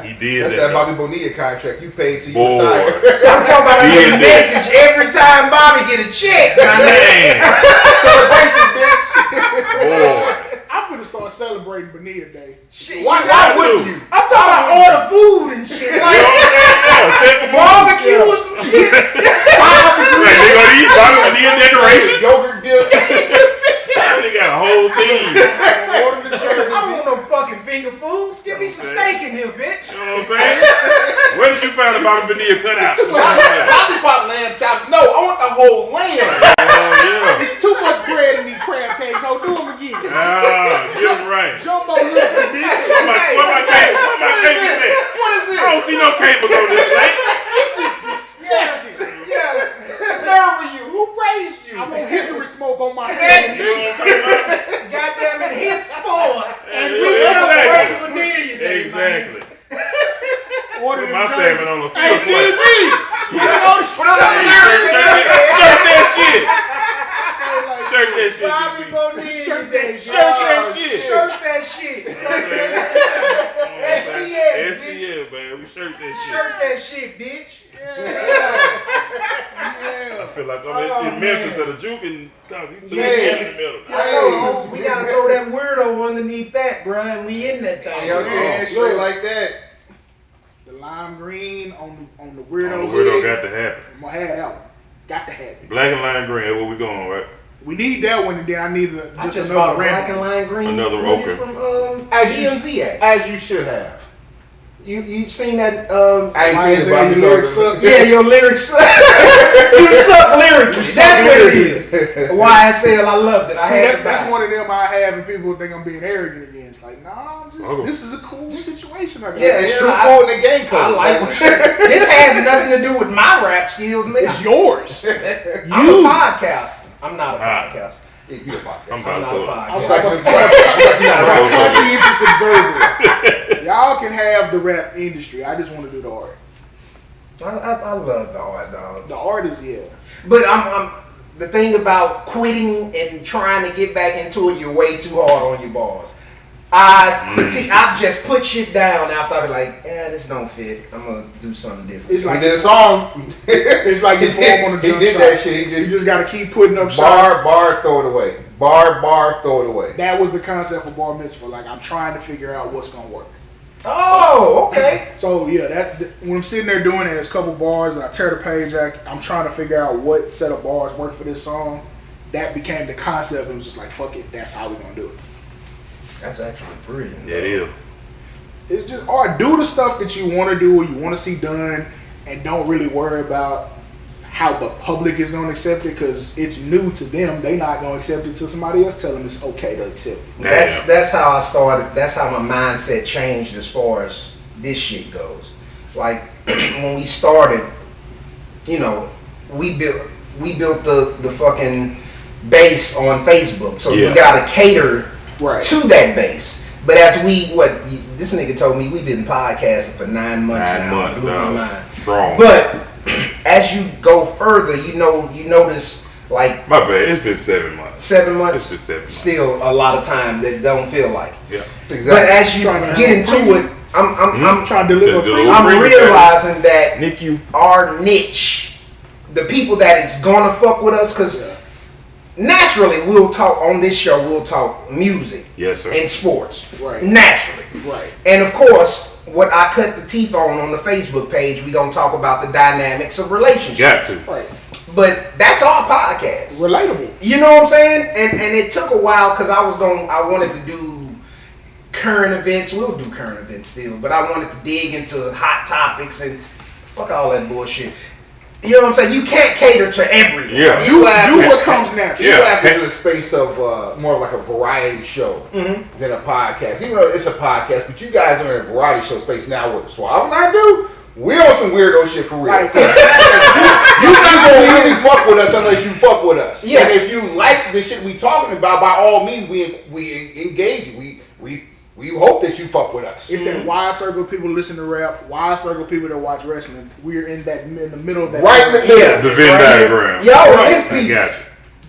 he did That's that. that Bobby Bonilla contract you paid till you Boy. retire. I'm talking about He a is message every time Bobby get a check. My nigga. Man, Celebration, bitch. boy. I'm gonna start celebrating Bonilla Day. Shit, Why you got wouldn't to. you? I'm talking about order food and shit. You know Like what I'm saying? Yeah, set the mood. barbecue or some shit. Like, they gonna eat Bobby Bonilla decorations? Yogurt dip. They got a whole team. You Order the I jerseys. don't want no fucking finger foods. Give me some steak in here, bitch. know what I'm saying? Where did you find the Bobby Bonilla cutout? Lollipop lamb chops. No, I want the whole lamb. Oh, yeah. It's too much bread in these crab cakes. So do them again. Ah, get him right. Jumbo look, bitch. Where my cake? Where my cake is at? What is I don't see no capers on this plate. This is disgusting. Yeah. Nerve of you. Who raised you? I want hickory smoke on my That's sandwich. You know what I'm talking about? Goddamn it, hits sport. And we Yeah, celebrate exactly. Vanilla Day. Exactly. Order Put them my jerseys. salmon on a Hey, silver plate. DB. Put it on. Put on the Hey, shirt that shit. Shirt that shit. Bobby DB. Bonilla Shirt Day. that Shirt that shit. Shirt that shit. STL, bitch. STL, man. We shirt that shit. Shirt that shit, bitch. I feel like I'm in Memphis at a juke and these two Yeah. in the middle. I know, we gotta throw that weirdo underneath that, bruh, and we in that thing. Yeah, okay, straight like that. The lime green on the Oh, weirdo. the weirdo hood. got to happen. I'm gonna have that one. Got to have it. Black and lime green, that's where we going, right? We need that one, and then I need I just just another bought a black and random. lime green Another hoodie okay. from As you- GMZ. As you should have. You seen that? I ain't seen it, but your lyrics suck. Yeah, your lyrics suck. You suck lyrically. That's what it is. YSL, I loved it. I See, had to that's buy it. one of them I have, and people think I'm being arrogant against. Like, nah, this is a cool situation. Yeah, it's truthful in the game code. I like what this has nothing to do with my rap skills, man. It's yours. I'm a podcaster. I'm not a podcaster. You're a podcast. I'm I'm not a I'm podcaster. a conscientious observer. Y'all can have the rap industry. I just want to do the art. I love the art, dog. The art is But I'm the thing about quitting and trying to get back into it, you're way too hard on your bars. I just put shit down after I be like, this don't fit. I'm gonna do something different. It's like He did a song. It's like you form on a He jump did shot. that shit. He You just got to keep putting up bar, shots. bar, throw it away. Bar, throw it away. That was the concept for bar mitzvah. Like, I'm trying to figure out what's gonna work. Oh, okay. So yeah, when I'm sitting there doing it, there's a couple bars, and I tear the page out. I'm trying to figure out what set of bars work for this song. That became the concept. It was just like, fuck it, that's how we're gonna do it. That's actually brilliant. Yeah, it is. It's just art. Do the stuff that you want to do or you want to see done, and don't really worry about how the public is going to accept it, because it's new to them. They not going to accept it until somebody else tell them it's okay to accept it. That's how I started. That's how my mindset changed as far as this shit goes. Like when we started, you know, we built the fucking base on Facebook, so Yeah. you gotta cater Right. to that base. But as this nigga told me, we've been podcasting for 9 months now. 9 months, Blew my dog. mind. Strong. But as you go further, you notice like My bad. It's been 7 months. 7 months. It's been 7 months. Still a lot of time that don't feel like. Yeah. Exactly. But as you Trying to get have into it, I'm trying to deliver. The- the- I'm Bring it back. realizing that Nick, you. our niche, the people that is gonna fuck with us, because naturally we'll talk on this show. We'll talk music Yes, sir. and sports, Right. naturally. Right. And of course, what I cut the teeth on the Facebook page, we gonna talk about the dynamics of relationships. Got to. Right. But that's our podcast. Relatable. You know what I'm saying? And it took a while because I wanted to do current events. We'll do current events still, but I wanted to dig into hot topics and fuck all that bullshit. You know what I'm saying? You can't cater to everyone. Yeah. You Do have what comes natural. you Yeah. have into the space of more like a variety show than a podcast. Even though it's a podcast, but you guys are in a variety show space now. What Suave and I do? We're on some weirdo shit for real. Like, You're not gonna really fuck with us unless you fuck with us. Yeah. And if you like the shit we talking about, by all means, we engage you. We hope that you fuck with us. it's that wide circle of people that listen to rap, wide circle of people that watch wrestling. We're in the middle of that. Right in the middle. Yeah. The Venn diagram. Yo, Right. this I piece. got you.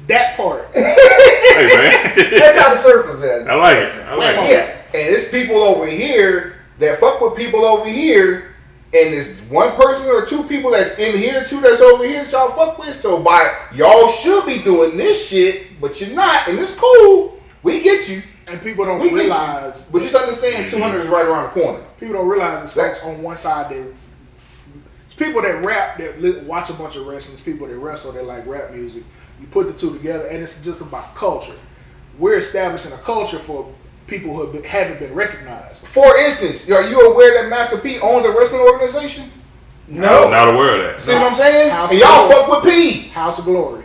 That part. Hey, man. That's how the circles are. I like it. I like it. Yeah. And it's people over here that fuck with people over here, and there's one person or two people that's in here too that's over here that y'all fuck with. So y'all should be doing this shit, but you're not, and it's cool. We get you. And people don't We get realize. you. But just understand 200 is right around the corner. People don't realize it's folks on one side that it's people that rap that watch a bunch of wrestling. It's people that wrestle that like rap music. You put the two together, and it's just about culture. We're establishing a culture for people who haven't been recognized. For instance, are you aware that Master P owns a wrestling organization? No. I'm not aware of that. See what I'm saying? House And y'all of fuck with P. House of Glory.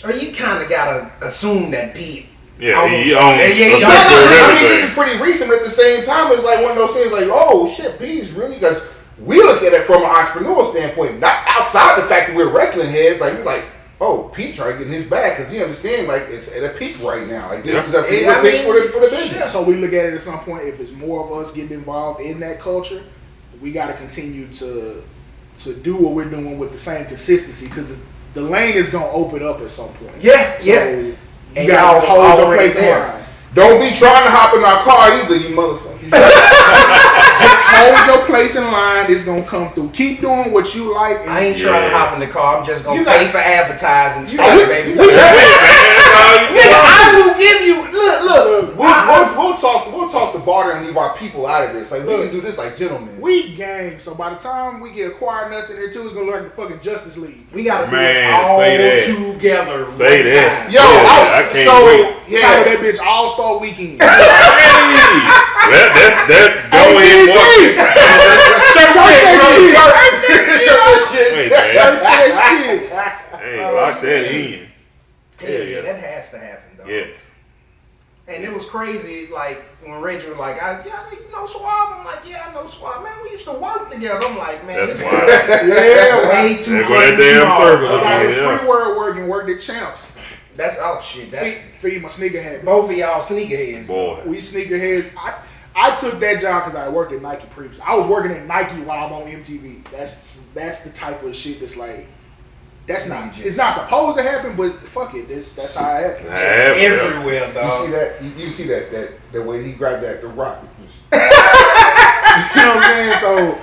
Or you kind of gotta assume that Pete. Yeah, he Almost. owns. Yeah, yeah, a yeah. No, sector of I mean, everything. this is pretty recent, but at the same time, it's like one of those things like, oh shit, P's really, because we look at it from an entrepreneurial standpoint, not outside the fact that we're wrestling heads. Like, we're like, oh, P trying to get in his bag because he understands like it's at a peak right now. Like, this is a peak I mean, for the business. So we look at it at some point. If it's more of us getting involved in that culture, we got to continue to do what we're doing with the same consistency, because the lane is gonna open up at some point. Yeah, So yeah. you And gotta y'all hold your already place in there. line. Don't be trying to hop in our car either, you motherfucker. Just hold your place in line. It's gonna come through. Keep doing what you like. And I ain't trying to hop in the car. I'm just gonna You pay got- for advertising You space, got- baby. we- Nigga, I will give you. Look. We'll talk the barter and leave our people out of this. Like, we can do this like gentlemen. We gang, so by the time we get acquired nuts in here too, it's gonna look like the fucking Justice League. We gotta do Man, it all say that. together. Say one that. time. Yo, I can't wait. Title that bitch All-Star Weekend. That's going more. Hey, lock that in. Yeah, that has to happen, though. Yes. And it was crazy, like, when Reggie was like, you know Suave? I'm like, yeah, I know Suave. Man, we used to work together. I'm like, man, That's this wild. Yeah, way too There go that fucking damn small. circle. I got a Yeah. free word work and worked at Champs. That's, oh, shit. That's Feed my sneaker habit. both of y'all sneakerheads. Boy. We sneakerheads. I took that job because I worked at Nike previously. I was working at Nike while I'm on MTV. That's the type of shit that's like, it's not supposed to happen, but fuck it, that's how it happens. Everywhere, You dog. see that? You see that way he grabbed the rock. You know what I'm saying? So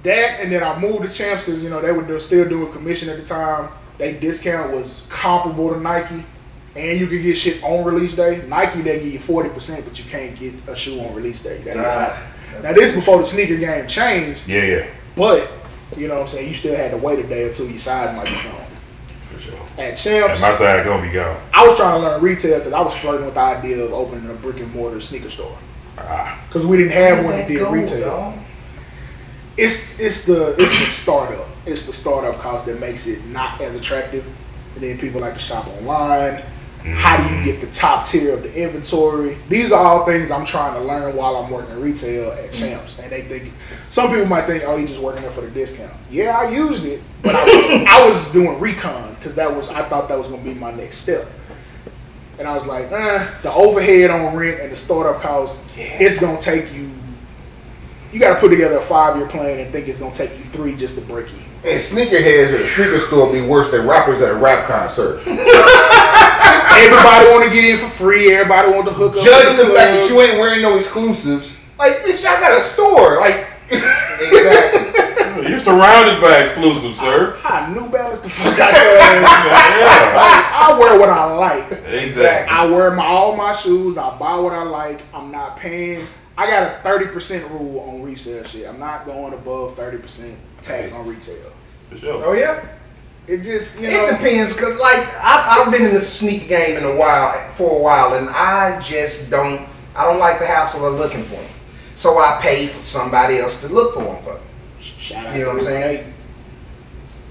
that, and then I moved to Champs because they were still doing commission at the time. They discount was comparable to Nike, and you could get shit on release day. Nike, they give you 40%, but you can't get a shoe on release day. Now this before the sneaker game changed, Yeah. but you know what I'm saying, you still had to wait a day or two. Your size might be gone. For sure. At Champs, And my side gonna be gone. I was trying to learn retail because I was flirting with the idea of opening a brick and mortar sneaker store because we didn't have one that did retail. Dog? It's the startup. It's the startup cost that makes it not as attractive. And then people like to shop online. How do you get the top tier of the inventory? These are all things I'm trying to learn while I'm working retail at Champs. And they think, some people might think, oh, he's just working there for the discount. Yeah, I used it, but I was doing recon because I thought that was going to be my next step. And I was like, the overhead on rent and the startup cost, it's going to take you got to put together a 5-year plan and think it's going to take you 3 just to break even. And sneakerheads at a sneaker store be worse than rappers at a rap concert. Everybody want to get in for free. Everybody want to hook up. Judging the fact that you ain't wearing no exclusives. Like, bitch, I got a store. Like, exactly. You're surrounded by exclusives, sir. I New Balance the fuck out your ass. I wear what I like. Exactly. I wear all my shoes. I buy what I like. I'm not paying. I got a 30% rule on resale shit. I'm not going above 30% tax on retail. For sure. Oh, yeah? It just, It depends, cause like I've been in the sneaker game for a while, and I don't like the hassle of looking for them. So I pay for somebody else to look for them for me. Shout out You know to what I'm saying? Renee.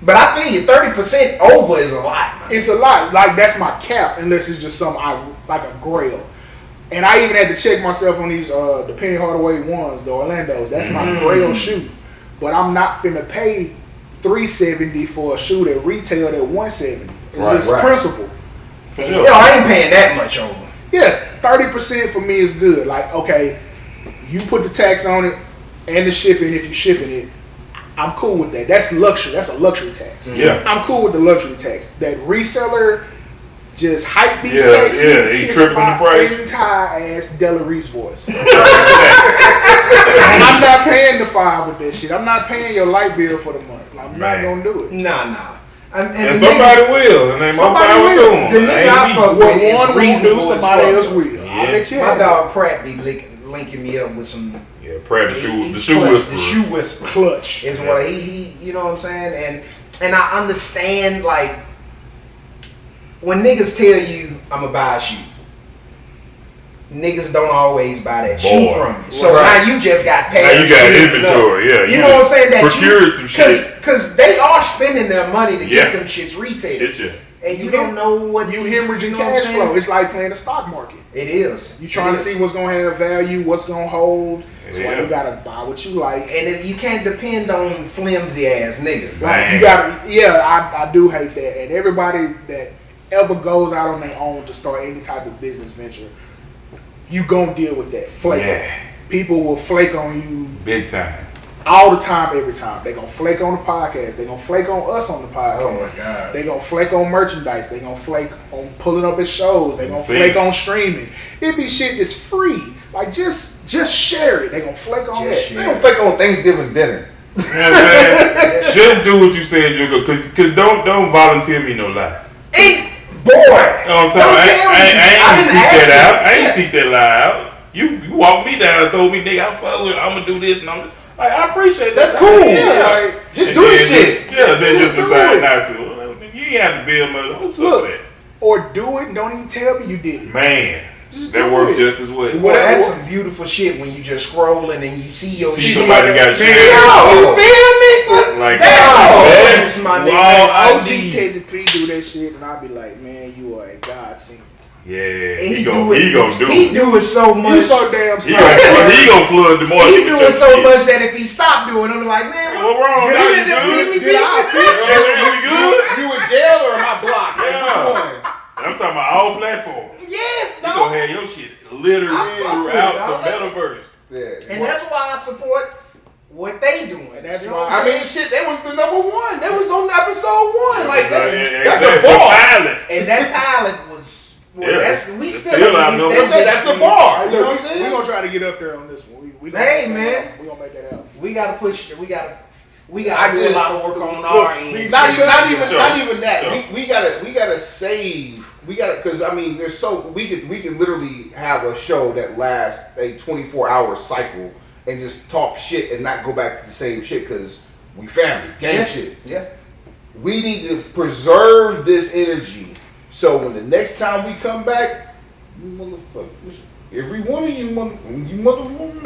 But I feel you, 30% over is a lot. Man. It's a lot. Like, that's my cap, unless it's just something like a grail. And I even had to check myself on these the Penny Hardaway ones, the Orlando's. That's my grail shoe. But I'm not finna pay $370 for a shoe that retailed at $170. It's just principle. For sure. Yo, I ain't paying that much over. Yeah, 30% for me is good. Like, okay, you put the tax on it and the shipping if you're shipping it. I'm cool with that. That's luxury. That's a luxury tax. Yeah. I'm cool with the luxury tax. That reseller just hype beast Yeah, tax. yeah, he tripping the price. Entire ass Della Reese voice. And I'm not paying the $5 with that shit. I'm not paying your light bill for the month. I'm not gonna do it. Nah. And somebody will, and they more power to them. The nigga I fuck with is One will do, reasonable as somebody fuck. else will. I'll let you My have it. dog Pratt be linking me up with some. Yeah, Pratt, the he's shoe clutch, whisperer. The shoe whisperer. Clutch. Is what he you know what I'm saying? And I understand, like, when niggas tell you I'ma buy a shoe, niggas don't always buy that shoe from you. So now you just got paid. Now you got inventory, yeah. You know what I'm saying? That procured some shit. Because they are spending their money to get them shits retailed. Shit, yeah. And you don't know what You hemorrhaging know what I'm cash saying? flow. It's like playing the stock market. It is. You trying to see what's gonna have value, what's gonna hold. That's why Yeah. you gotta buy what you like. And you can't depend on flimsy ass niggas. Man. You gotta, I do hate that. And everybody that ever goes out on their own to start any type of business venture, you gonna deal with that flaking. Yeah. People will flake on you Big time. all the time, every time. They gonna flake on the podcast. They gonna flake on us on the podcast. Oh my God. They gonna flake on merchandise. They gonna flake on pulling up at shows. They gonna flake on streaming. It be shit that's free. Like just share it. They gonna flake on Just that. share They don't fake on Thanksgiving dinner. You know what I'm saying? Shouldn't do what you said, Jigga, because don't volunteer me no lie. Boy! You know what I'm talking about? I ain't seek that out. I ain't seek that lie out. You walked me down and told me, nigga, I'm gonna do this and I'm like, I appreciate that. That's cool. Yeah. Like, just do the shit. Then just decide not to. You ain't have to build my hopes up for that. Or do it and don't even tell me you did it. Man, that works just as well. Well, that's some beautiful shit when you just scrolling and you see your shit. Somebody got shit. You feel me? Like That's my nigga. OG Teddy P do that shit, and I'll be like, man, you are a godsend. Yeah, And he gonna do He it. do it so much. You so damn He sorry. gonna flood the market. He do it so much that if he stopped doing it, I'm like, man, What wrong? Did I We good? You in jail or am I blocked? Like, Yeah. which one? I'm talking about all platforms. yes, You dog. gonna have your shit literally I fuck with it, throughout dog. the metaverse. Yeah. And that's why I support what they doing. And that's You know why- what I'm I mean, shit, that was the number one. That was on episode one. Like, that's Exactly. a bar. Pilot. And that pilot was, well, Yeah, that's, we it's still still out ain't there. get that. That's a bar. Hey, You know look, what I'm we saying? gonna try to get up there on this one. We Hey, man. We gonna make that happen. We gotta push. We gotta I do a just- lot of work on Look, our end. Not even Sure. that. Sure. We gotta save. We gotta, because I mean, there's so we can literally have a show that lasts a 24-hour cycle and just talk shit and not go back to the same shit because we family gang shit. Yeah. We need to preserve this energy so when the next time we come back, you motherfuckers, every one of you motherfuckers,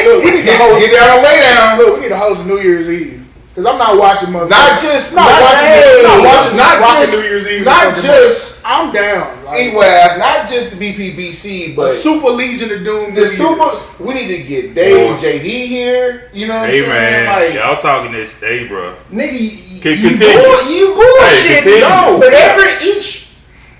Look, we need to host. get down and lay down. Look, we need to host New Year's Eve because I'm not watching motherfuckers. Not just New Year's Eve. Not just I'm down. Like, EWAF, not just the BPBC, a but super Legion of Doom. the New Year's. super. We need to get Dave and JD here. You know what I'm Hey saying? man, Like, y'all talking this, hey bro. Nigga, Continue. you bullshit, continue. no. But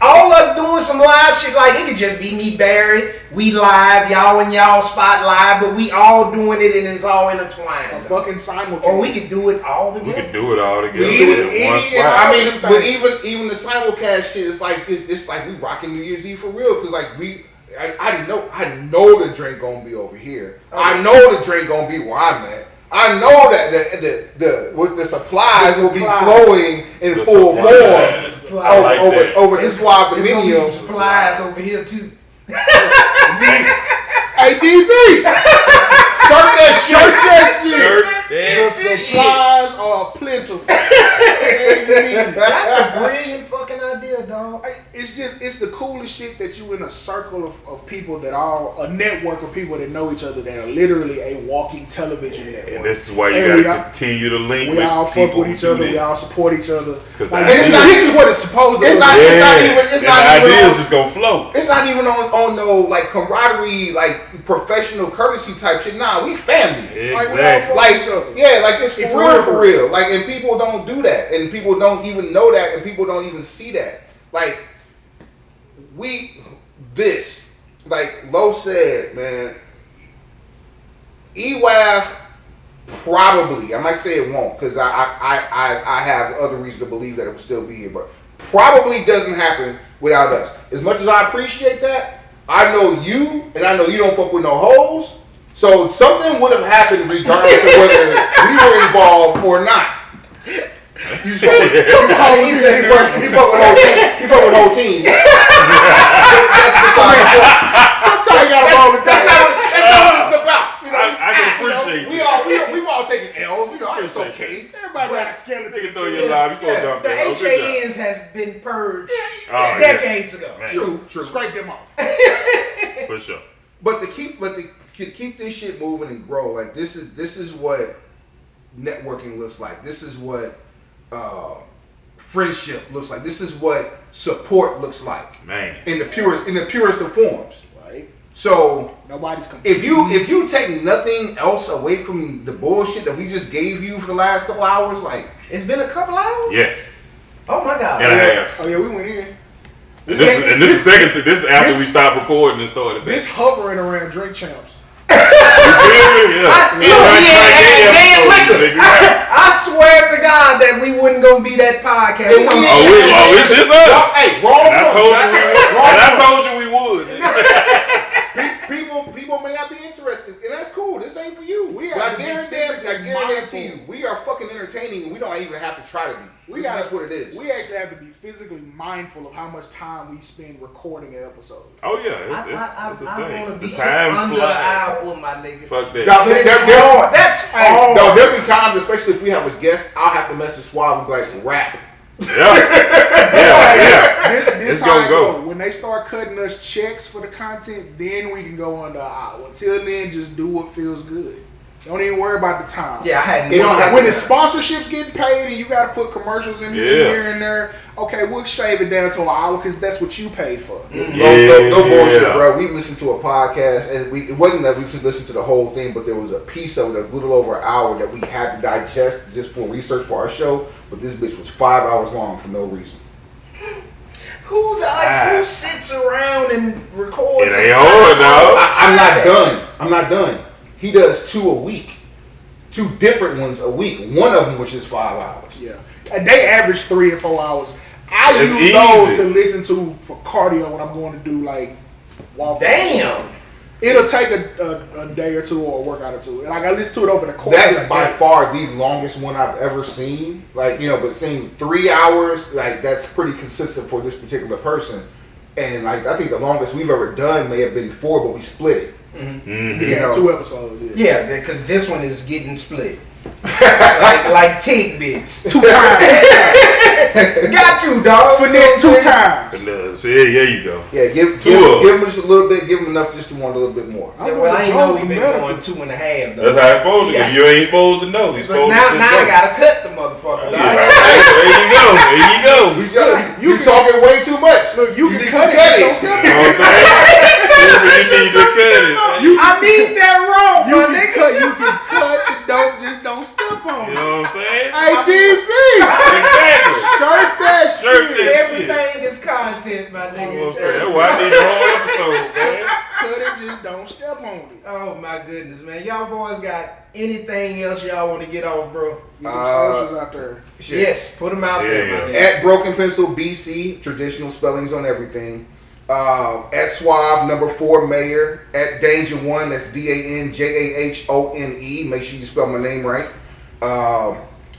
all us doing some live shit, like it could just be me, Barry. We live, y'all in y'all spot live, but we all doing it and it's all intertwined. A fucking simulcast. Or we could do it all We together. could do it all together We did in one it- spot. I mean, but even the simulcast shit is like it's like we rocking New Year's Eve for real because like I know the drink gonna be over here. Okay. I know the drink gonna be where I'm at. I know that the supplies will be flowing in The full supplies. form I like that. over the Suave There's gonna be some Dominion. supplies over here too. Hey, DB! Shirt that shit. Shirt The that shit. supplies are plentiful. That's a brilliant fucking idea, dog. It's the coolest shit that you in a circle of people that are a network of people that know each other that are literally a walking television network. And this is why you And we gotta all- continue to link We with all fuck people with who each do other. We this. all support each other. 'Cause Like, the this idea- is what it's supposed to It's be. not- Yeah. not even And the idea is just gonna flow. It's not even on no like camaraderie, like professional courtesy type shit. Nah, we family. Like, we all Exactly. fuck Like, with each other. yeah, like it's It's for real. Like, and people don't do that, and people don't even know that, and people don't even see that. Like, like Lo said, man, EWAF probably, I might say it won't, because I have other reason to believe that it will still be here, but probably doesn't happen without us. As much as I appreciate that, I know you, and I know you don't fuck with no hoes. So something would have happened regardless of whether we were involved or not. You fuck with the whole team. You fuck with the whole team. You fuck with the whole team. That's beside the point. Sometimes you gotta roll with That's that. not what it's about. You know, I can appreciate we've all taken L's. You know, it's okay. Everybody got a skeleton. Nigga throw your live, you gonna dunk The that. Oh, good job. HANs has been purged Oh, yeah. decades ago. Man. True. Scrape them off. For sure. But to keep this shit moving and grow, like this is what networking looks like. This is what friendship looks like. This is what support looks like. Man. In the purest of forms. Right? So Nobody's competing. if you take nothing else away from the bullshit that we just gave you for the last couple hours, like It's been a couple hours? Yes. Oh my God. And a half. Oh yeah, we went in. This is second. This is after we stopped recording and started. This hovering around drink champs. I swear to God that we wasn't gonna be that podcast. It's this us. hey, wrong And I point. told you we would. People may not be interested, and that's cool. This ain't for you. We But have I to be guarantee physically you, we are fucking entertaining, and we don't even have to try to be. We This got is that's what it is. We actually have to be physically mindful of how much time we spend recording an episode. Oh yeah, it's a I thing. want to The be time under an flies. hour, my nigga. Fuck that. Now, That's hard. no, there'll be times, especially if we have a guest, I'll have to message Suave and be like, rap. Yeah. This It's how gonna I go. When they start cutting us checks for the content, then we can go under an hour. Until then, just do what feels good. Don't even worry about the time. Yeah, I had It don't have When to- the sponsorships getting paid and you got to put commercials in here and there, okay, we'll shave it down to an hour because that's what you paid for. No bullshit, bro. We listened to a podcast, and it wasn't that we listened to the whole thing, but there was a piece of it that's a little over an hour that we had to digest just for research for our show. But this bitch was 5 hours long for no reason. Who sits around and records? It ain't hard, dog. I'm not done. He does 2 a week, 2 different ones a week. One of them which is 5 hours. Yeah. And they average 3 and 4 hours. I It's use easy. those to listen to for cardio when I'm going to do like walk. Damn. It'll take a day or two or a workout or two. Like I listen to it over the course That of is the by day. far the longest one I've ever seen. Like, but seeing 3 hours, like that's pretty consistent for this particular person. And like I think the longest we've ever done may have been 4, but we split it. Mm-hmm. Yeah, 2 episodes. Yeah, because this one is getting split. like tig bits. 2 times. Got to, dog. Finesse 2 times. Yeah, you go. Yeah, give 2 of him just a little bit, give him enough just to want a little bit more. Yeah, well, I ain't know we been going 2.5 though. That's how it's supposed to. Yeah. If you ain't supposed to know, he's But supposed now to I gotta cut the motherfucker, dog. Yeah. There you go. There you go. You talking way too much. Look, you can need cut to it. cut Don't it. step You know what I'm saying? You need to cut it. I need that wrong, You my can nigga. cut. You can cut the dope. Just don't step on You it. know what I'm saying? Hey, DB, Exactly. shirt that Shirt shit. that- Everything is content, my You know what I'm nigga. saying? That's why I need the whole episode, man. Cut it. Just don't step on it. Oh my goodness, man. Y'all boys got anything else y'all want to get off, bro? Get them socials out there. Shit. Yes, put them out there, Yeah, my nigga. At Broken Pencil BC, traditional spellings on everything. At Suave, number 4, Mayor. At Danjah 1, that's DANJAHONE. Make sure you spell my name right.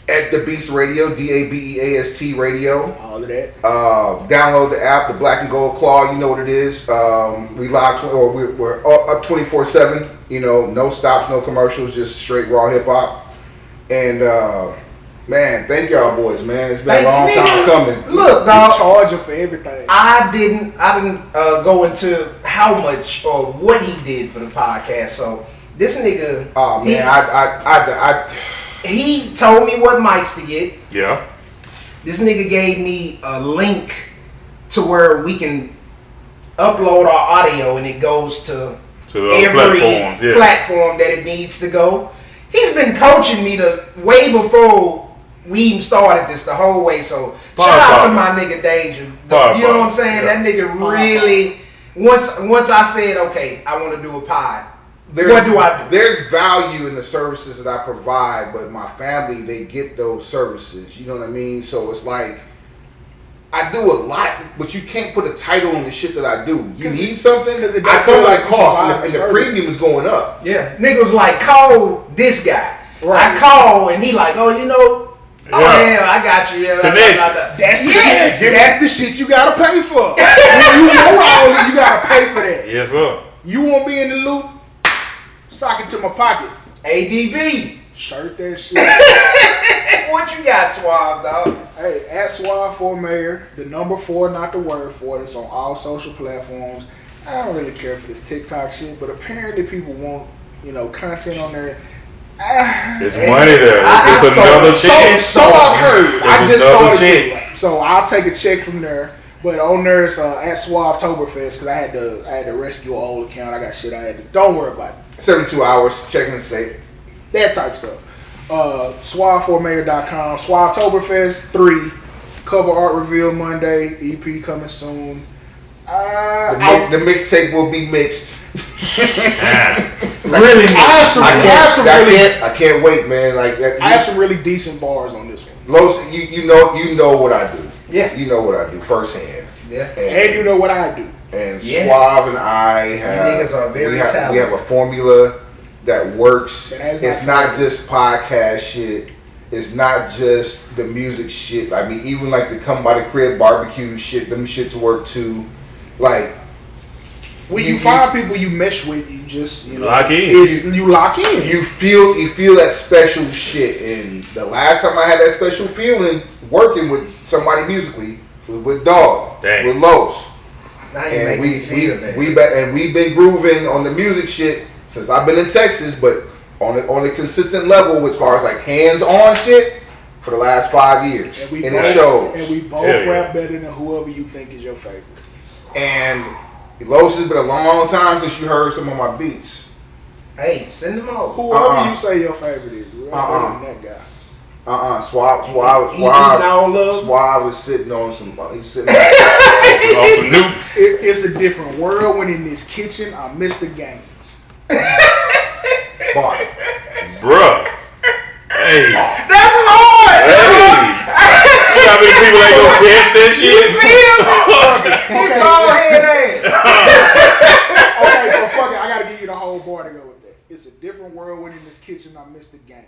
At The Beast Radio, DABEAST Radio. All of that. Download the app, the Black and Gold Claw. You know what it is. We live, we're up 24/7. No stops, no commercials, just straight raw hip hop. And man, thank y'all boys, man. It's been a long time coming. Look, We dog. charge him for everything. I didn't go into how much or what he did for the podcast. So this nigga, Oh man, he told me what mics to get. Yeah. This nigga gave me a link to where we can upload our audio and it goes to To the every platforms, yeah. platform that it needs to go. He's been coaching me way before we even started this the whole way. So shout out to my nigga Danjah. You know what I'm saying? Yeah. That nigga really. Once I said, okay, I want to do a pod. What do I do? There's value in the services that I provide, but my family, they get those services. You know what I mean? So it's like, I do a lot, but you can't put a title on the shit that I do. You need something? Because it I don't feel feel like like cost, you and provide the the premium service. is going up. Yeah, nigga was like, call this guy. Right. I call and he like, oh, you know, oh yeah, I got you. Yeah, blah, Connect. blah, blah, blah. That's the Yes. shit. That's the shit you gotta pay for. When you know all that, you gotta pay for that. Yes, sir. You won't be in the loop. Sock it to my pocket. ADB. Shirt that shit. What you got, Suave, dog? Hey, at Suave for Mayor, the number 4, not the word 4. It's on all social platforms. I don't really care for this TikTok shit, but apparently people want, content on there. It's money there. It's another check. So I've heard. I It's just another started check. to. So I'll take a check from there. But on there it's at Suavetoberfest because I had to rescue an old account. I got shit I had to. Don't worry about it. 72 hours, checking the safe. That type stuff. Suave4mayor.com. Suavetoberfest 3. Cover art reveal Monday. EP coming soon. The mixtape will be mixed. Really? I can't wait, man. I have some really decent bars on this one. Los, you know what I do. Yeah. You know what I do firsthand. Yeah. And you know what I do. And Yeah. Suave and I have niggas are very we have talented. a formula that works. That has It's not not just podcast shit. it's not just the music shit. I mean, even like the come by the crib barbecue shit, them shits work too. Like, when you find people you mesh with, you just lock in. You lock in. You feel that special shit. And the last time I had that special feeling working with somebody musically was with Dog, with Los. And we've been grooving on the music shit since I've been in Texas, but on a consistent level as far as like hands-on shit for the last 5 years. And it shows. And we both rap better than whoever you think is your favorite. And Los, has been a long time since you heard some of my beats. Hey, send them over. Whoever you say your favorite is, we're better than that guy. Suave is sitting on some. He's sitting on some nukes. It's a different world when in this kitchen I miss the games. Bar. Bruh. Hey. That's hard. Hey. You know how many people ain't gonna catch that shit? You feel me? Okay, so fuck it. I gotta give you the whole bar to go with that. It's a different world when in this kitchen I miss the games.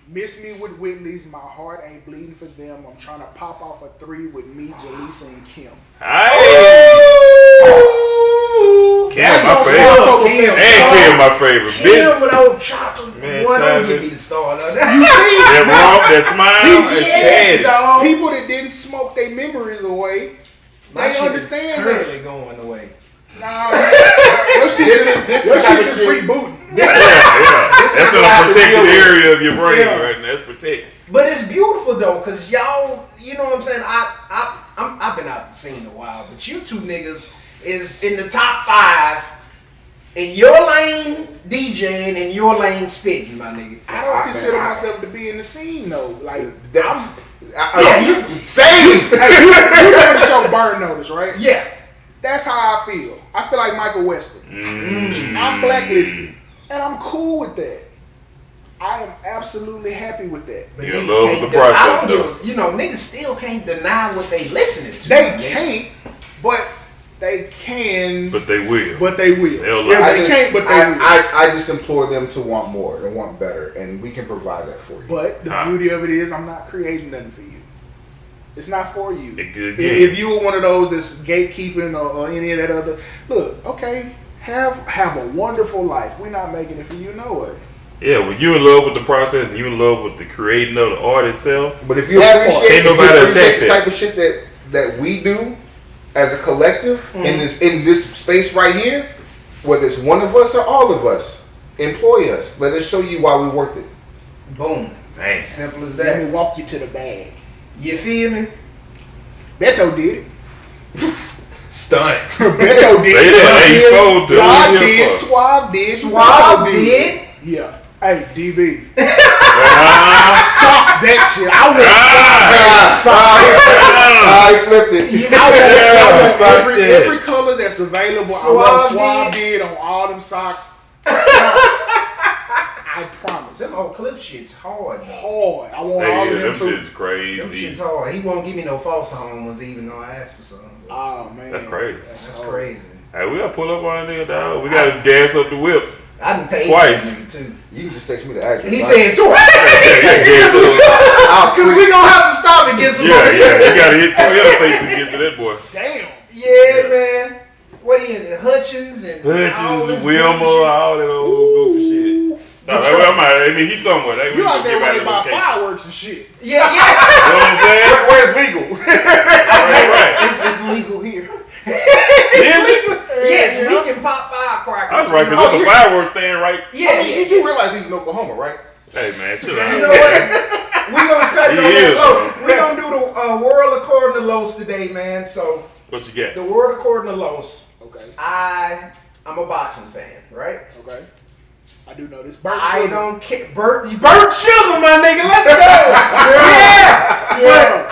Miss me with Whitley's, my heart ain't bleeding for them. I'm trying to pop off a 3 with me, Jaleesa, and Kim. Hey! Kim, my favorite. Kim, my favorite. Kim with old chocolate. One don't give me the star. You see? That romp, that smile. Yes, dog. People that didn't smoke their memories away, they understand that. Currently going away. Nah, your shit is rebooting. That's in a protected area of your brain, right? And that's protected. But it's beautiful though, cause y'all, you know what I'm saying. I've been out the scene a while, but you two niggas is in the top 5 in your lane DJing and your lane spitting, my nigga. I don't consider myself to be in the scene though. Like that's same. Hey, you know the show Burn Notice, right? Yeah. That's how I feel. I feel like Michael Weston. I'm blacklisted. And I'm cool with that. I am absolutely happy with that. But you love the process, though. You know, niggas still can't deny what they listening to. They can't, but they can. But they will. They will. I just implore them to want more and want better, and we can provide that for you. But the beauty of it is I'm not creating nothing for you. It's not for you. If you were one of those that's gatekeeping or any of that other, look, okay, have a wonderful life. We're not making it for you, no way. Yeah, when you in love with the process and you in love with the creating of the art itself. But if you appreciate the type of shit that we do as a collective in this space right here, whether it's one of us or all of us, employ us. Let us show you why we're worth it. Boom. Dang. Simple as that. Let me walk you to the bag. You feel me? Beto did it. Stunt. Beto did it. God did. Suave did. Suave did. Yeah. Hey, DB. Sock that shit. I flipped it. I want every color that's available. I want Suave did on all them socks. I promise. Them old Cliff shit's hard. Hard. I want all of them too. Shit's crazy. Them shit's hard. He won't give me no Foster Home ones even though I asked for some. Oh man. That's crazy. That's crazy. Hey, we gotta pull up on nigga, dog. We gotta gas up the whip. I done paid twice. Too. You can just text me the address. He said twice. Because we gonna have to stop and get some money. Yeah. You gotta hit 2 interstates to get to that boy. Damn. Yeah, man. What he in? Hutchins and Wilma, all that old goofy shit. No, I mean, he's somewhere. You out there running by fireworks and shit. Yeah. You know what I'm saying? Where's legal? Right. It's legal here. Is it? Yes, we can pop firecrackers. That's right, because there's a fireworks stand right. Yeah, you do realize he's in Oklahoma, right? Hey, man, chill out. You know what? We gonna cut it on that low. We gonna do the world according to Los today, man. So what you got? The world according to Los. Okay. I'm a boxing fan, right? Okay. I do know this. I don't care. Burt Sugar, my nigga. Let's go. Yeah. But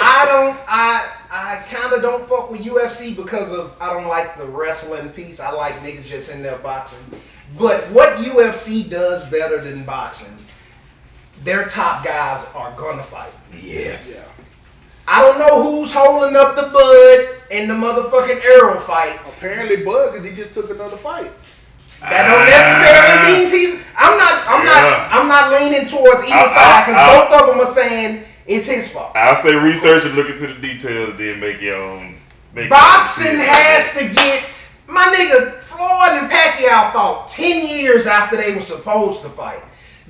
I kind of don't fuck with UFC because of I don't like the wrestling piece. I like niggas just in there boxing. But what UFC does better than boxing, their top guys are gonna fight. Yes. Yeah. I don't know who's holding up the Bud in the motherfucking Arrow fight. Apparently Bud, because he just took another fight. That don't necessarily mean he's. I'm not leaning towards either side because both of them are saying it's his fault. I'll say research and look into the details, then make your own. Boxing has to get my nigga Floyd and Pacquiao fought 10 years after they were supposed to fight.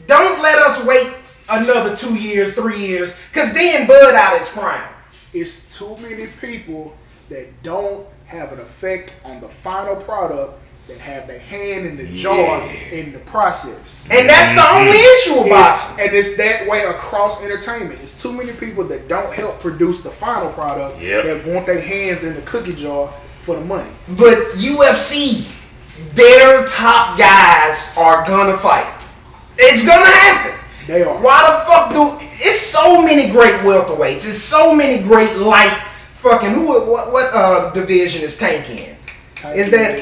Don't let us wait another 2 years, 3 years, because then Bud out his prime. It's too many people that don't have an effect on the final product that have their hand in the jar in the process. And that's the only issue with boxing. And it's that way across entertainment. It's too many people that don't help produce the final product that want their hands in the cookie jar for the money. But UFC, their top guys are gonna fight. It's gonna happen. They are. Why the fuck it's so many great welterweights. It's so many great light fucking what division is Tank in? Is that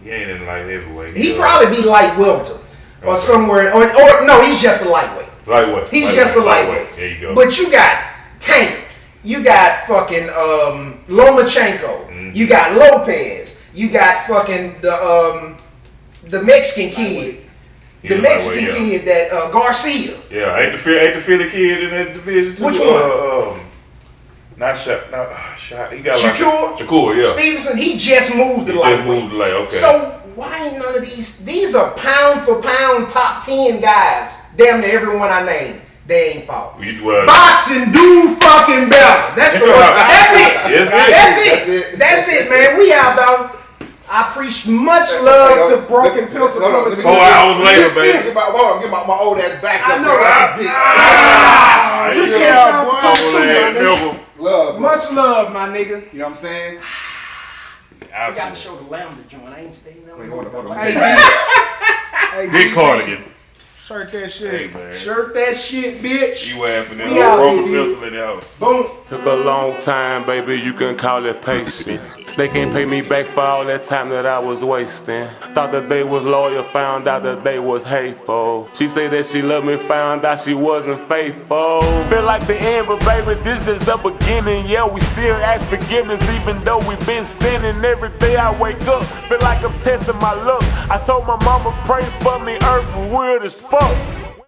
he ain't in light heavyweight. He probably be light welter or somewhere or no, he's just a lightweight. Lightweight. He's just a lightweight. There you go. But you got Tank, you got fucking Lomachenko, you got Lopez, you got fucking the Mexican kid. The Mexican kid that Garcia. Yeah, ain't the Philly kid in that division too. Which one? Not Shot. He got Shakur, yeah. Stevenson, he just moved the light. Okay. So why ain't none of these are pound for pound top 10 guys. Damn near everyone I named. They ain't fought. Boxing do fucking better. That's it. That's it, man. We out, dog. I preach much love to Broken Pencil. 4 hours later, baby. Get my old ass back up. I know that bitch. Love. Much love, my nigga. You know what I'm saying? We got to show the Lambda joint. I ain't staying there. Hold on. Hey, Big Cardigan. Shirt that shit. Hey, man. Shirt that shit, bitch. You laughing that We out Broken here, Pencil in the house. Boom. Took a long time, baby, you can call it patience. They can't pay me back for all that time that I was wasting. Thought that they was loyal, found out that they was hateful. She said that she loved me, found out she wasn't faithful. Feel like the end, but baby, this is the beginning. Yeah, we still ask forgiveness, even though we been sinning. Every day I wake up, feel like I'm testing my luck. I told my mama, pray for me, earth was weird as fuck.